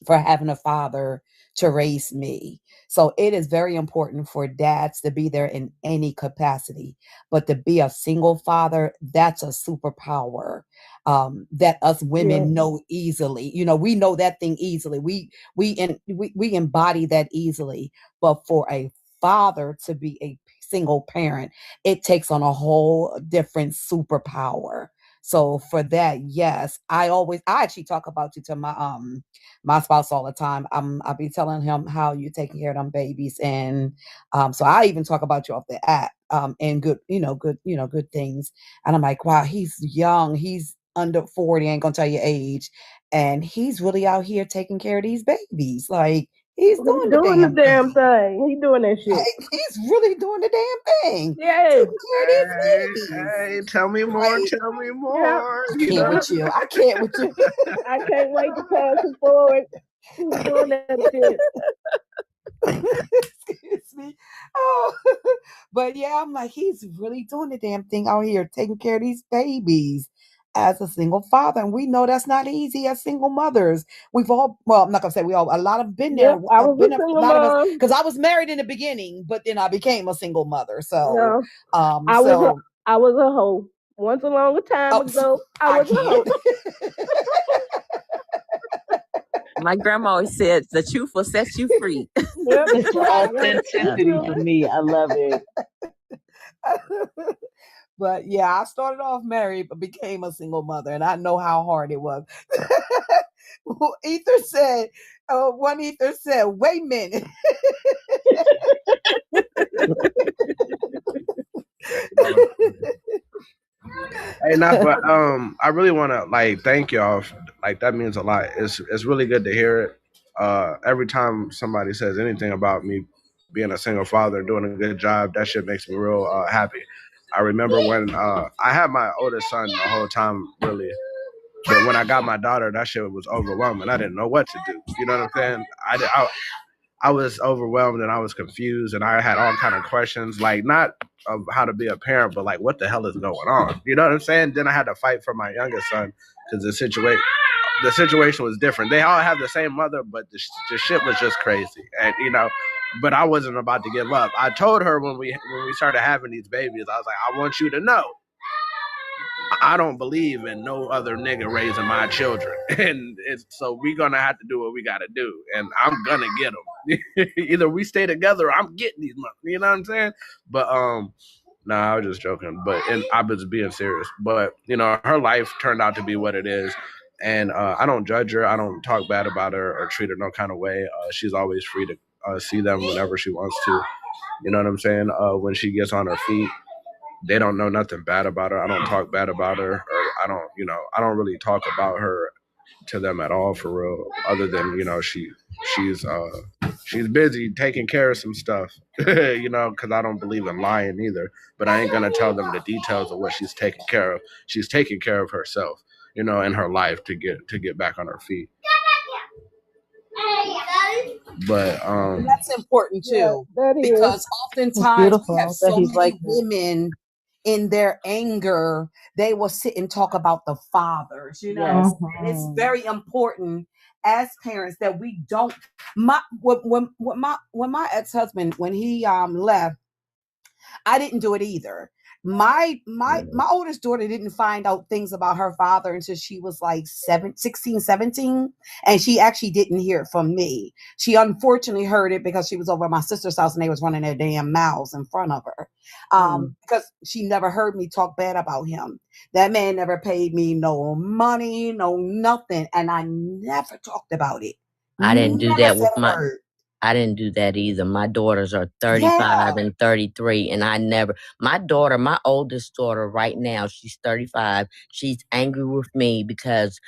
for having a father to raise me. So it is very important for dads to be there in any capacity, but to be a single father, that's a superpower that us Yeah. women know easily. We know that thing easily. We embody that easily. But for a father to be a single parent, it takes on a whole different superpower. So for that, yes, I actually talk about you to my spouse all the time. I'll be telling him how you're taking care of them babies, and so I even talk about you off the app, and good things. And I'm like, wow, he's young, he's under 40, ain't gonna tell you age, and he's really out here taking care of these babies. Like he's He's doing the doing the damn damn thing. thing. He doing that shit. Like, he's really doing the damn thing, Yes. taking care of Hey, these babies. hey, tell me more, Like, tell me Yep. more. I can't with you. I can't with you. I can't wait to pass him forward. He's doing that shit. Excuse me. Oh, but yeah, I'm like, he's really doing the damn thing out here, taking care of these babies as a single father. And we know that's not easy as single mothers. We've all, well, I'm not gonna say we all, a lot have been there. Yep. I I've was a been a single lot of us, mom. because I was married in the beginning, but then I became a single mother. So, No, um, I was a so I was a hoe. Once a long time oh, ago, I I was a hoe. can't. My grandma always said, the truth will set you free. Yep. It's the I got the authenticity truth. for me. I love it. But yeah, I started off married, but became a single mother, and I know how hard it was. Ether said, one Ether said, wait a minute. Hey, not but I really want to like thank y'all. Like that means a lot. It's really good to hear it. Every time somebody says anything about me being a single father and doing a good job, that shit makes me real happy. I remember when I had my oldest son the whole time, really. But when I got my daughter, that shit was overwhelming. I didn't know what to do. You know what I'm saying? I was overwhelmed and I was confused and I had all kind of questions, like not of how to be a parent, but like what the hell is going on? You know what I'm saying? Then I had to fight for my youngest son because the situation was different. They all have the same mother, but the shit was just crazy, and But I wasn't about to give up. I told her when we started having these babies, I was like, I want you to know I don't believe in no other nigga raising my children, and so we gonna have to do what we gotta do, and I'm gonna get them. Either we stay together, or I'm getting these money. You know what I'm saying? But nah, I was just joking. But and I was being serious. But her life turned out to be what it is, and I don't judge her. I don't talk bad about her or treat her no kind of way. She's always free to see them whenever she wants to. You know what I'm saying? When she gets on her feet, they don't know nothing bad about her. I don't talk bad about her, or I don't really talk about her to them at all for real. Other than she's she's busy taking care of some stuff, because I don't believe in lying either. But I ain't gonna tell them the details of what she's taking care of. She's taking care of herself, in her life to get back on her feet. But And that's important Yeah, too, that is. because It's oftentimes we have beautiful that so he's like many that. women in their anger, they will sit and talk about the fathers, Yes. and it's Mhm. very important as parents that we don't. My when my ex-husband, when he left, I didn't do it either. My oldest daughter didn't find out things about her father until she was like 16, 17, and she actually didn't hear it from me. She unfortunately heard it because she was over at my sister's house and they was running their damn mouths in front of her. Because she never heard me talk bad about him. That man never paid me no money, no nothing, and I never talked about it. I didn't do Never that said with a my word. I didn't do that either. My daughters are 35 Yeah. and 33, and my oldest daughter right now, she's 35. She's angry with me because,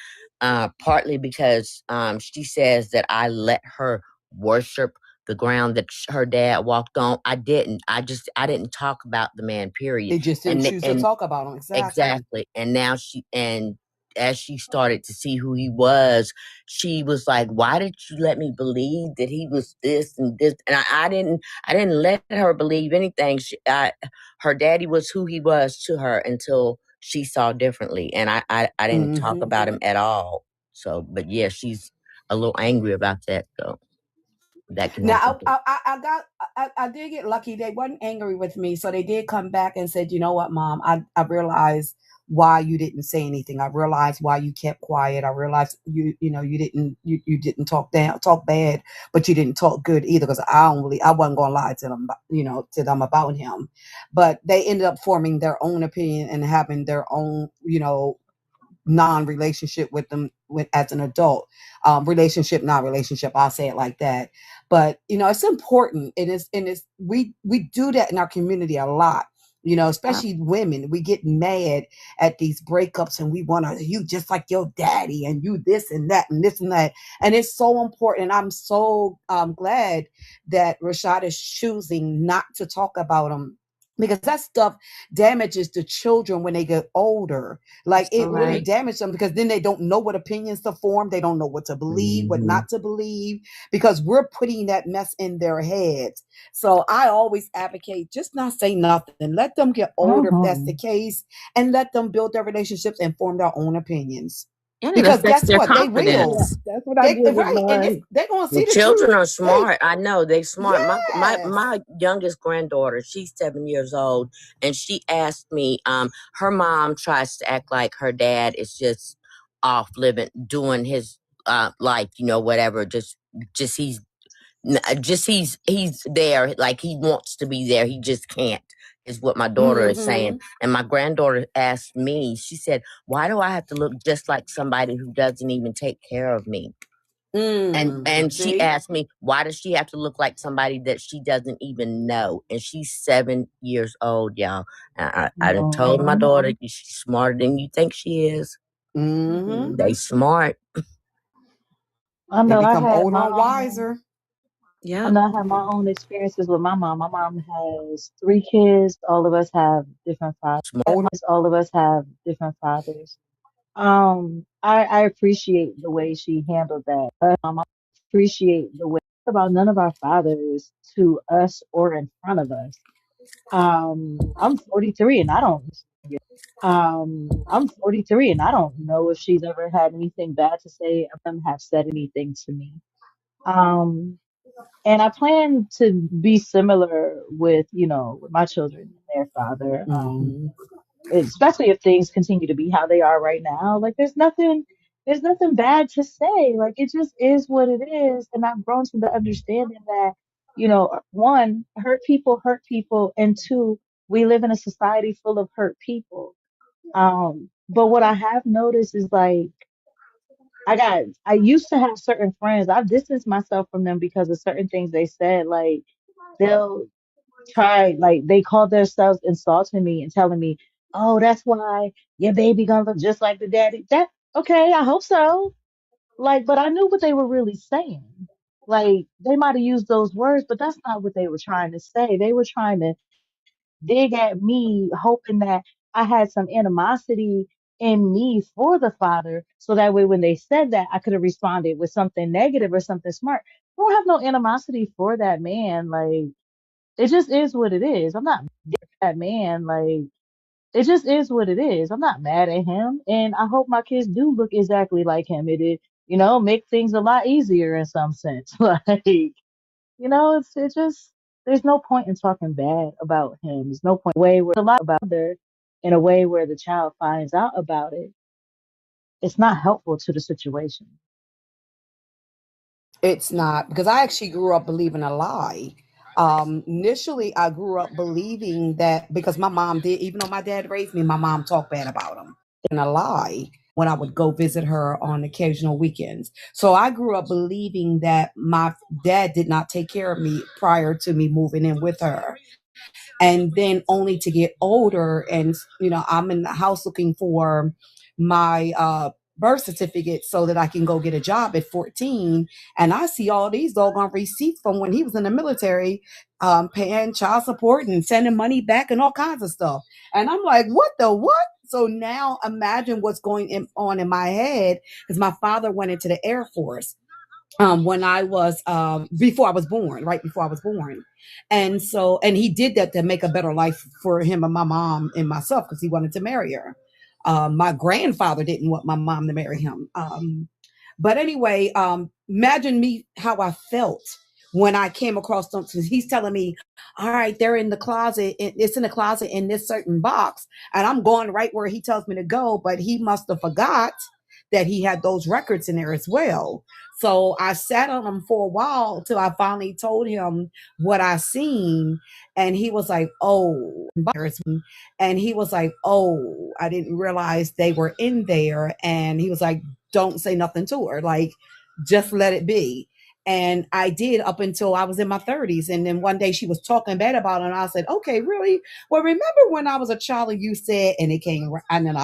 partly because she says that I let her worship the ground that her dad walked on. I didn't. I didn't talk about the man, period. They just didn't choose to talk about him. Exactly. Exactly. And now as she started to see who he was, she was like, "Why did you let me believe that he was this and this?" And I didn't let her believe anything. Her daddy was who he was to her until she saw differently, and I didn't talk Hmm. about him at all. So, but yeah, she's a little angry about that. So that can Now happen. I did get lucky. They wasn't angry with me, so they did come back and said, "You know what, Mom? I realized why you didn't say anything. I realized why you kept quiet. I realized you didn't talk bad, but you didn't talk good either. Because I wasn't gonna lie to them, to them about him. But they ended up forming their own opinion and having their own, non-relationship with them as an adult, relationship, non-relationship, I'll say it like that. But it's important. And it's we do that in our community a lot, especially women. We get mad at these breakups and we want to, you just like your daddy and you this and that and this and that. And it's so important, and I'm so glad that Rashaud is choosing not to talk about them, because that stuff damages the children when they get older. Like, So it really right. damaged them, because then they don't know what opinions to form. They don't know what to believe, what Hmm. not to believe, because we're putting that mess in their heads. So I always advocate, just not say nothing. Let them get older if that's the Mhm. case, and let them build their relationships and form their own opinions. And it Because affects guess their what? They Yeah, will. confidence. that's what I They did with right, and mine. they're gonna Well, see the children truth. are They smart. I know they smart. yes. My youngest granddaughter, she's 7 years old, and she asked me. Her mom tries to act like her dad is just off living, doing his life, whatever. Just he's there, like he wants to be there. He just can't. Is what my daughter is Mm-hmm. saying. And my granddaughter asked me. She said, "Why do I have to look just like somebody who doesn't even take care of me?" And she See? asked me, why does she have to look like somebody that she doesn't even know? And she's 7 years old, y'all. I done told my Oh, daughter, she's smarter than you think she is. Mm-hmm. Mhm. They smart. I They know I become had older my and wiser. I Yep. know I have my own experiences with my mom. My mom has three kids. All of us have different fathers. Older. All of us have different fathers. I appreciate the way she handled that. I appreciate the way about none of our fathers to us or in front of us. I'm 43 and I don't. I'm 43 and I don't know if she's ever had anything bad to say. Of them have said anything to me. Um, and I plan to be similar with, with my children and their father. Mm-hmm. Especially if things continue to be how they are right now. Like there's nothing bad to say. Like it just is what it is. And I've grown to the understanding that, one, hurt people, and two, we live in a society full of hurt people. But what I have noticed is like I used to have certain friends. I've distanced myself from them because of certain things they said. Like they'll like they call themselves insulting me and telling me, "Oh, that's why your baby gonna look just like the daddy." That okay, I hope so. Like, but I knew what they were really saying. Like they might have used those words, but that's not what they were trying to say. They were trying to dig at me, hoping that I had some animosity in me for the father, so that way when they said that, I could have responded with something negative or something smart. I don't have no animosity for that man. Like it just is what it is. I'm not that man. Like it just is what it is. I'm not mad at him, and I hope my kids do look exactly like him. It is, make things a lot easier in some sense. Like, it just, there's no point in talking bad about him. There's no point way where a lot about there in a way where the child finds out about it. It's not helpful to the situation. It's not, because I actually grew up believing a lie. Initially, I grew up believing that because my mom did, even though my dad raised me, my mom talked bad about him. And a lie when I would go visit her on occasional weekends. So I grew up believing that my dad did not take care of me prior to me moving in with her. And then only to get older and I'm in the house looking for my birth certificate so that I can go get a job at 14, and I see all these doggone receipts from when he was in the military, paying child support and sending money back and all kinds of stuff, and I'm like, what the what? So now imagine what's going on in my head, because my father went into the Air Force when I was before I was born, right before I was born. And he did that to make a better life for him and my mom and myself, because he wanted to marry her. My grandfather didn't want my mom to marry him. But anyway, imagine me how I felt when I came across something. He's telling me, all right, they're in the closet. It's in the closet in this certain box. And I'm going right where he tells me to go. But he must have forgot that he had those records in there as well. So I sat on him for a while till I finally told him what I seen. And he was like, oh, and he was like, oh, I didn't realize they were in there. And he was like, don't say nothing to her. Like, just let it be. And I did up until I was in my 30s. And then one day she was talking bad about it. And I said, okay, really? Well, remember when I was a child and you said, and it came, and then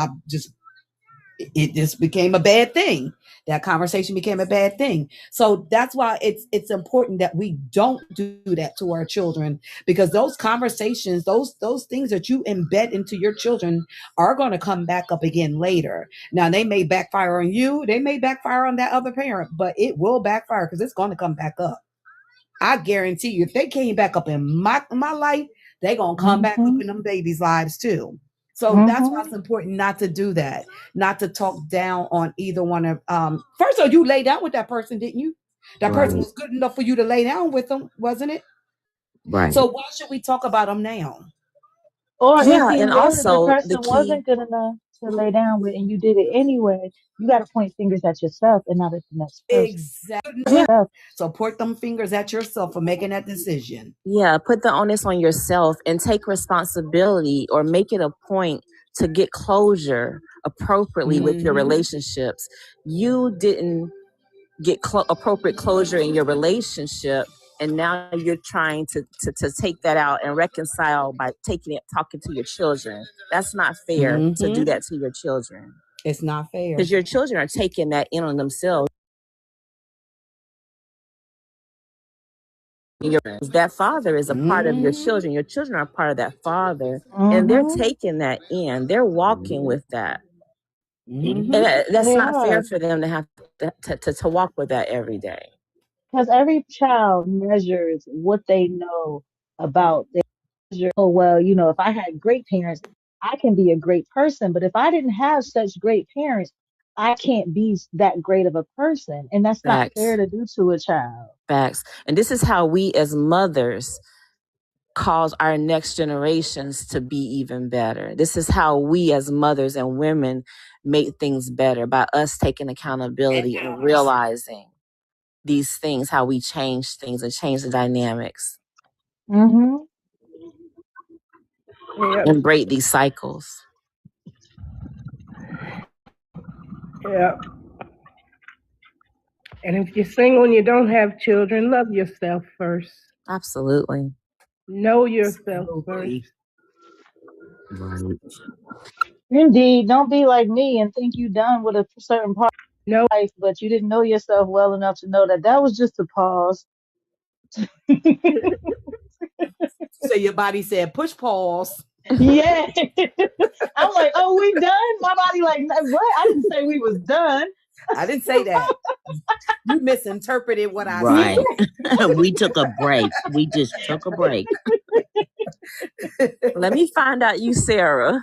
it just became a bad thing. That conversation became a bad thing. So that's why it's important that we don't do that to our children, because those conversations, those things that you embed into your children are going to come back up again later. Now they may backfire on you, they may backfire on that other parent, but it will backfire because it's going to come back up. I guarantee you, if they came back up in my life, they're going to come back up in them babies' lives too. So that's why it's important not to do that, not to talk down on either one of. First of all, you lay down with that person, didn't you? That person was good enough for you to lay down with them, wasn't it? Right. So why should we talk about them now? Or if Yeah, you and know that the also the person key. wasn't good enough to lay down with and you did it anyway, you got to point fingers at yourself and not at the next person. Exactly. Yeah, So point them fingers at yourself for making that decision. yeah, put the onus on yourself and take responsibility, or make it a point to get closure appropriately with your relationships. You didn't get appropriate closure in your relationship, and now you're trying to take that out and reconcile by talking to your children. That's not fair to do that to your children, It's not fair. because your children are taking that in on themselves. That father is a part of your children. Your children are part of that father, and they're taking that in. They're walking with that. And that's They not fair are. for them to have to walk with that every day. Because every child measures what they know about their, oh, well, if I had great parents, I can be a great person. But if I didn't have such great parents, I can't be that great of a person. And that's not fair Facts. to do to a child. Facts. And this is how we as mothers cause our next generations to be even better. This is how we as mothers and women make things better, by us taking accountability and realizing these things, how we change things and change the dynamics Yep. and break these cycles. Yep. And if you're single and you don't have children, love yourself first. Absolutely. Know yourself first. Right. Indeed. Don't be like me and think you done with a certain part Know of life, but you didn't know yourself well enough to know that that was just a pause. So your body said, push pause. Yeah. I'm like, oh, we done? My body like, what? I didn't say we was done. I didn't say that. You misinterpreted what I Right. said. We took a break. We just took a break. Let me find out you Sarah.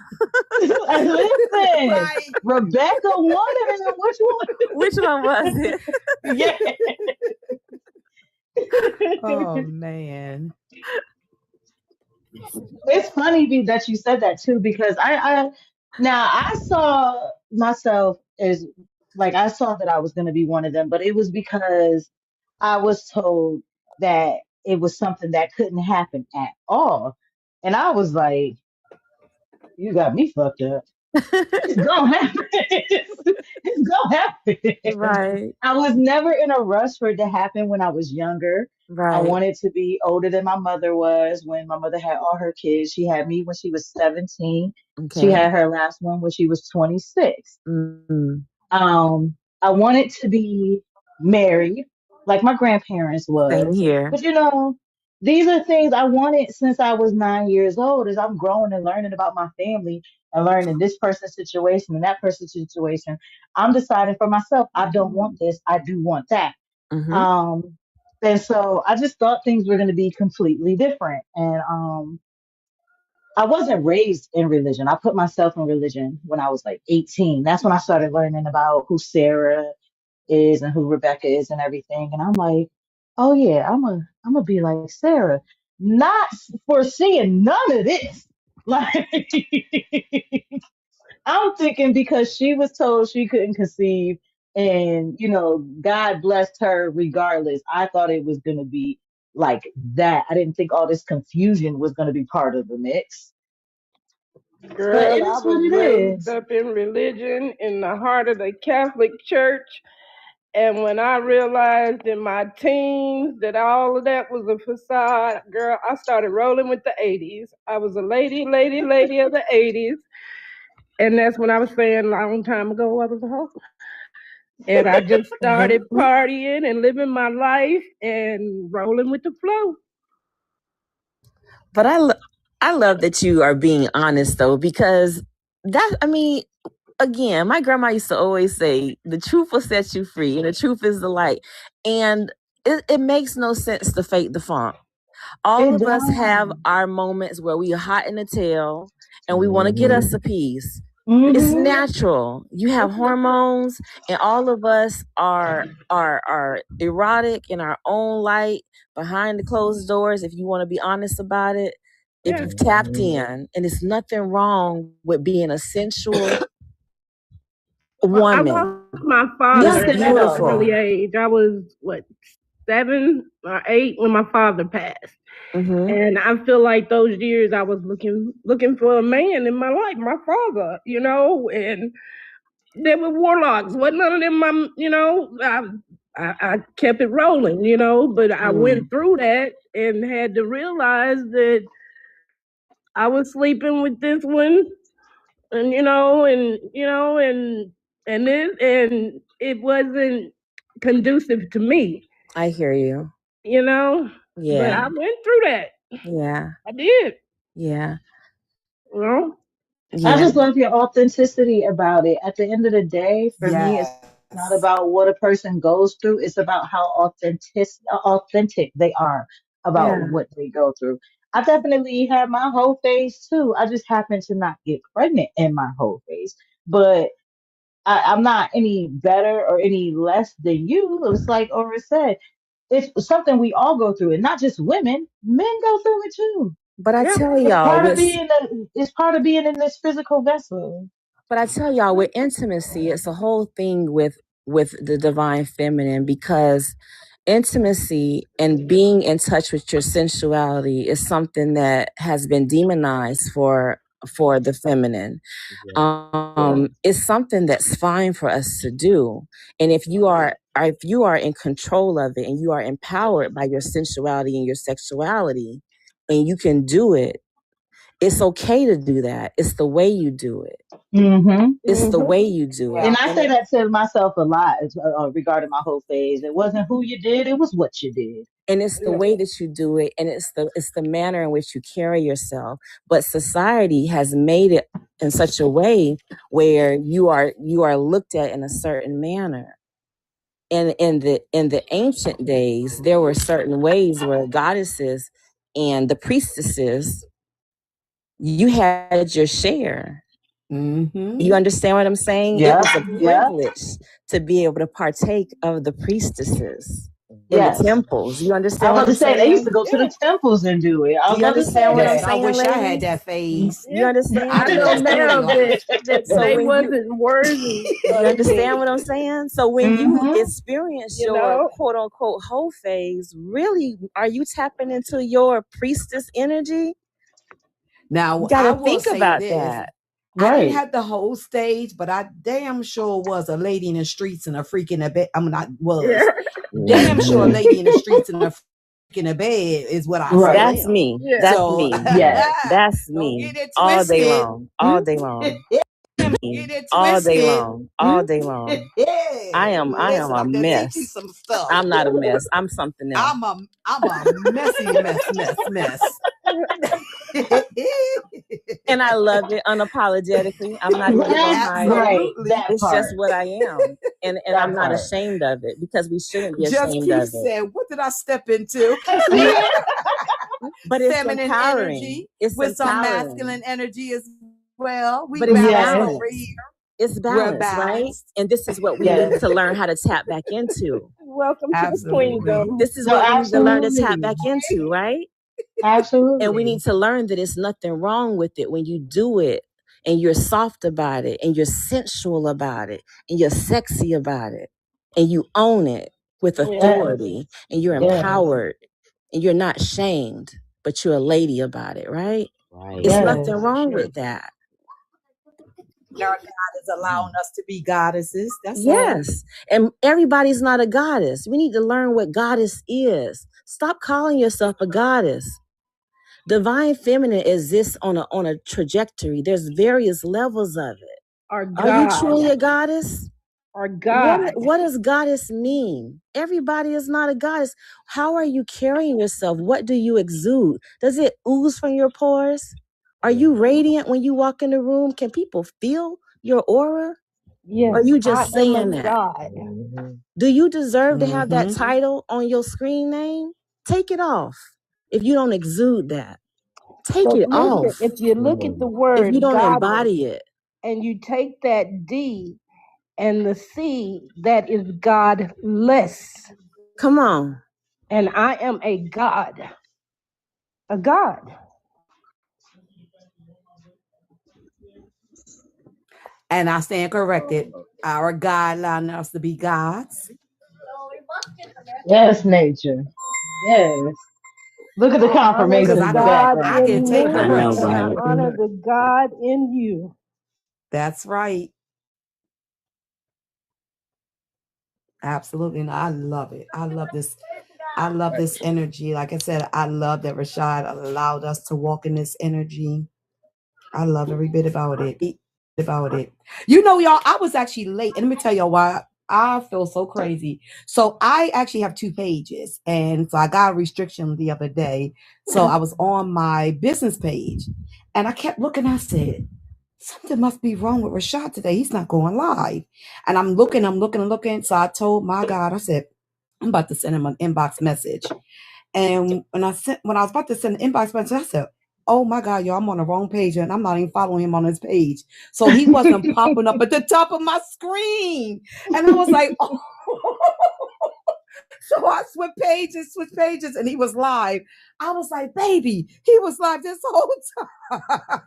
Listen, Right. Rebecca wanted it. Which one? Which one was it? Yeah. Oh man. It's funny that you said that too, because now I saw myself as like I saw that I was going to be one of them, but it was because I was told that it was something that couldn't happen at all, and I was like, "You got me fucked up. It's gonna happen. It's gonna happen." Right, I was never in a rush for it to happen when I was younger. I right. wanted to be older than my mother was when my mother had all her kids. She had me when she was 17. She Okay. had her last one when she was 26. Mm, I wanted to be married like my grandparents same was. here. But these are things I wanted since I was 9 years old. As I'm growing and learning about my family and learning this person's situation and that person's situation, I'm deciding for myself, I don't want this, I do want that. Mm-hmm. Um, and so I just thought things were going to be completely different. And I wasn't raised in religion. I put myself in religion when I was like 18. That's when I started learning about who Sarah is and who Rebecca is and everything. And I'm like, oh yeah, I'm gonna be like Sarah, not foreseeing none of this. Like I'm thinking because she was told she couldn't conceive, and God blessed her regardless. I thought it was gonna be like that. I didn't think all this confusion was gonna be part of the mix. But Girl, it I is what was it raised is. up in religion in the heart of the Catholic Church. And when I realized in my teens that all of that was a facade, girl, I started rolling with the 80s. I was a lady of the 80s. And that's when I was saying a long time ago I was a hoe. And I just started Mm-hmm. partying and living my life and rolling with the flow. But I love that you are being honest though, because again, my grandma used to always say, the truth will set you free and the truth is the light. And it makes no sense to fake the funk. All It of us have does. our moments where we are hot in the tail and we want to get Hmm. us a piece. It's Hmm. natural. You have hormones, and all of us are erotic in our own light behind the closed doors. If you want to be honest about it, if Yeah. you've tapped in, and it's nothing wrong with being a sensual Well, I woman. lost my It's father Nothing at at an all. early beautiful. age. I was, what, 7 or 8 when my father passed. Mm-hmm. And I feel like those years I was looking for a man in my life, my father, and they were warlocks. Wasn't none of them I kept it rolling, but I went Mm. through that and had to realize that I was sleeping with this one and it wasn't conducive to me, I hear you. you know. But Yeah. I went through that. Yeah. I did. Yeah. You know? I Yeah. just love your authenticity about it. At the end of the day, for me, it's not Yes. about what a person goes through. It's about how authentic they are about Yeah. what they go through. I definitely had my whole phase too. I just happened to not get pregnant in my whole phase. But I'm not any better or any less than you. It's like Aura said, it's something we all go through, and not just women. Men go through it too. But I Yeah. tell It's y'all, part of it's part of being in this physical vessel. with intimacy, it's a whole thing with the divine feminine, because intimacy and being in touch with your sensuality is something that has been demonized for the feminine. It's something that's fine for us to do, and if you are in control of it and you are empowered by your sensuality and your sexuality, and you can do it, It's okay to do that. It's the way you do it. Mm-hmm. It's the way you do it. And I say that to myself a lot regarding my whole phase. It wasn't who you did; it was what you did. And it's the way that you do it, and it's the manner in which you carry yourself. But society has made it in such a way where you are looked at in a certain manner. And in the ancient days, there were certain ways where goddesses and the priestesses, you had your share. Mm-hmm. You understand what I'm saying? Yeah, It was a yeah. privilege to be able to partake of the priestesses in Yes. the temples. You I understand was what about I'm to say they used saying? to go to the temples and do it. I Do was you about to say understand what I'm Listen, that. I saying, wish I had ladies? that phase. You understand I I what need know I'm that now healing saying? that life. So they when you wasn't worthy you of understand what me, I'm saying? So when you Mm-hmm. experience you your know. quote unquote whole phase, really are you tapping into your priestess energy? You Now, got I to will think say about this. that. I didn't Right. have the whole stage, but I damn sure was a lady in the streets and a freak in the bed. I'm not was. Yeah, Damn sure a Mhm. lady in the streets and a freak in the bed is what I still Right. That's am. me. yeah, That's So me. Yes. That's don't me. get it All day twisted. long. All day long. Don't get it All day twisted. long. All day long. I am Listen, a I'm gonna teach you mess. some stuff. I'm not a mess. I'm something else. I'm a messy mess. And I love it unapologetically. I'm not even gonna hide it. Right. Absolutely. That It's just part. what I am. And I'm That not part. ashamed of it because we shouldn't be Just ashamed Keith of it. said, what did I step into? See? But it's Feminine empowering. energy It's with some empowering. masculine energy as well. We But it's balanced Yes. over here. balanced. It's We're balanced, right? balanced. And this is what we need Yes. to learn how to tap back into. welcome to the Absolutely. queendom. This is No, what we need to learn to tap absolutely. back into, right? And we Absolutely. need to learn that it's nothing wrong with it when you do it and you're soft about it and you're sensual about it and you're sexy about it and you own it with Yeah, Yes. authority and you're Yes. empowered and you're not shamed, but you're a lady about it, right? Right. It's Yes. nothing wrong with that. Our God is allowing us to be goddesses. That's all. Yes. And everybody's not a goddess. We need to learn what goddess is. Stop calling yourself a goddess. Divine feminine exists on a trajectory. There's various levels of it. our Are you God, truly a goddess? our God. What does goddess mean? Everybody is not a goddess. How are you carrying yourself? What do you exude? Does it ooze from your pores? Are you radiant when you walk in the room? Can people feel your aura? Yes, Or are you I just am a saying that? God. Mhm. Do you deserve to have that Mm-hmm. title on your screen name? Take it off if you don't exude that. Take But it listen, off if you look at the if you word don't goddess embody it. and you take that D and the C, that is godless. Come on. And I am a God. A God. And I stand corrected. Our God allowing us to be gods. Yes, nature. Yes. Look at the I honor Because the confirmation I in the know God I background. can in take me, I know, and I correction. right? honor the God in you. That's right. Absolutely. And I love it. I love this. I love this energy. Like I said, I love that Rashaud allowed us to walk in this energy. I love every bit about it. You know, y'all, I was actually late. And let me tell y'all why I feel so crazy. So I actually have 2 pages. And so I got a restriction the other day. So I was on my business page and I kept looking. I said, something must be wrong with Rashaud today. He's not going live. And I'm looking. So I told my God, I said, I'm about to send him an inbox message. And when I was about to send an inbox message, I said, oh my God, y'all, I'm on the wrong page and I'm not even following him on his page. So he wasn't popping up at the top of my screen. And I was like, oh. So I switched pages, and he was live. I was like, baby, he was live this whole time.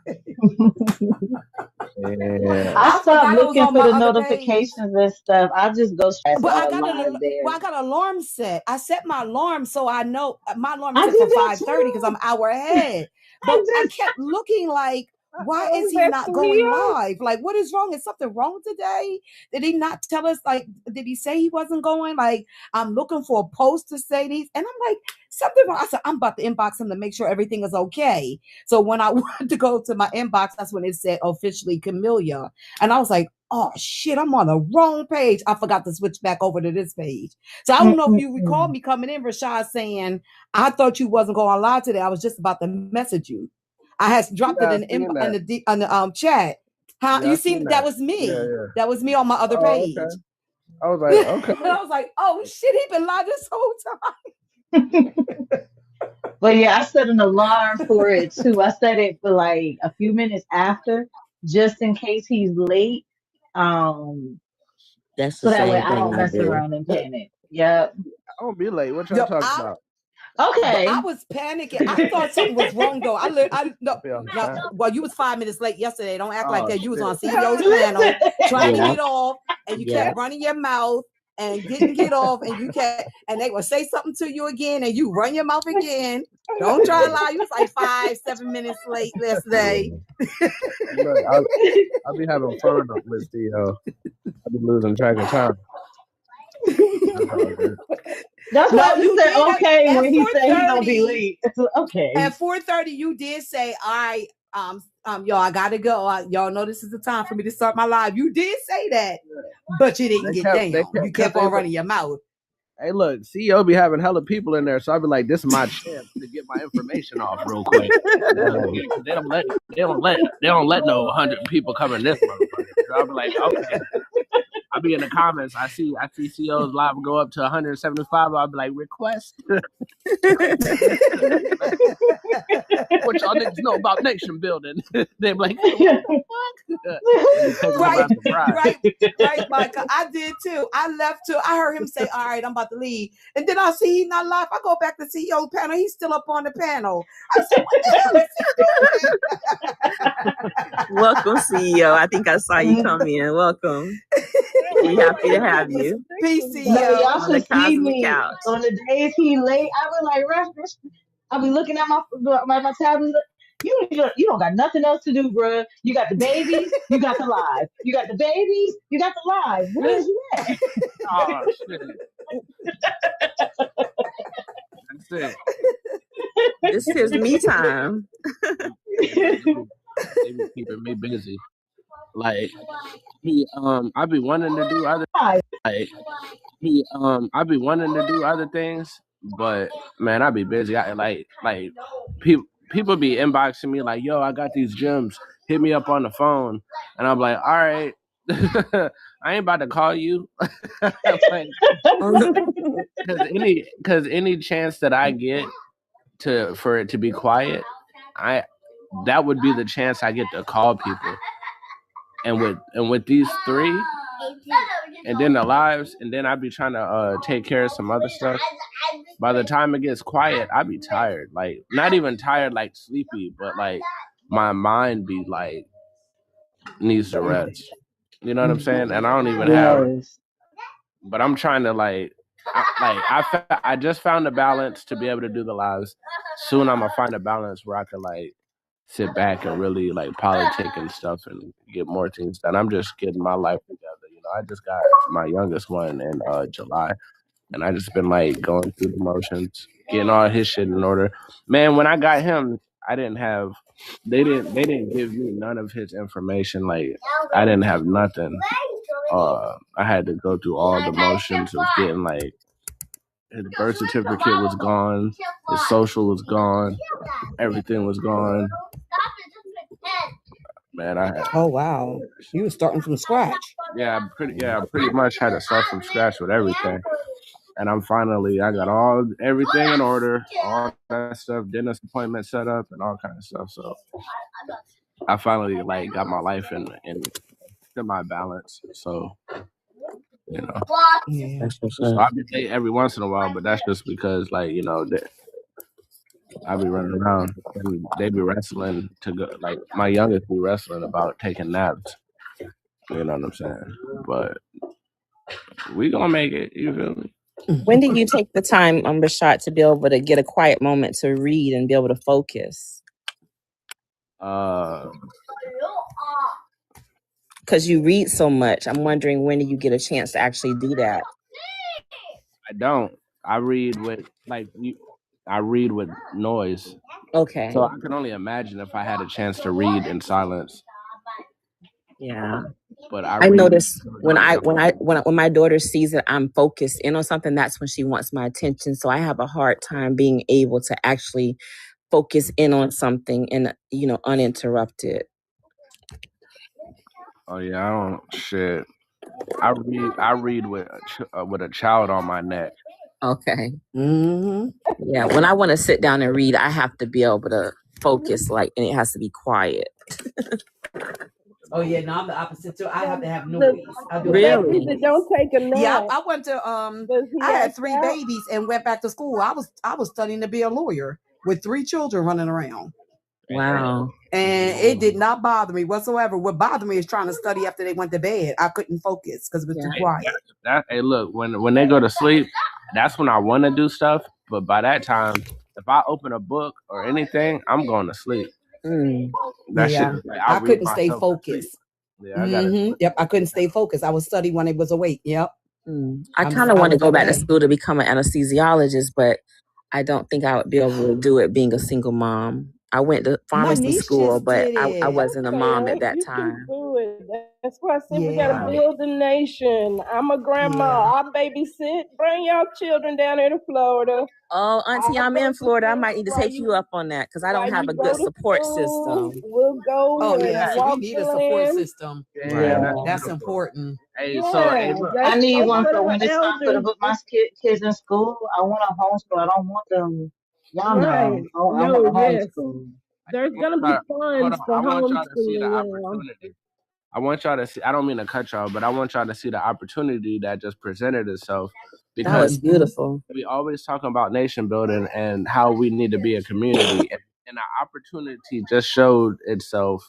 Yeah. I I stopped forgot it was looking on for my the other page. notifications and stuff. I just go straight But I all got live there. I got an alarm set. I set my alarm so I know my alarm is I set for did that 5:30 because too. I'm an hour ahead. I But I did. kept looking like, why is he not going live? Like, what is wrong? Is something wrong today? Did he not tell us? Like, did he say he wasn't going? Like, I'm looking for a post to say these. And I'm like, something wrong. I said, I'm about to inbox him to make sure everything is okay. So when I went to go to my inbox, that's when it said officially Camellia. And I was like, oh shit, I'm on the wrong page. I forgot to switch back over to this page. So I don't know if you recall me coming in, Rashaud, saying, I thought you wasn't going live today. I was just about to message you. I had dropped it in the chat. Huh? Yeah, You seen that was me. Yeah. That was me on my other page. Okay. I was like, okay. I was like, oh shit, he been live this whole time. But yeah, I set an alarm for it too. I set it for like a few minutes after, just in case he's late. That's So the that way same I thing don't I mess do. around and panic. Yep. I won't be late. What y'all talking about? Okay. I was panicking. I thought something was wrong though. Well, you was 5 minutes late yesterday. Don't act like that. You was on CEO's panel trying to get off, and you kept running your mouth and didn't get off, and you kept, and they would say something to you again, and you run your mouth again. Don't try to lie. You was like 5-7 minutes late yesterday. Look, I'll be having fun with Theo. I'll be losing track of time. That's why you said okay when he said he gonna be late. Okay. At 4:30, you did say, all right, y'all, I gotta go. Y'all know this is the time for me to start my live. You did say that, but you didn't get down. You kept on running your mouth. Hey, look, CEO be having hella people in there, so I'll be like, this is my chance to get my information off real quick. They don't let no 100 people come in this motherfucker. So I'll be like, okay. I'll be in the comments. I see CEO's live go up to 175. I'll be like, request. What y'all niggas know about nation building? They're like, right, Michael. I did too. I left too. I heard him say, all right, I'm about to leave. And then I see he's not live. I go back to CEO panel. He's still up on the panel. I said, what the hell is he doing? Welcome, CEO. I think I saw you come in. Welcome. We're happy to have you. Peace, CEO. Y'all should see me on the days he late. I be like, Rush. I'll be looking at my tablet. You don't got nothing else to do, bro. You got the babies, you got the live. You got the babies, you got the live. Where's you at? Oh shit. That's it. This is me time. They be keeping me busy. Like I be wanting to do other things, but man, I be busy. I like people be inboxing me like, yo, I got these gyms. Hit me up on the phone. And I'm like, all right. I ain't about to call you. Like, cause any chance that I get for it to be quiet, that would be the chance I get to call people. And with these three, and then the lives, and then I'd be trying to take care of some other stuff. By the time it gets quiet, I'd be tired. Like, not even tired, like sleepy, but like my mind be like needs to rest. You know what I'm saying? And I don't even have. But I'm trying to I just found a balance to be able to do the lives. Soon I'm gonna find a balance where I can like sit back and really like politic and stuff and get more things done. I'm just getting my life together. You know, I just got my youngest one in July, and I just been like going through the motions, getting all his shit in order. Man, when I got him, they didn't give me none of his information. Like, I didn't have nothing. I had to go through all the motions of getting like his birth certificate was gone, his social was gone, everything was gone. Man, oh wow, you were starting from scratch. Yeah, I pretty much had to start from scratch with everything. And I got everything in order, all that stuff, dentist appointment set up and all kinds of stuff. So I finally like got my life in my balance. So, you know, so I be late every once in a while, but that's just because, like, you know, I be running around and they be wrestling to go. Like, my youngest be wrestling about taking naps. You know what I'm saying? But we gonna make it. You feel me? When do you take the time, Rashaud, to be able to get a quiet moment to read and be able to focus? Uh, Because you read so much. I'm wondering, when do you get a chance to actually do that? I don't. I read with I read with noise. Okay. So I can only imagine if I had a chance to read in silence. Yeah. But I I read notice when noise. my daughter sees that I'm focused in on something, that's when she wants my attention. So I have a hard time being able to actually focus in on something and uninterrupted. Oh yeah, I don't shit. I read with a child on my neck. Okay. Mm-hmm. Yeah. When I want to sit down and read, I have to be able to focus, and it has to be quiet. Oh yeah, no, I'm the opposite too. I have to have The, noise. I do the have to have baby Really? that noise. don't take a Yeah, nap, I went to does he I had act 3 out? babies and went back to school. I was studying to be a lawyer with 3 children running around. Wow. And it did not bother me whatsoever. What bothered me is trying to study after they went to bed. I couldn't focus because it was too Yeah. quiet. Hey, look, when they go to sleep, that's when I want to do stuff. But by that time, if I open a book or anything, I'm going to sleep. Mm. That shit Yeah, is like I I read couldn't stay myself to sleep. focused. Yeah, I gotta do Yep, I it. couldn't stay focused. I was studying when they was awake. Yep, I kind of I want to was go that back to way. school to become an anesthesiologist, but I don't think I would be able to do it being a single mom. I went to My pharmacy niece school, just but did I it. wasn't a mom at that You can time. do it. That's why I said we gotta Yeah, build a nation. I'm a grandma. yeah. I babysit. Bring your children down here to Florida. Oh, Auntie, I'll I'm in Florida. I babysit might need to take you up on that because I don't while have you a go good to support school. system. We'll go Oh and yeah, see, we walk need the a support land. system. Man, that's Yeah. That's beautiful. important. Hey, so Yeah, hey, look, that's I need that's one for for the when it's time for to elders. put my kids in school. I want a homeschool. I don't want them. Y'all Right. know. I want No, a yes. homeschool. There's I want gonna be y'all, hold funds on. for I want y'all to see the homeschooling now. opportunity. I want y'all to see. I don't mean to cut y'all, but I want y'all to see the opportunity that just presented itself That because was Hmm. beautiful. we always talk about nation building and how we need to be a community, and the opportunity just showed itself,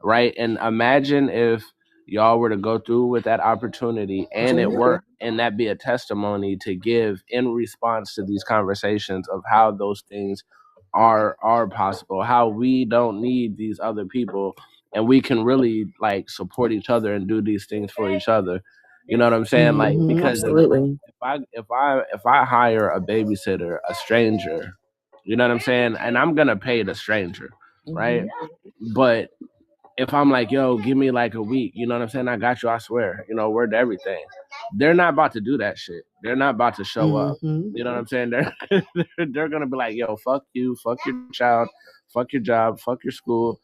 right? And imagine if y'all were to go through with that opportunity and it worked, and that be a testimony to give in response to these conversations of how those things are possible, how we don't need these other people, and we can really like support each other and do these things for each other. You know what I'm saying? Like Hmm. because Absolutely. if I hire a babysitter, a stranger, you know what I'm saying, and I'm gonna pay the stranger, right? Hmm. But if I'm like, yo, give me like a week, you know what I'm saying? I got you, I swear, word to everything. They're not about to do that shit. They're not about to show up. Hmm. You know what I'm saying? They're gonna be like, yo, fuck you, fuck your child, fuck your job, fuck your school,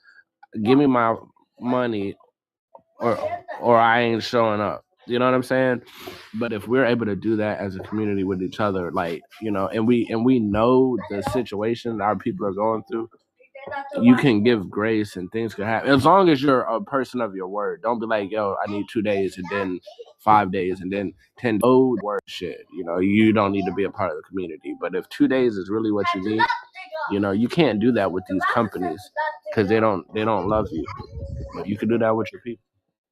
give me my money or I ain't showing up. You know what I'm saying? But if we're able to do that as a community with each other, like, and we know the situation our people are going through, you can give grace and things can happen as long as you're a person of your word. Don't be like, yo, I need 2 days and then 5 days and then 10 word shit. You don't need to be a part of the community. But if 2 days is really what you need, you can't do that with these companies because they don't love you. But you can do that with your people.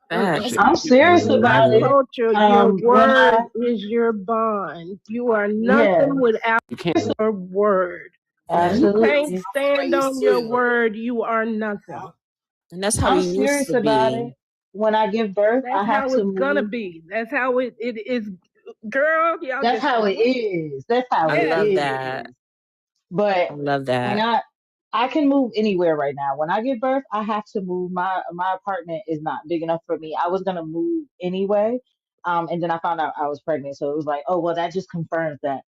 That Facts. shit I'm is beautiful. serious In my about it. culture, your When word is your bond. You are yeah, nothing without You can't. your word. If Yeah. you can't absolutely. stand on your word, you are nothing. And that's how I'm we used serious to about be. it. When I give birth, That's I have how to it's gonna move. be. That's how it is. Girl, y'all That's just how it is. That's how I it yeah. love that. is. But I love when that. I can move anywhere right now. When I give birth, I have to move. My apartment is not big enough for me. I was gonna move anyway. And then I found out I was pregnant. So it was like, oh well, that just confirms that,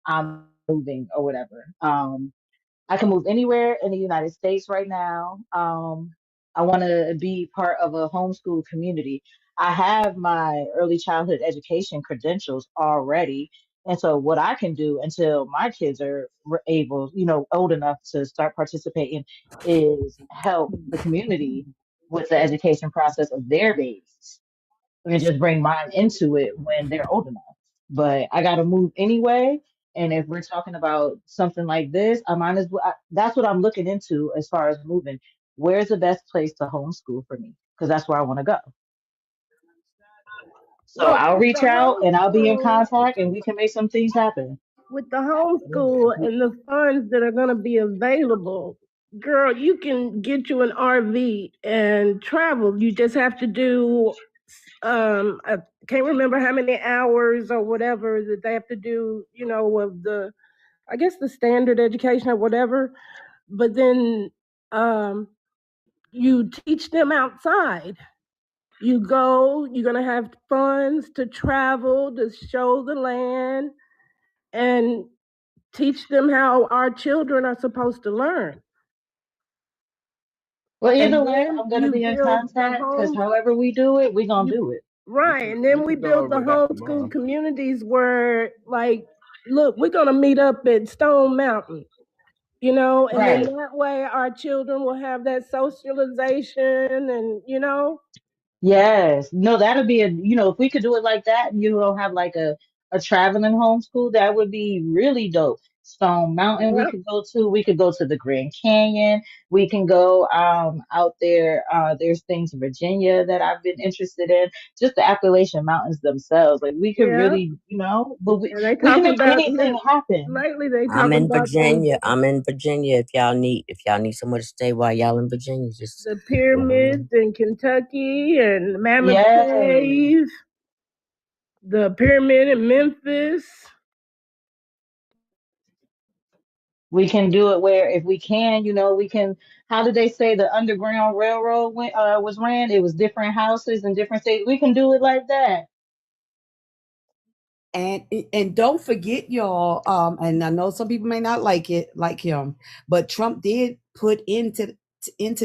I'm moving or whatever. I can move anywhere in the United States right now. I want to be part of a homeschool community. I have my early childhood education credentials already. And so, what I can do until my kids are able, old enough to start participating, is help the community with the education process of their babies and just bring mine into it when they're old enough. But I got to move anyway. And if we're talking about something like this, I might as well. That's what I'm looking into as far as moving. Where's the best place to homeschool for me? Because that's where I want to go. So Well, I'll reach out and I'll be in contact and we can make some things happen. with the homeschool and the funds that are gonna be available, girl, you can get you an RV and travel. You just have to do I can't remember how many hours or whatever that they have to do, of the I guess the standard education or whatever. But then um you teach them outside. You go, you're gonna have funds to travel, to show the land and teach them how our children are supposed to learn. Well, And either way, then I'm gonna you be in build the contact because home however we do it, we gonna you do it. right. And We then we could go build the over that homeschool tomorrow. communities where like, look, we're gonna meet up at Stone Mountain, and then Right. that way our children will have that socialization and. Yes. No, that'll be if we could do it like that, and you don't have like a traveling homeschool, that would be really dope. Stone Mountain we Yeah, could go to. We could go to the Grand Canyon. We can go out there. There's things in Virginia that I've been interested in. Just the Appalachian Mountains themselves. Like we could yeah. really, but we And they we can talking make about anything happen. lately they I'm talking in about those Virginia. I'm in Virginia. If y'all need somewhere to stay while y'all in Virginia, just the let me know. pyramids in Kentucky and Mammoth Yes. Cave, the pyramid in Memphis. We can do it where if we can, we can. How did they say the Underground Railroad was ran? It was different houses in different states. We can do it like that. And don't forget, y'all. And I know some people may not like him, but Trump did put into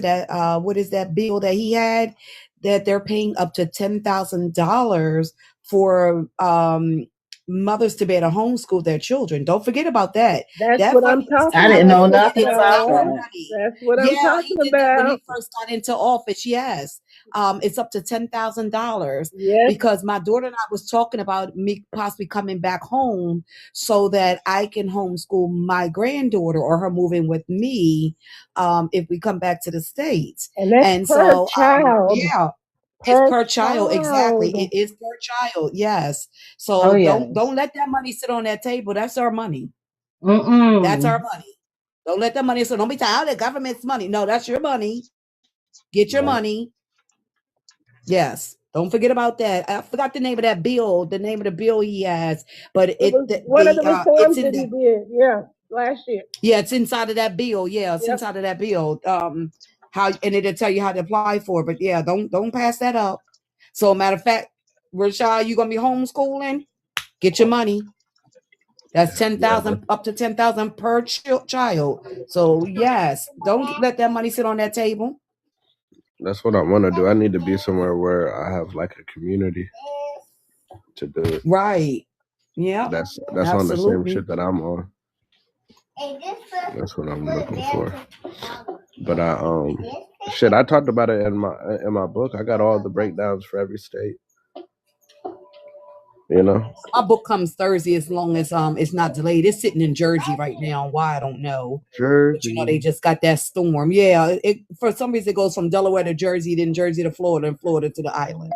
that what is that bill that he had that they're paying up to $10,000 for mothers to be able to homeschool their children. Don't forget about that. That's That what money I'm is I talking not didn't know about, nothing it's about not her Rashaud. that. money. That's what I'm Yeah, talking he did that when about. he first got into office. Yes. It's up to $10,000 Yes, because my daughter and I was talking about me possibly coming back home so that I can homeschool my granddaughter or her moving with me if we come back to the States. and that's And per so, child. yeah, it's Per per child. Exactly. child. It is per child. Yes. Oh So don't yes. let that money sit on that table. That's our money. That's our Mm-mm. money. Don't let the money. So don't be tired of the government's money. No, that's your money. Get your Right. money. Yes. Don't forget about that. I forgot the name of that bill, the name of the bill he has, but It was one of the it's reforms in that he that. did. Yeah, last year. Yeah, it's inside of that bill. Yeah, it's Yep. inside of that bill. How and it'll tell you how to apply for it. But yeah, don't pass that up. So matter of fact, Rashaud, you gonna be homeschooling? Get your money. That's ten Yeah, thousand up to 10,000 per child. So yes, don't let that money sit on that table. that's what I want to do. I need to be somewhere where I have like a community to do it. Right. Yeah. That's on the same Absolutely. shit that I'm on. That's what I'm looking for. But shit, I talked about it in my book. I got all the breakdowns for every state. You know, My book comes Thursday as long as it's not delayed. It's sitting in Jersey right now. Why I don't know. But they Jersey. just got that storm. Yeah, it for some reason it goes from Delaware to Jersey, then Jersey to Florida, and Florida to the islands.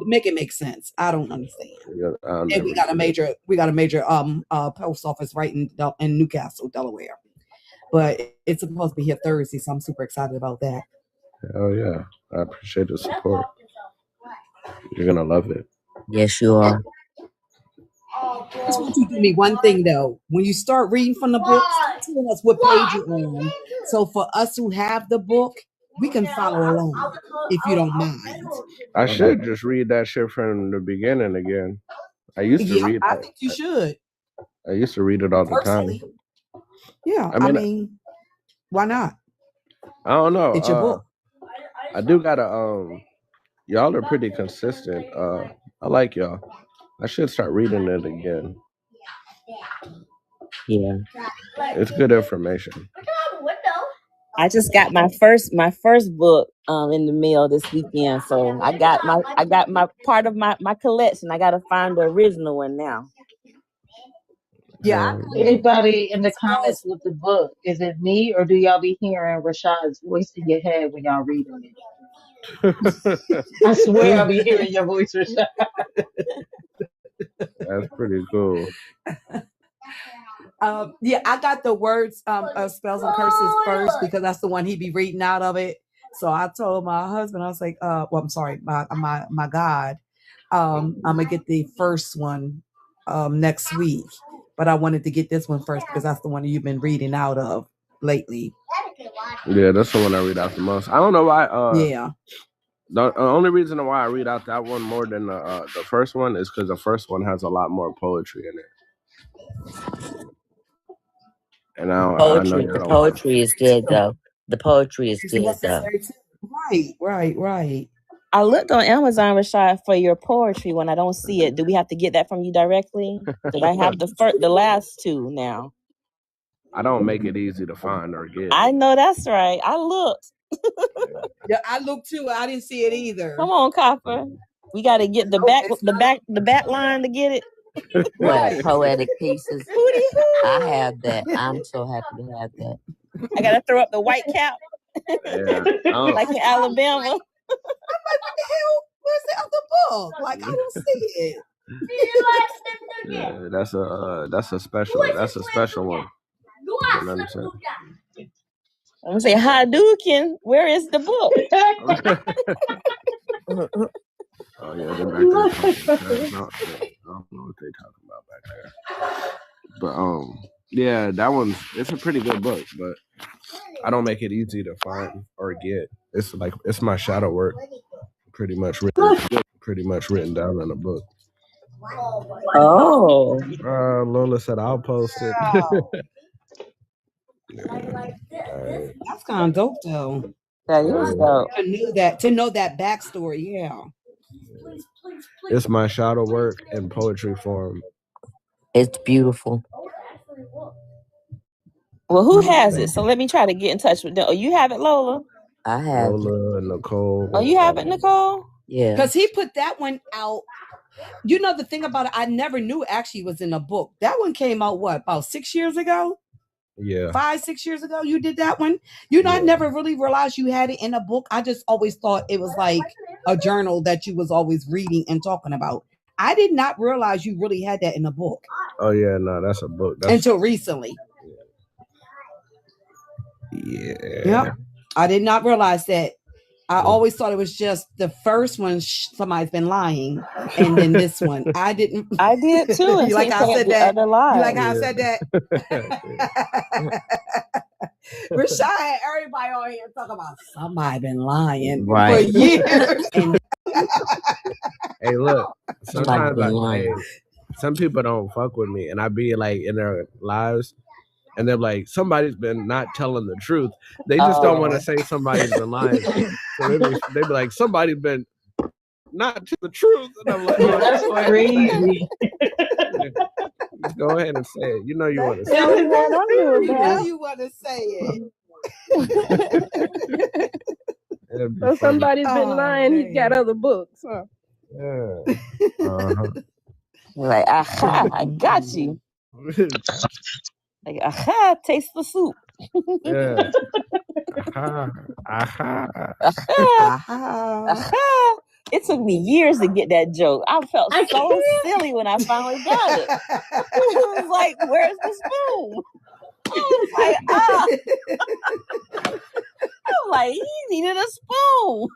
Make it make sense. I don't understand. Yeah, I'll And never we got a get it. major post office right in Newcastle, Delaware. But it's supposed to be here Thursday, so I'm super excited about that. Hell yeah, I appreciate the support. You're gonna love it. Yes, you are. I just want you to do me one thing though. When you start reading from the book, start telling us what page you're on. So for us who have the book, we can follow along if you don't mind. I Okay. should just read that shit from the beginning again. I used to Yeah, read. I think you should. I used to read it all the time. Personally. Yeah, I I mean, mean, why not? I don't know. It's your book. I do gotta. Y'all are pretty consistent. I like y'all. I should start reading it again. Yeah. It's good information. I just got my first book in the mail this weekend. So I got my part of my collection. I gotta find the original one now. Yeah, I Hell couldn't do Anybody in the as well as comments with the book? Is it me or do y'all be hearing Rashad's voice in your head when y'all reading it? yeah. I swear I'll be hearing your voice, Rashad. That's pretty cool. Yeah, I got the words of spells and curses first because that's the one he be reading out of it. So I told my husband, I was like, well, I'm sorry, my God, I'm gonna get the first one next week, but I wanted to get this one first because that's the one you've been reading out of lately. Yeah, that's the one I read out the most. I don't know why. Yeah. The only reason why I read out that one more than the first one is because the first one has a lot more poetry in it. And I know you The don't like poetry is good though. The poetry is good though. Right. I looked on Amazon, Rashaud, for your poetry when I don't see it. Do we have to get that from you directly? Because I have the last two now. I don't make it easy to find or get. I know that's right. I looked. Yeah, I looked too. I didn't see it either. Come on, Copper. We got to get the back line to get it. What poetic pieces? I have that. I'm so happy to have that. I gotta throw up the white cap. Yeah. Like in Alabama. I'm like, what the hell? Where's the other book? Like, I don't see it. Yeah, that's a special one. You know what I'm saying? I'm gonna say Hadouken. Where is the book? Oh yeah, they're back there talking. I don't know what they're talking about back there. But yeah, that one's it's a pretty good book, but I don't make it easy to find or get. It's like it's my shadow work, pretty much written down in a book. Oh. Lola said I'll post it. That's kind of dope, though. That is dope. To know that backstory, yeah. It's my shadow work in poetry form. It's beautiful. Well, who has it? So let me try to get in touch with them. Oh, you have it, Lola? I have Lola and Nicole. Oh, you have it, Nicole? Yeah. Because he put that one out. You know, the thing about it, I never knew actually was in a book. That one came out, what, about 6 years ago? Yeah. 5-6 years ago, you did that one? You know, I never really realized you had it in a book. I just always thought it was like a journal that you was always reading and talking about. I did not realize you really had that in a book. Oh, yeah, no, that's a book. Until recently. Yeah. Yep. I did not realize that. I always thought it was just the first one, somebody's been lying, and then this one. I didn't. I did too. You like how I said that? You like how I said that? Rashaud had everybody on here talking about somebody been lying for years. Hey, look, sometimes some people don't fuck with me, and I be like in their lives. And they're like, somebody's been not telling the truth. They just don't want to say somebody's been lying. So they be like, somebody's been not to the truth. And I'm like, oh, that's crazy. Just go ahead and say it. You know you want to say it. You know you want to say it. So somebody's been lying. He's got other books. Huh? Yeah. Like, aha, I got you. Like, aha, taste the soup. Yeah. Aha. Aha. Aha. Aha. It took me years to get that joke. I felt so silly when I finally got it. It was like, where's the spoon? I was like, I'm like, he needed a spoon.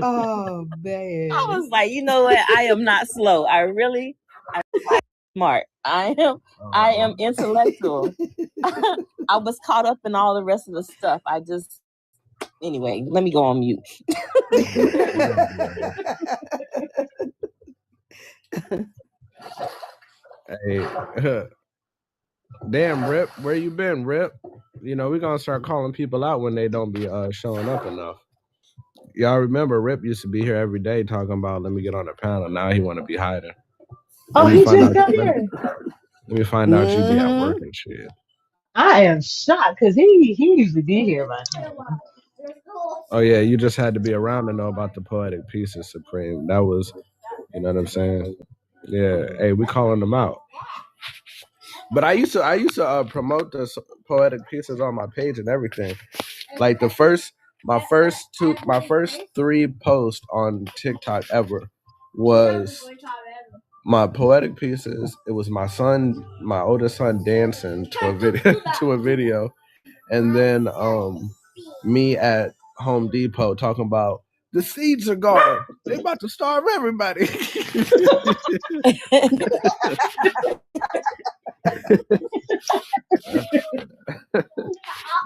Oh, man. I was like, you know what? I am not slow. I'm smart. I am intellectual. I was caught up in all the rest of the stuff. Anyway, let me go on mute. Hey, damn, Rip, where you been, Rip? You know, we're gonna start calling people out when they don't be showing up enough. Y'all remember Rip used to be here every day talking about let me get on the panel. Now he want to be hiding. Oh, he just got here. Let me find out you be at work and shit. I am shocked because he usually be here by now. Oh yeah, you just had to be around to know about the poetic pieces, Supreme. That was, you know what I'm saying? Yeah. Hey, we calling them out. But I used to promote the poetic pieces on my page and everything. Like my first 3 posts on TikTok ever was My poetic pieces, it was my son, my oldest son, dancing to a video, and then me at Home Depot talking about the seeds are gone. They about to starve everybody. How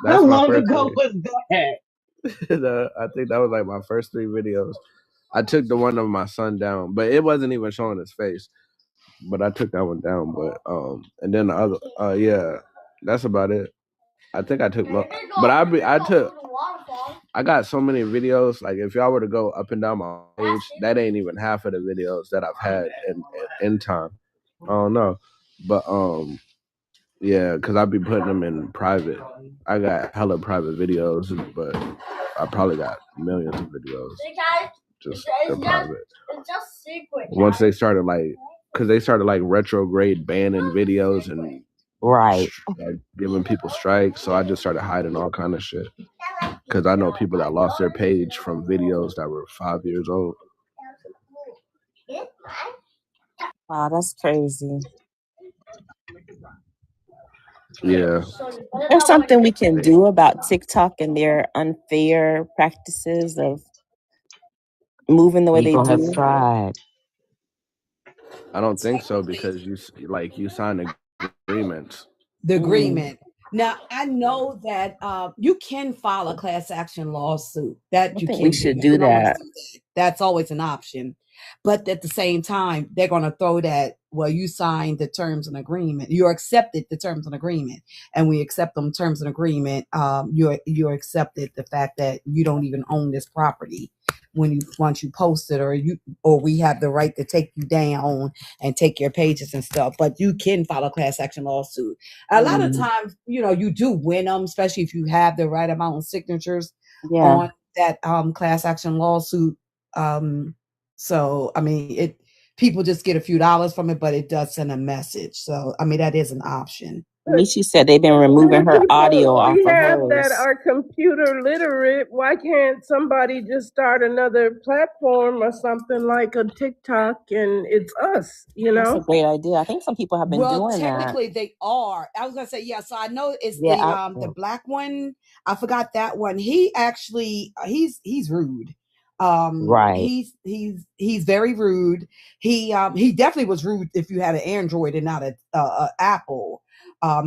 That's my long first ago three. was that? I think that was like my first three videos. I took the one of my son down, but it wasn't even showing his face. But I took that one down. But and then the other, yeah, that's about it. I think I took, but I got so many videos. Like if y'all were to go up and down my page, that ain't even half of the videos that I've had in time. I don't know, but yeah, because I be putting them in private. I got hella private videos, but I probably got millions of videos. Just they're private. Once they started because they started like retrograde banning videos and Right. like giving people strikes, so I just started hiding all kind of shit. Because I know people that lost their page from videos that were 5 years old. Wow, that's crazy. Yeah. There's something we can do about TikTok and their unfair practices of moving the way they People have do. tried. I don't think so because you sign agreements. The Mm. agreement. Now I know that you can file a class action lawsuit. That I you think we can do. should You do can always that. do that. That's always an option. But at the same time, they're going to throw that. Well, you signed the terms and agreement. You accepted the terms and agreement, and we accept them terms and agreement. You accepted the fact that you don't even own this property when you once you post it, or we have the right to take you down and take your pages and stuff. But you can file a class action lawsuit. A lot of times, you do win them, especially if you have the right amount of signatures Yeah. on that class action lawsuit. So I mean, people just get a few dollars from it, but it does send a message. So I mean, that is an option. Michi said they've been How removing many her audio people off we of have that hers. are computer literate? Why can't somebody just start another platform or something like a TikTok and it's us, That's a great idea. I think some people have been Well, doing that. technically they are. I was gonna say, yeah. So I know it's Yeah. the black one. I forgot that one. He actually he's rude. Right. He's very rude. He definitely was rude if you had an Android and not a Apple.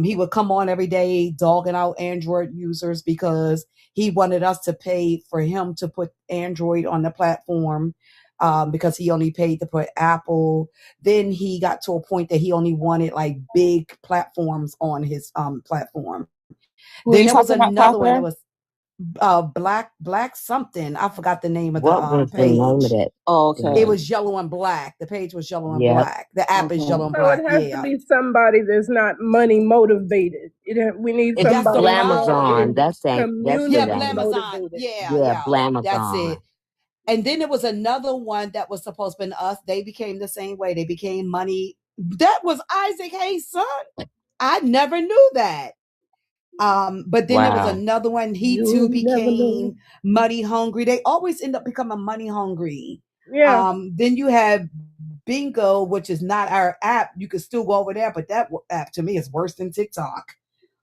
He would come on every day dogging out Android users because he wanted us to pay for him to put Android on the platform, because he only paid to put Apple. Then he got to a point that he only wanted like big platforms on his platform. Who are Then you there was talking about, another one that Catherine? was black something. I forgot the name of the What was the name of page. that? Oh, It okay. was yellow and black. The page was yellow and Yep. black. The app is yellow Okay. and So it black. has to Yeah. be somebody that's not money motivated. We need That's the somebody problem. that Blamazon. is That's the Yeah, community name. Blamazon. motivated. Yeah, Yeah, yeah. That's Blamazon. it. And then there was another one that was supposed to be us. They became the same way. They became money. That was Isaac Hayes' son. I never knew that. But then there was Wow. another one. He too You never know. became money hungry. They always end up becoming money hungry. Yeah. Then you have Bingo, which is not our app. You can still go over there, but that app to me is worse than TikTok.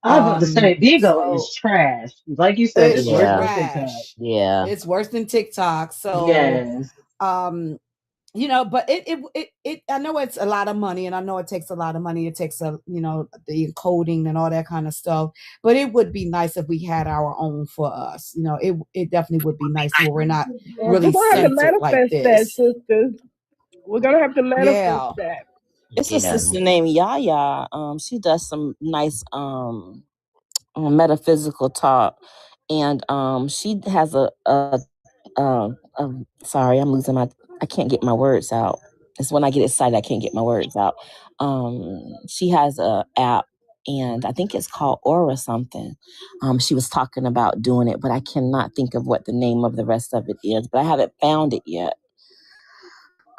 I was about to say, Vigo So is trash. Like you said, it's it's worse Yeah. than TikTok. trash. Yeah. It's worse than TikTok. So Yes. um but it I know it's a lot of money, and I know it takes a lot of money. It takes the encoding and all that kind of stuff. But it would be nice if we had our own for us. It definitely would be nice where we're not We're really gonna have to censored like manifest that, this. sisters. We're gonna have to manifest Yeah. that. It's a Yeah. sister named Yaya. She does some nice metaphysical talk, and she has sorry, I'm losing my. I can't get my words out. It's when I get excited, I can't get my words out. She has a app, and I think it's called Aura something. She was talking about doing it, but I cannot think of what the name of the rest of it is. But I haven't found it yet.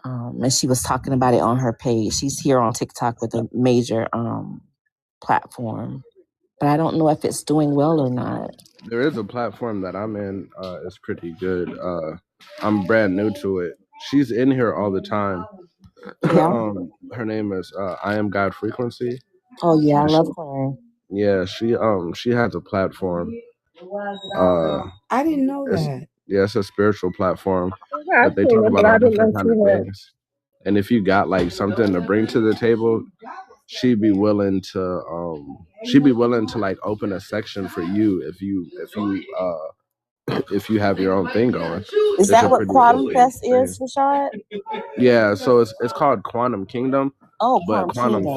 And she was talking about it on her page. She's here on TikTok with a major platform, but I don't know if it's doing well or not. There is a platform that I'm in. It's pretty good. I'm brand new to it. She's in here all the time. Yeah. Her name is I Am God Frequency. Oh yeah, I And love her. yeah, she has a platform. I didn't know It's that. yeah, it's a spiritual platform I've that they seen talk it, about but I all didn't know different kind she of had. things. And if you got like something to bring to the table, she'd be willing to like open a section for you if you have your own thing going. Is It's a that what pretty Quantum open Fest thing. is, Rashad? Yeah, so it's called Quantum Kingdom, Oh, but Quantum Kingdom.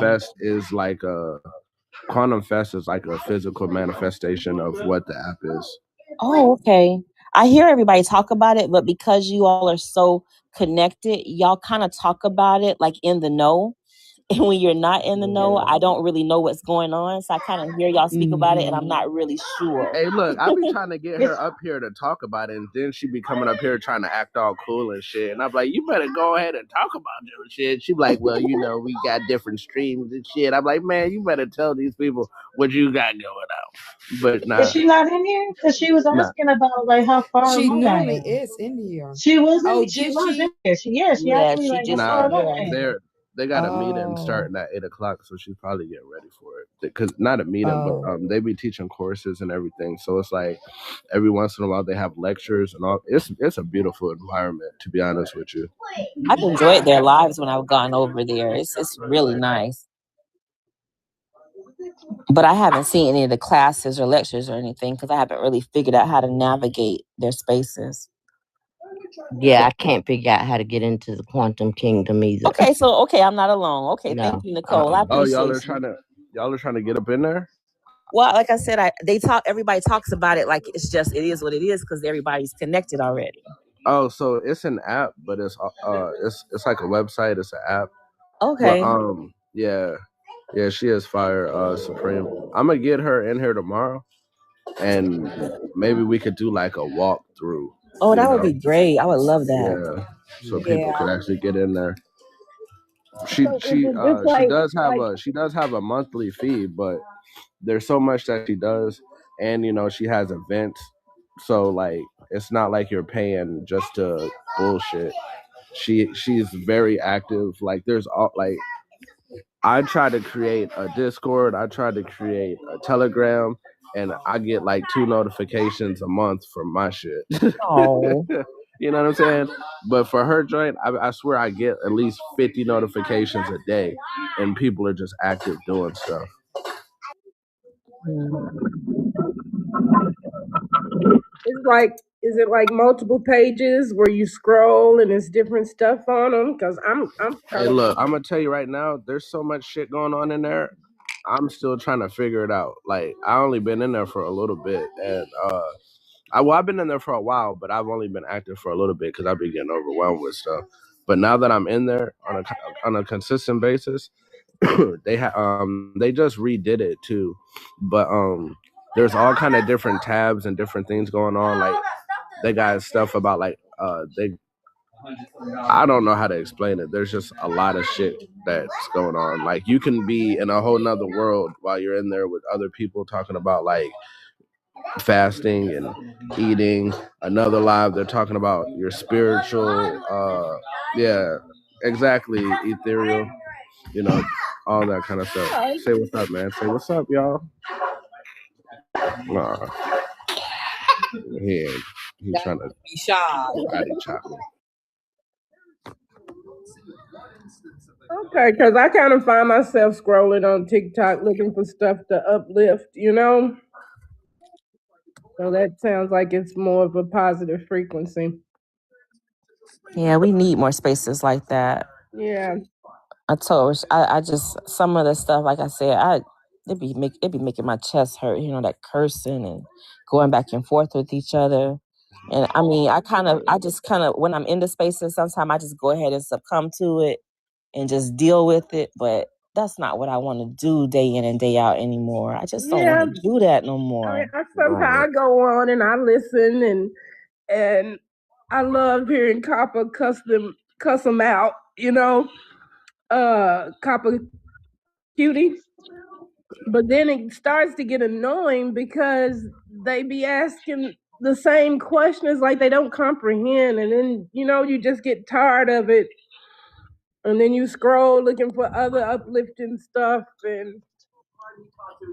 Quantum Fest is like a physical manifestation of what the app is. Oh, okay. I hear everybody talk about it, but because you all are so connected, y'all kind of talk about it like in the know. And when you're not in the know, I don't really know what's going on. So I kind of hear y'all speak about it and I'm Mhm. not really sure. Hey, look, I be trying to get her up here to talk about it, and then she be coming up here trying to act all cool and shit. And I'm like, you better go ahead and talk about different shit. She be like, well, we got different streams and shit. I'm like, man, you better tell these people what you got going on. But Is nah, she not in here? Because she was nah, asking about like how far She along I normally am. is in here. She Oh, wasn't. She did was in she? here. She asked Yeah, me she like how just far nah. along yeah. I am. They got a meeting Oh, starting at 8 o'clock, so she's probably getting ready for it. Because not a meeting, but oh. they be teaching courses and everything. So it's like every once in a while they have lectures and all. It's a beautiful environment, to be honest with you. I've enjoyed their lives when I've gone over there. It's really nice. But I haven't seen any of the classes or lectures or anything because I haven't really figured out how to navigate their spaces. Yeah, I can't figure out how to get into the quantum kingdom either. Okay, I'm not alone. Okay, thank No. you, Nicole. I Oh, appreciate you. y'all are trying to get up in there. Well, like I said, everybody talks about it like it is what it is because everybody's connected already. Oh, so it's an app, but it's like a website. It's an app. But Okay. yeah, she is fire, Supreme. I'm gonna get her in here tomorrow, and maybe we could do like a walkthrough. Oh, You that would know, be great. I would love that. yeah, so people Yeah. could actually get in there. So is it just She does have a monthly fee, but there's so much that she does, and she has events, so like it's not like you're paying just to bullshit. She's very active. Like there's all like I try to create a Discord, I try to create a Telegram, and I get like 2 notifications a month from my shit. Oh. You know what I'm saying? But for her joint, I swear I get at least 50 notifications a day, and people are just active doing stuff. is it like multiple pages where you scroll and it's different stuff on them? Because I'm Hey, kind of look, I'm gonna tell you right now, there's so much shit going on in there. I'm still trying to figure it out. Like I only been in there for a little bit, and I've been in there for a while, but I've only been active for a little bit because I've been getting overwhelmed with stuff. But now that I'm in there on a consistent basis, they just redid it too. But there's all kind of different tabs and different things going on. Like they got stuff about like they I don't know how to explain it. There's just a lot of shit that's going on. Like you can be in a whole nother world while you're in there with other people talking about like fasting and eating. Another live they're talking about your spiritual yeah, exactly, ethereal, you know, all that kind of stuff. Say what's up, man. Say what's up, y'all. Nah, he's That trying to must be shy. body chop me. okay, because I kind of find myself scrolling on TikTok looking for stuff to uplift, you know? So that sounds like it's more of a positive frequency. Yeah, we need more spaces like that. Yeah. I just some of the stuff, like I said, it be making my chest hurt, that cursing and going back and forth with each other. And I mean, I just kind of when I'm in the spaces, sometimes I just go ahead and succumb to it and just deal with it. But that's not what I want to do day in and day out anymore. I just don't want Yeah. to do that no I mean, more. I Right. somehow I go on and I listen and I love hearing Copper cuss them out, you know? Copper cutie. But then it starts to get annoying because they be asking the same questions like they don't comprehend, and then you just get tired of it. And then you scroll looking for other uplifting stuff, and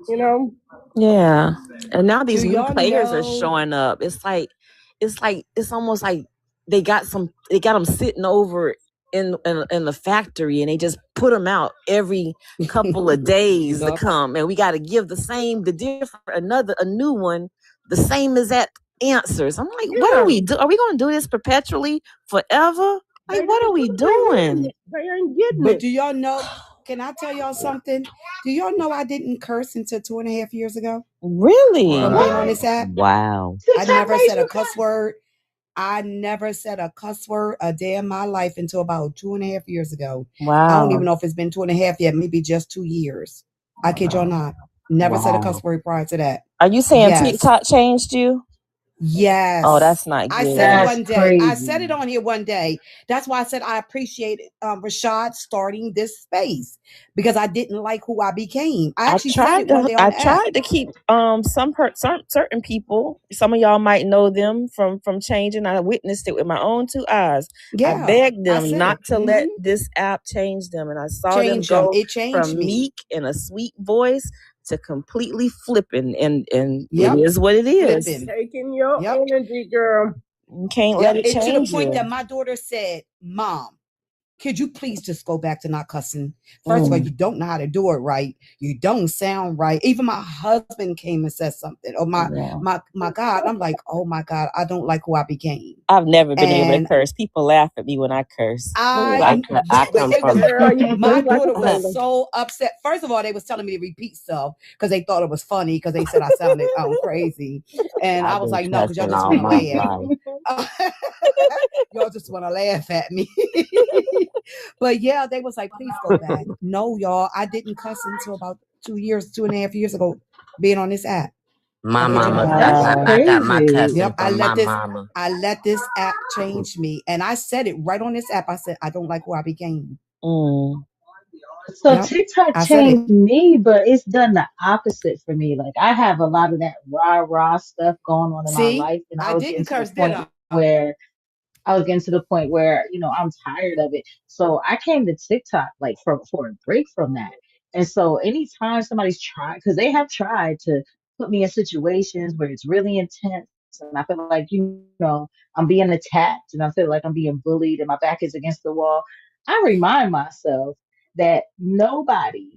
you know, Yeah. And now Do these new y'all players are know? showing up. It's almost like they got them sitting over in the factory, and they just put them out every couple of days to Yup. come, and we got to give the different a new one the same exact answers. I'm like, what are yeah, we do? Are we going to do this perpetually forever? they Like, what are we ain't getting doing? it. They ain't getting But it. do y'all know? Can I tell y'all something? Do y'all know I didn't curse until 2.5 years ago Really? from being on Wow. this app? Wow. I TikTok never made said a you cuss word. I never said a cuss word a day in my life until about 2.5 years ago. I don't even Wow. know if it's been 2.5 yet, maybe just 2 years. I kid y'all Wow. not. Never said a cuss Wow. word prior to that. Are you saying Yes. TikTok changed you? Oh, Yes. that's not I said it good. That's one day. I crazy. said it on here one day. That's why I said I appreciated Rashaud starting this space because I didn't like who I became. I actually said it one day on I the app. tried to keep certain people. Some of y'all might know them from changing. I witnessed it with my own two eyes. I Yeah. begged I them said not it. to let this app change them, and I saw them Change them. go It changed from me. meek and a sweet voice to completely flipping, and it Yep. is what it is. Flipping. Taking your Yep. energy, girl. You can't let Yep. it It to the change point you. that my daughter said, Mom, could you please just go back to not cussing? First of all, Mm, you don't know how to do it right. You don't sound right. Even my husband came and said something. Or yeah. my God. I'm like, oh my God, I don't like who I became. I've never been able to And curse. People laugh at me when I curse. I I but come it was from Girl, you my just like daughter a was sailor. so upset. First of all, they was telling me to repeat stuff because they thought it was funny because they said I sounded crazy. And I I've was been like, no, because y'all cussing just all want to my laugh. life. Y'all just want to laugh at me. But yeah, they was like, please go back. No, y'all, I didn't cuss until about 2 years, 2.5 years ago, being on this app. I My kid you mama, not. That's I got my crazy. cussing Yep, from my mama. I let this app change me. And I said it right on this app. I said, I don't like who I became. Mm, So Yep. TikTok I said it. changed me, but it's done the opposite for me. Like I have a lot of that rah stuff going on in my See, life, and I I was getting didn't to the curse, did point I? where I'm tired of it. So I came to TikTok like for a break from that. And so anytime somebody's tried, because they have tried to put me in situations where it's really intense, and I feel like I'm being attacked, and I feel like I'm being bullied, and my back is against the wall. I remind myself that nobody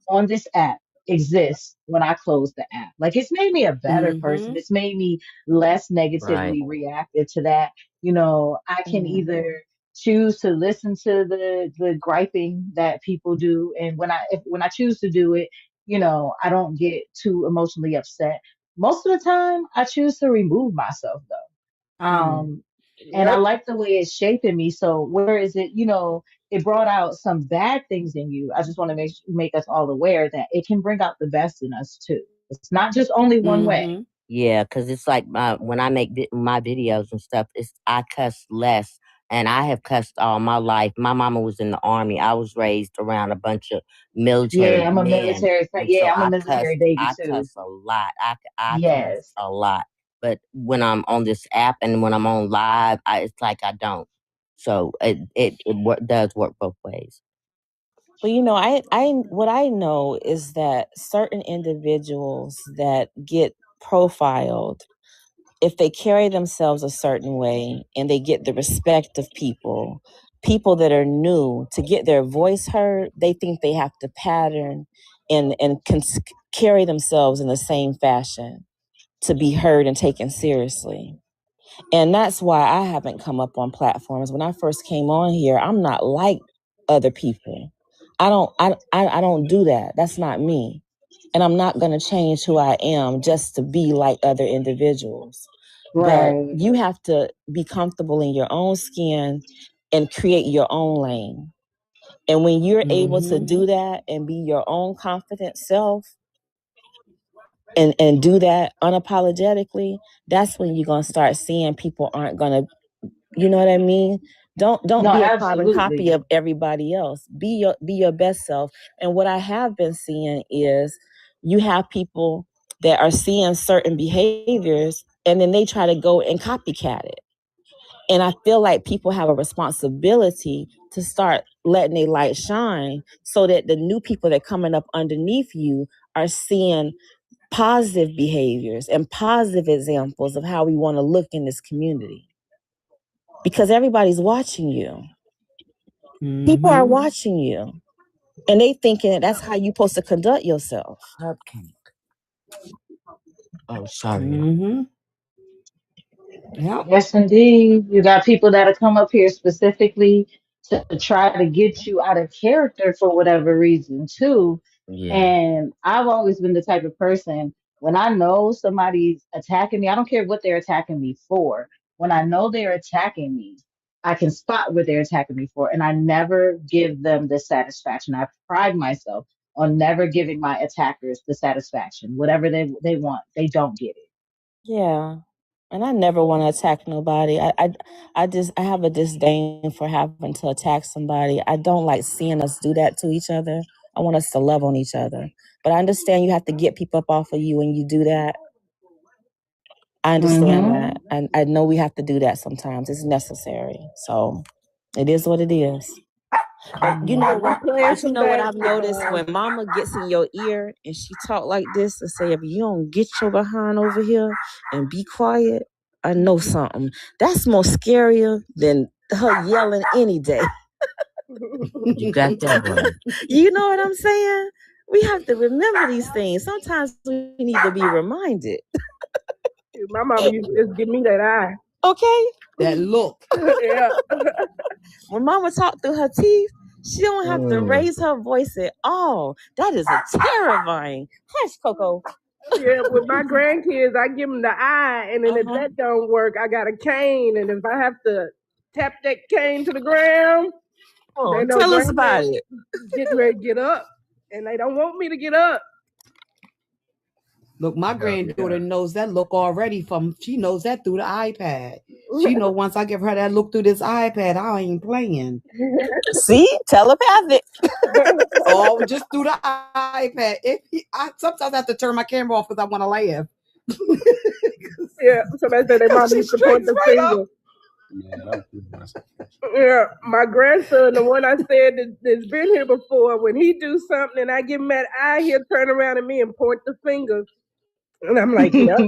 on this app exists when I close the app. Like it's made me a better person. Mm-hmm. It's made me less Right. negatively reactive to that. I can mm. either choose to listen to the griping that people do, and when I choose to do it, I don't get too emotionally upset. Most of the time, I choose to remove myself though. Mm. And I Yep. like the way it's shaping me. So where is it? It brought out some bad things in you. I just want to make us all aware that it can bring out the best in us too. It's not just only one way. Mm-hmm. Yeah, because it's like when I make my videos and stuff, I cuss less, and I have cussed all my life. My mama was in the army. I was raised around a bunch of military Yeah, I'm a men, military. and so Yeah, I'm a military baby I too. cuss a lot. I cuss Yes. a lot. But when I'm on this app and when I'm on live, it's like I don't. So does work both ways. Well, what I know is that certain individuals that get profiled, if they carry themselves a certain way and they get the respect of people that are new to get their voice heard, they think they have to pattern and carry themselves in the same fashion to be heard and taken seriously. And that's why I haven't come up on platforms. When I first came on here, I'm not like other people. I don't do that. That's not me. And I'm not going to change who I am just to be like other individuals. But Right. you have to be comfortable in your own skin and create your own lane. And when you're able to Mm-hmm. do that and be your own confident self and do that unapologetically, that's when you're going to start seeing people aren't going to, you know what I mean? Don't No, be a carbon copy absolutely. of everybody else. Be your best self. And what I have been seeing is you have people that are seeing certain behaviors and then they try to go and copycat it. And I feel like people have a responsibility to start letting their light shine so that the new people that are coming up underneath you are seeing positive behaviors and positive examples of how we want to look in this community. Because everybody's watching you. Mm-hmm. People are watching you. And they thinking that that's how you're supposed to conduct yourself. Cupcake. Oh, sorry. Mm-hmm. Yep. Yes, indeed. You got people that'll come up here specifically to try to get you out of character for whatever reason, too. Yeah. And I've always been the type of person, when I know somebody's attacking me, I don't care what they're attacking me for. When I know they're attacking me, I can spot what they're attacking me for, and I never give them the satisfaction. I pride myself on never giving my attackers the satisfaction. Whatever they want, they don't get it. Yeah. And I never want to attack nobody. I have a disdain for having to attack somebody. I don't like seeing us do that to each other. I want us to love on each other. But I understand you have to get people up off of you when you do that. I understand that. And I know we have to do that sometimes. It's necessary. So it is what it is. But you know what? You know what I've noticed when Mama gets in your ear and she talk like this and say, "If you don't get your behind over here and be quiet, I know something." That's more scarier than her yelling any day. You got that one. You know what I'm saying? We have to remember these things. Sometimes we need to be reminded. My mama used to just give me that eye. Okay? That look. Yeah. When Mama talked through her teeth, she don't have to raise her voice at all. That is a terrifying. Hush, Coco. Yeah, with my grandkids, I give them the eye, and then if that don't work, I got a cane, and if I have to tap that cane to the ground, they know tell us about it. Getting ready to get up, and they don't want me to get up. Look, my granddaughter knows that look already she knows that through the iPad. She know once I give her that look through this iPad, I ain't playing. See? Telepathic. Oh, just through the iPad. I sometimes have to turn my camera off because I want to laugh. Yeah, somebody said their mom used to point the finger. Yeah, my grandson, the one I said that's been here before, when he do something and I give him that eye, he'll turn around at me and point the finger. And I'm like, yep.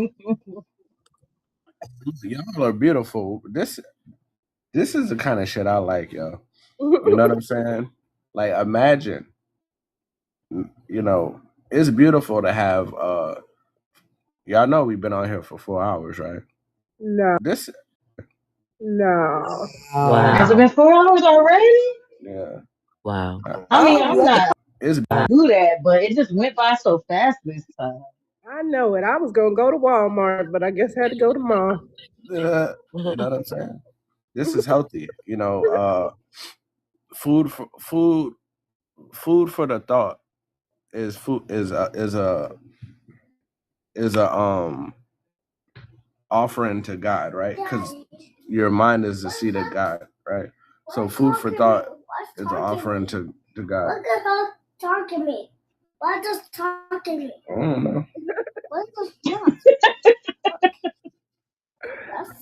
Y'all are beautiful. This is the kind of shit I like, yo. You know what I'm saying? Like, imagine, you know, it's beautiful to have, y'all know we've been on here for 4 hours, right? No. Wow. Wow. Has it been 4 hours already? Yeah. Wow. I mean, I'm not do that, but it just went by so fast this time. I know it. I was gonna go to Walmart, but I guess I had to go to mall. You know what I'm saying? This is healthy. You know, food for the thought is a offering to God, right? Because your mind is the seat of God, right? So food for thought is an offering to God. Look at her talking to me. Why just talking to me? I don't know. What the fuck?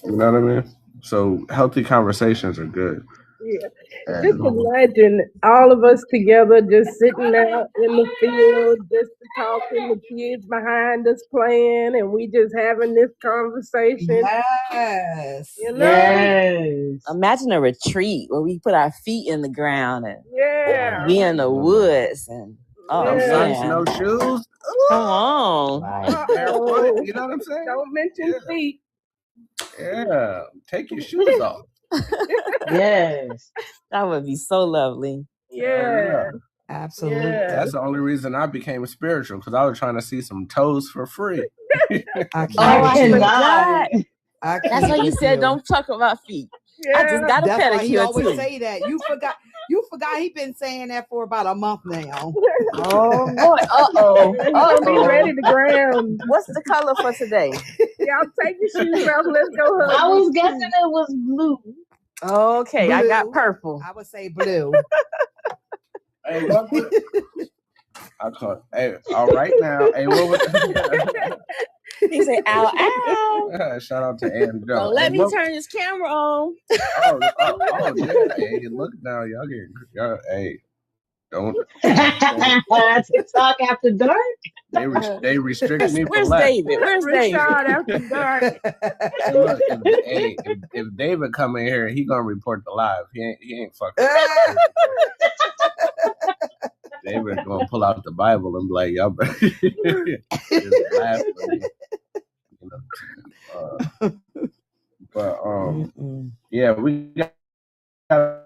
You know what I mean? So healthy conversations are good. Yeah. Just imagine all of us together just sitting out in the field, just talking, the kids behind us playing, and we just having this conversation. Yes. You know? Yes. Imagine a retreat where we put our feet in the ground and be in the woods and no socks, no shoes. Come on. Barefoot, you know what I'm saying? Don't mention feet. Yeah. Take your shoes off. Yes. That would be so lovely. Yeah. Absolutely. Yeah. That's the only reason I became spiritual, because I was trying to see some toes for free. I cannot. That's why you said don't talk about feet. Yeah. I just got a pedicure why he always too. say that. You forgot he been saying that for about a month now. Oh boy. Uh-oh. Be ready to ground. What's the color for today? Y'all take your shoes off. Let's go hug. I was guessing it was blue. Okay, Blue. I got purple. I would say blue. Hey, what? I caught. Hey, all right now. Hey, what was? He said, ow, ow. Shout out to Aunt Joe. Don't let Hey, me look. turn this camera on. Oh, yeah. Hey, look now, y'all. Hey, don't. TikTok after dark. They restrict me for Where's less. David? Where's David? Rashaud after dark. Hey, look, if David come in here, he gonna report the live. He ain't fucking. David gonna pull out the Bible and be like, y'all better it's blasphemy. You know. But yeah, we gotta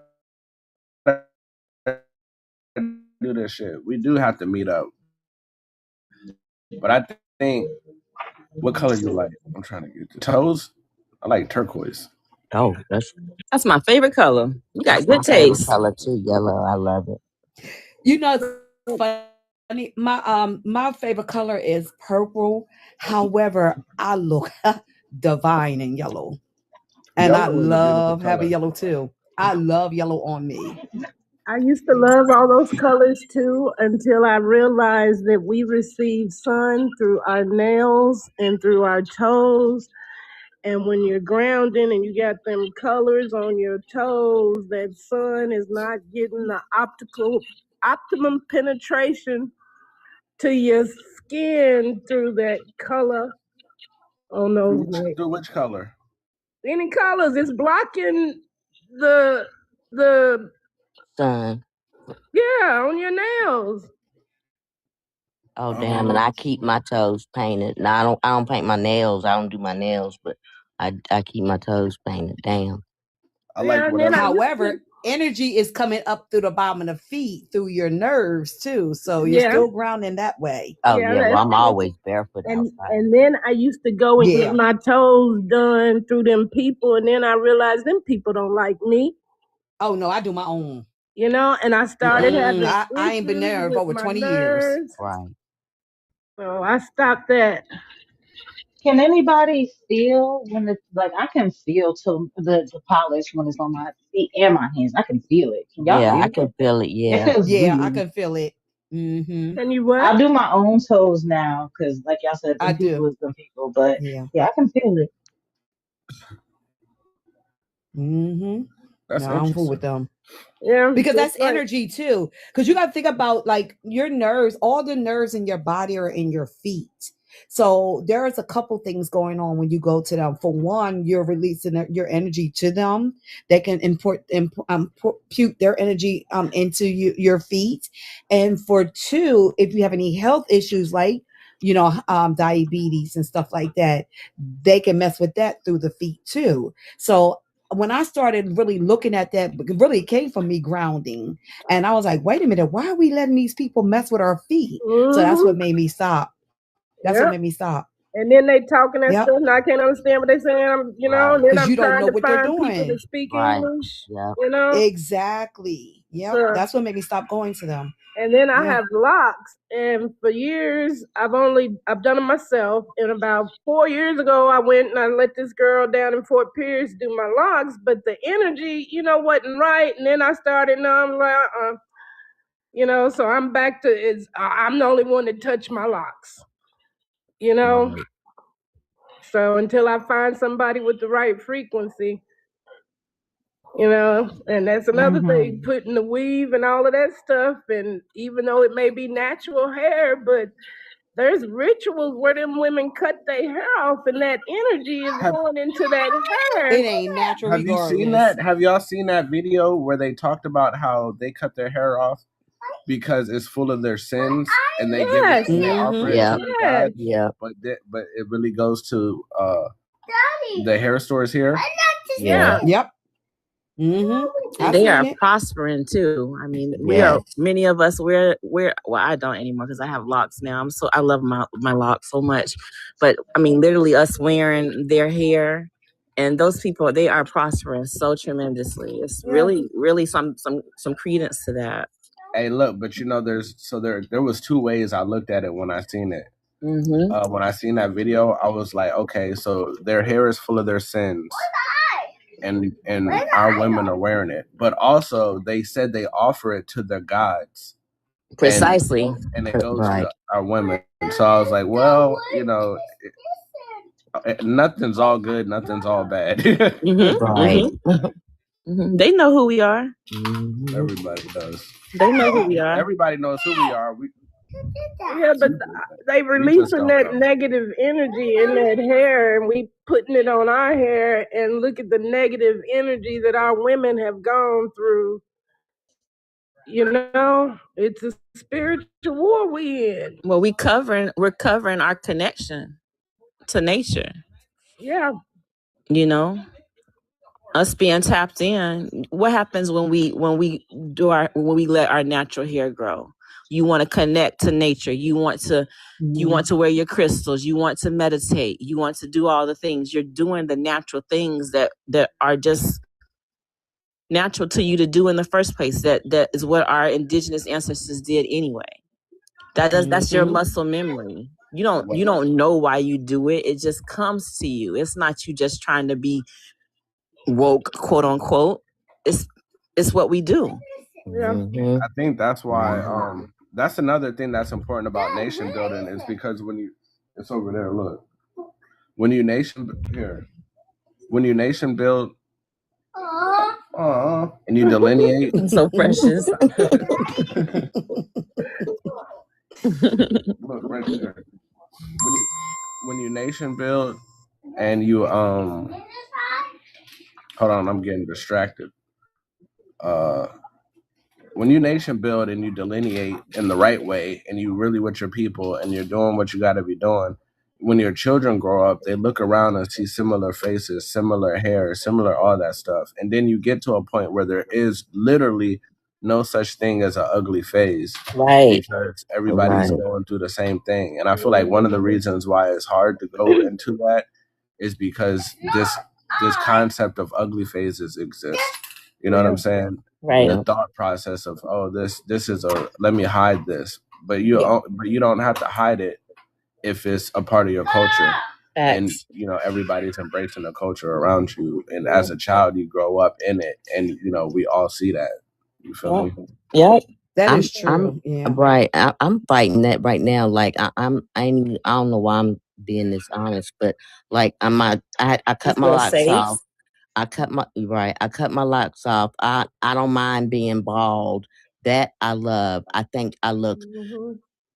do this shit. We do have to meet up. But I think, what color you like? I'm trying to get the toes. I like turquoise. Oh, That's my favorite color. You got that's good my favorite taste. color too. Yellow. I love it. You know, it's funny. My favorite color is purple. However, I look divine in yellow. And I Yellow is a beautiful love having color. yellow too. I love yellow on me. I used to love all those colors too until I realized that we receive sun through our nails and through our toes. And when you're grounding and you got them colors on your toes, that sun is not getting the optimum penetration to your skin through that color on those nails. Do which color? Any colors, it's blocking the Sun. yeah, on your nails. Oh damn! And I keep my toes painted. Now I don't paint my nails. I don't do my nails, but I keep my toes painted. Damn. I like whatever. However, energy is coming up through the bottom of the feet, through your nerves too. So you're still grounding that way. Oh yeah, well, I'm always barefoot outside. And then I used to go and get my toes done through them people, and then I realized them people don't like me. Oh no, I do my own. You know, and I started having I ain't been there for over 20 years. Right. So I stopped that. Can anybody feel when it's like I can feel the polish when it's on my feet and my hands? I can feel it. Can y'all feel I can feel it. Yeah. It feels weird. I can feel it. Mm-hmm. Can you what? I do my own toes now because, like y'all said, I people is some people. But yeah, I can feel it. Mm-hmm. That's no, I'm cool with them. Yeah, because that's energy too. Because you got to think about like your nerves, all the nerves in your body are in your feet. So there's a couple things going on when you go to them. For one, you're releasing your energy to them. They can impute their energy into your feet. And for two, if you have any health issues like diabetes and stuff like that, they can mess with that through the feet too. So when I started really looking at that, it really came from me grounding. And I was like, wait a minute, why are we letting these people mess with our feet? So that's what made me stop. That's what made me stop. And then they talking that stuff, and I can't understand what they're saying. And then I'm trying to find people that speak English. Yeah. You know? Exactly. Yeah. So, that's what made me stop going to them. And then I have locks, and for years I've done it myself. And about 4 years ago, I went and I let this girl down in Fort Pierce do my locks, but the energy, wasn't right. And then I started, I'm like, so I'm back to I'm the only one that touched my locks. So until I find somebody with the right frequency, and that's another thing, putting the weave and all of that stuff. And even though it may be natural hair, but there's rituals where them women cut their hair off, and that energy is going into that hair. It ain't natural. Have you seen that? Have y'all seen that video where they talked about how they cut their hair off because it's full of their sins, and they give it to the offering to God? Yeah. But it really goes to the hair stores here. Yeah. Yep. Mm-hmm. They are prospering too. I mean, many of us we're well, I don't anymore because I have locks now. I love my locks so much. But I mean, literally us wearing their hair, and those people, they are prospering so tremendously. It's really some credence to that. Hey, look, but there was two ways I looked at it when I seen it. Mm-hmm. When I seen that video, I was like, okay, so their hair is full of their sins. And our women are wearing it, but also they said they offer it to their gods. Precisely, and it goes to our women. So I was like, well, Nothing's all good, nothing's all bad. Right. They know who we are. Everybody does. They know who we are. Everybody knows who we are. Yeah, but they releasing don't that know. negative energy in that hair, and we putting it on our hair. And look at the negative energy that our women have gone through. You know, it's a spiritual war we in. Well, we're covering our connection to nature. Yeah, You know, us being tapped in. What happens when we let our natural hair grow? You want to connect to nature. You want to wear your crystals. You want to meditate. You want to do all the things. You're doing the natural things that are just natural to you to do in the first place. That is what our indigenous ancestors did anyway. That's your muscle memory. You don't know why you do it. It just comes to you. It's not you just trying to be woke, quote unquote. It's what we do. yeah. I think that's why that's another thing that's important about nation building is because it's over there, look. When you nation build and you delineate So precious. look right there. When you nation build and you hold on, I'm getting distracted. When you nation build and you delineate in the right way and you really with your people and you're doing what you got to be doing, when your children grow up, they look around and see similar faces, similar hair, similar all that stuff. And then you get to a point where there is literally no such thing as an ugly phase. Right. Because everybody's going through the same thing. And I feel like one of the reasons why it's hard to go into that is because this concept of ugly phases exists. You know what I'm saying? Right. The thought process of this is let me hide this, but you don't have to hide it if it's a part of your culture. And you know everybody's embracing the culture around you, and as a child you grow up in it, and you know we all see that. You feel me? Yep. That is true. Right. I'm fighting that right now. Like I don't know why I'm being this honest, but like I cut my locks off. I cut my locks off. I don't mind being bald. That I love. I think I look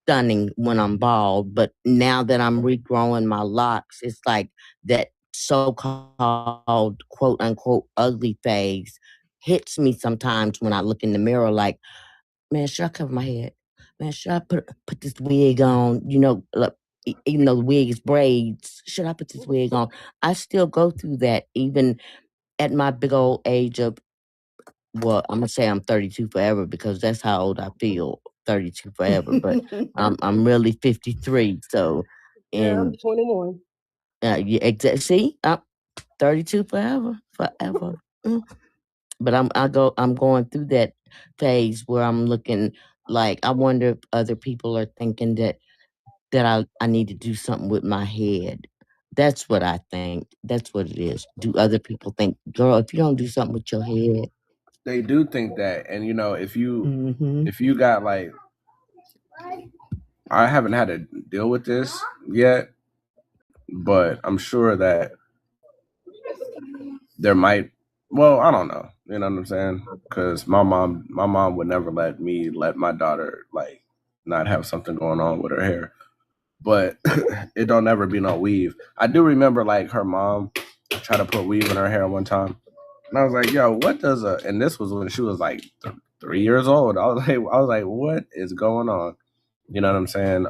stunning when I'm bald. But now that I'm regrowing my locks, it's like that so-called quote unquote ugly phase hits me sometimes when I look in the mirror. Like, man, should I cover my head? Man, should I put this wig on? You know, look, even though the wig is braids, should I put this wig on? I still go through that even at my big old age of, well, I'm gonna say I'm 32 forever because that's how old I feel, 32 forever. But I'm really 53. So, Yeah, I'm and 21. yeah, see, I'm 32 forever. But I'm going through that phase where I'm looking like I wonder if other people are thinking that I need to do something with my head. That's what I think. That's what it is. Do other people think, girl, if you don't do something with your head? They do think that, and you know if you got like, I haven't had to deal with this yet, but I'm sure that there might. Well, I don't know. You know what I'm saying? Because my mom would never let my daughter like not have something going on with her hair. But it don't ever be no weave. I do remember like her mom tried to put weave in her hair one time, and I was like, "Yo, what does a?" And this was when she was like 3 years old. I was like, "What is going on?" You know what I'm saying?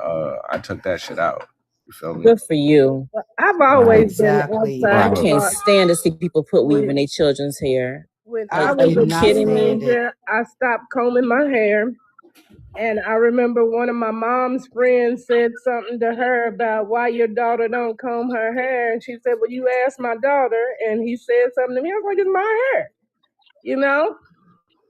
I took that shit out. You feel me? Good for you. I've always been Exactly. outside I the can't box. stand to see people put weave in their children's hair. When I I was a cannot kidding me? stand it. teenager, I stopped combing my hair. And I remember one of my mom's friends said something to her about why your daughter don't comb her hair. And she said, well, you asked my daughter. And he said something to me. I was like, it's my hair, you know?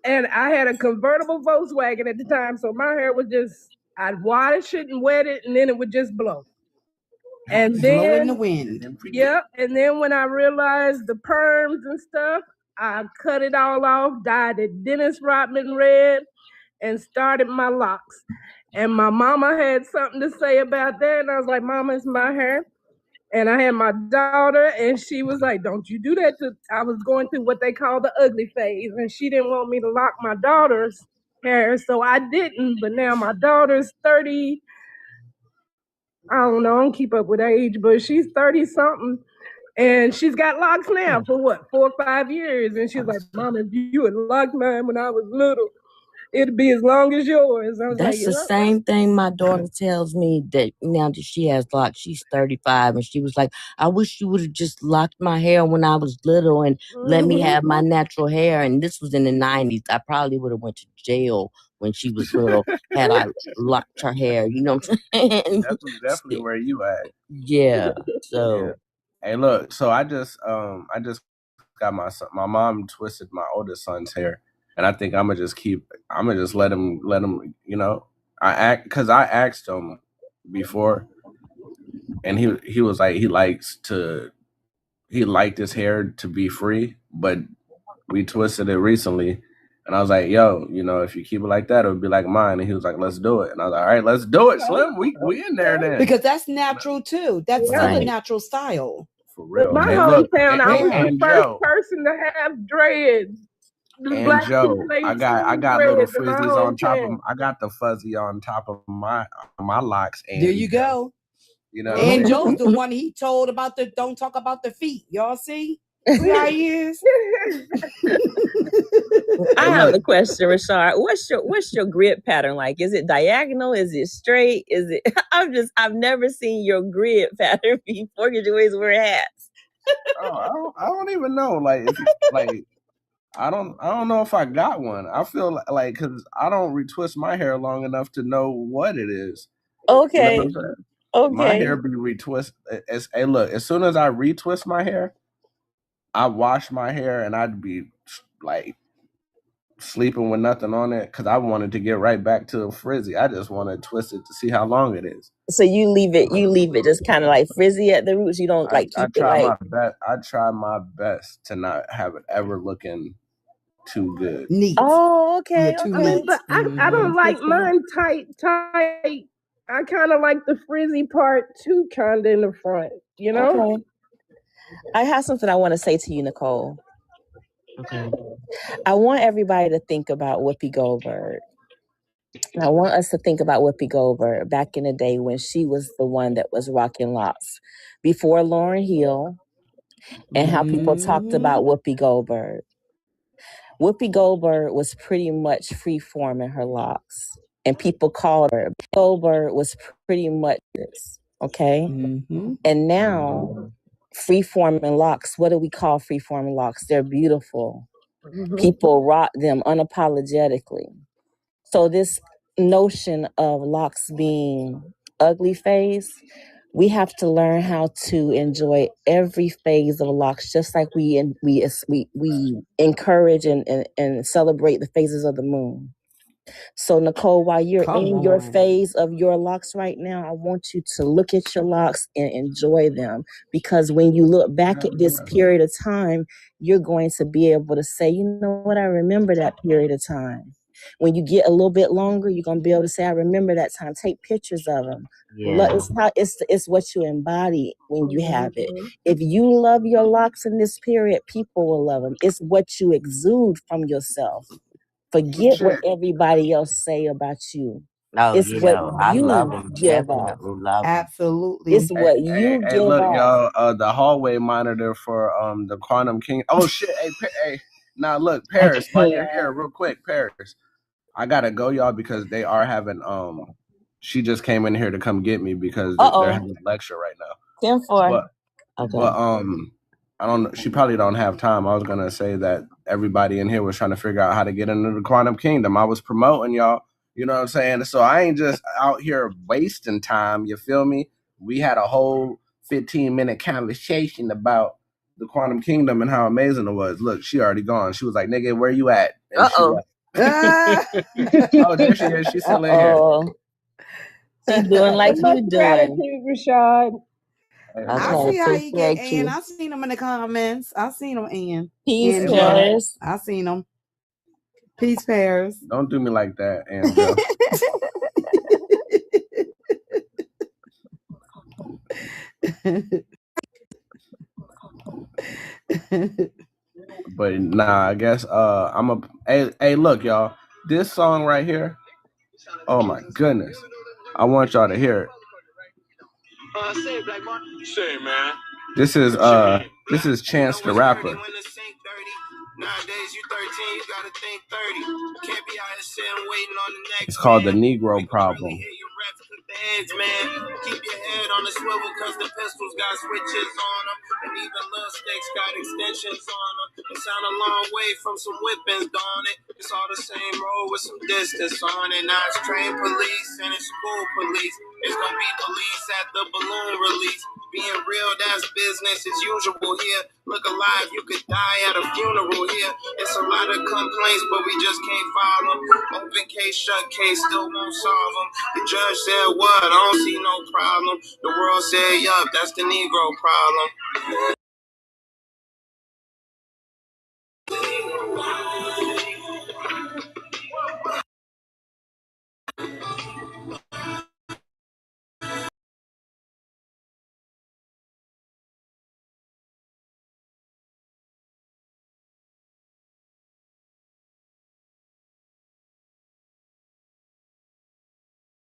And I had a convertible Volkswagen at the time. So my hair was just, I'd wash it and wet it, and then it would just blow. And Blow in the then, wind. and then when I realized the perms and stuff, I cut it all off, dyed it Dennis Rodman red, and started my locks. And my mama had something to say about that. And I was like, Mama, it's my hair. And I had my daughter, and she was like, "Don't you do that." I was going through what they call the ugly phase, and she didn't want me to lock my daughter's hair, so I didn't. But now my daughter's 30. I don't know. I don't keep up with age, but she's 30 something, and she's got locks now for what, 4 or 5 years. And she's like, "Mom, if you had locked mine when I was little, it'd be as long as yours." I was like, That's the same thing my daughter tells me, that now that she has locks, she's 35, and she was like, I wish you would have just locked my hair when I was little and let me have my natural hair. And this was in the 90s. I probably would have went to jail when she was little had I locked her hair. You know what I'm saying? That's definitely where you at. Yeah. So Yeah. Hey, look. So I just got my mom twisted my oldest son's hair, and I think I'm gonna just let him. You know, because I asked him before, and he was like he liked his hair to be free, but we twisted it recently. And I was like, yo, you know, if you keep it like that, it'll be like mine. And he was like, let's do it. And I was like, all right, let's do it, Slim. We in there then. Because that's natural too. That's still a Right. natural style. For In real. my Hey, look, hometown, I was the and first Joe, person to have dreads. The and black people Joe, say I smooth got little dreads in my frizzies on top of. hometown. I got the fuzzy on top of my locks, There and you Joe. go. You know what I'm And saying? Joe's the one he told about the don't talk about the feet. Y'all see? See how he is? I Hey, have look, a question, Rashaud. What's your grid pattern like? Is it diagonal? Is it straight? Is it I've never seen your grid pattern before because you always wear hats. oh, I don't even know. Like if you like, I don't know if I got one. I feel like because I don't retwist my hair long enough to know what it is. You know what Okay. I'm saying? My Okay. hair be retwist. Hey, look, as soon as I retwist my hair, I wash my hair and I'd be like sleeping with nothing on it because I wanted to get right back to frizzy. I just want to twist it to see how long it is. So you leave it just kind of like frizzy at the roots. You don't like I keep it try like my best. I try my best to not have it ever looking too good. Neat. oh, Yeah, okay, too I mean, neat. but I don't like mine tight. I kind of like the frizzy part too, kind of in the front, you know? okay. I have something I want to say to you, Nicole. Okay. I want everybody to think about Whoopi Goldberg. I want us to think about Whoopi Goldberg back in the day when she was the one that was rocking locks before Lauryn Hill, and how people talked about Whoopi Goldberg. Whoopi Goldberg was pretty much free forming her locks, and people called her. Goldberg was pretty much this, okay? And now, free forming locks, what do we call free forming locks? They're beautiful. People rock them unapologetically. So this notion of locks being ugly phase, we have to learn how to enjoy every phase of locks, just like we encourage and celebrate the phases of the moon. So Nicole, while you're in your phase of your locks right now, I want you to look at your locks and enjoy them, because when you look back at this period of time, you're going to be able to say, you know what, I remember that period of time. When you get a little bit longer, you're gonna be able to say, I remember that time. Take pictures of them. Yeah. It's what you embody when you have it. If you love your locks in this period, people will love them. It's what you exude from yourself. Forget what everybody else say about you. Oh It's what yeah, I love you them. give off. Definitely love them. Absolutely. It's what you Hey, give look, off. y'all. The hallway monitor for the Quantum King. Oh shit! Hey. Now look, Paris. While you're here, real quick, Paris. I gotta go, y'all, because they are having. She just came in here to come get me because they're having a lecture right now. 10-4. But Okay. I don't know. She probably don't have time. I was gonna say that everybody in here was trying to figure out how to get into the Quantum Kingdom. I was promoting y'all. You know what I'm saying? So I ain't just out here wasting time. You feel me? We had a whole 15-minute conversation about the Quantum Kingdom and how amazing it was. Look, she already gone. She was like, "Nigga, where you at?" And she left. Oh, there she is. She's still in here. She doing like Much you doing. gratitude, Rashad. I Okay, see how you get appreciate Ann. you. I seen them in the comments. I seen them, Ann. Peace, And Joe. Paris. I seen them. Peace, Paris. Don't do me like that, and Joe. But nah, I guess I'm a hey look, y'all. This song right here, oh my goodness. I want y'all to hear it. Say it, Black Mark. Say it, man. This is Chance the Rapper. Nowadays you 13, you gotta think 30. Can't be out here sitting waiting on the next. It's called The Negro Problem. Man, keep your head on the swivel cause the pistols got switches on them. And even little sticks got extensions on them. It sound a long way from some whippings, don't it? It's all the same road with some distance on it. Now it's train police and it's school police. It's gonna be police at the balloon release. Being real, that's business as usual here. Look alive, you could die at a funeral here. It's a lot of complaints, but we just can't file them. Open case, shut case, still won't solve them. The judge said what? I don't see no problem. The world said yup, that's the Negro problem.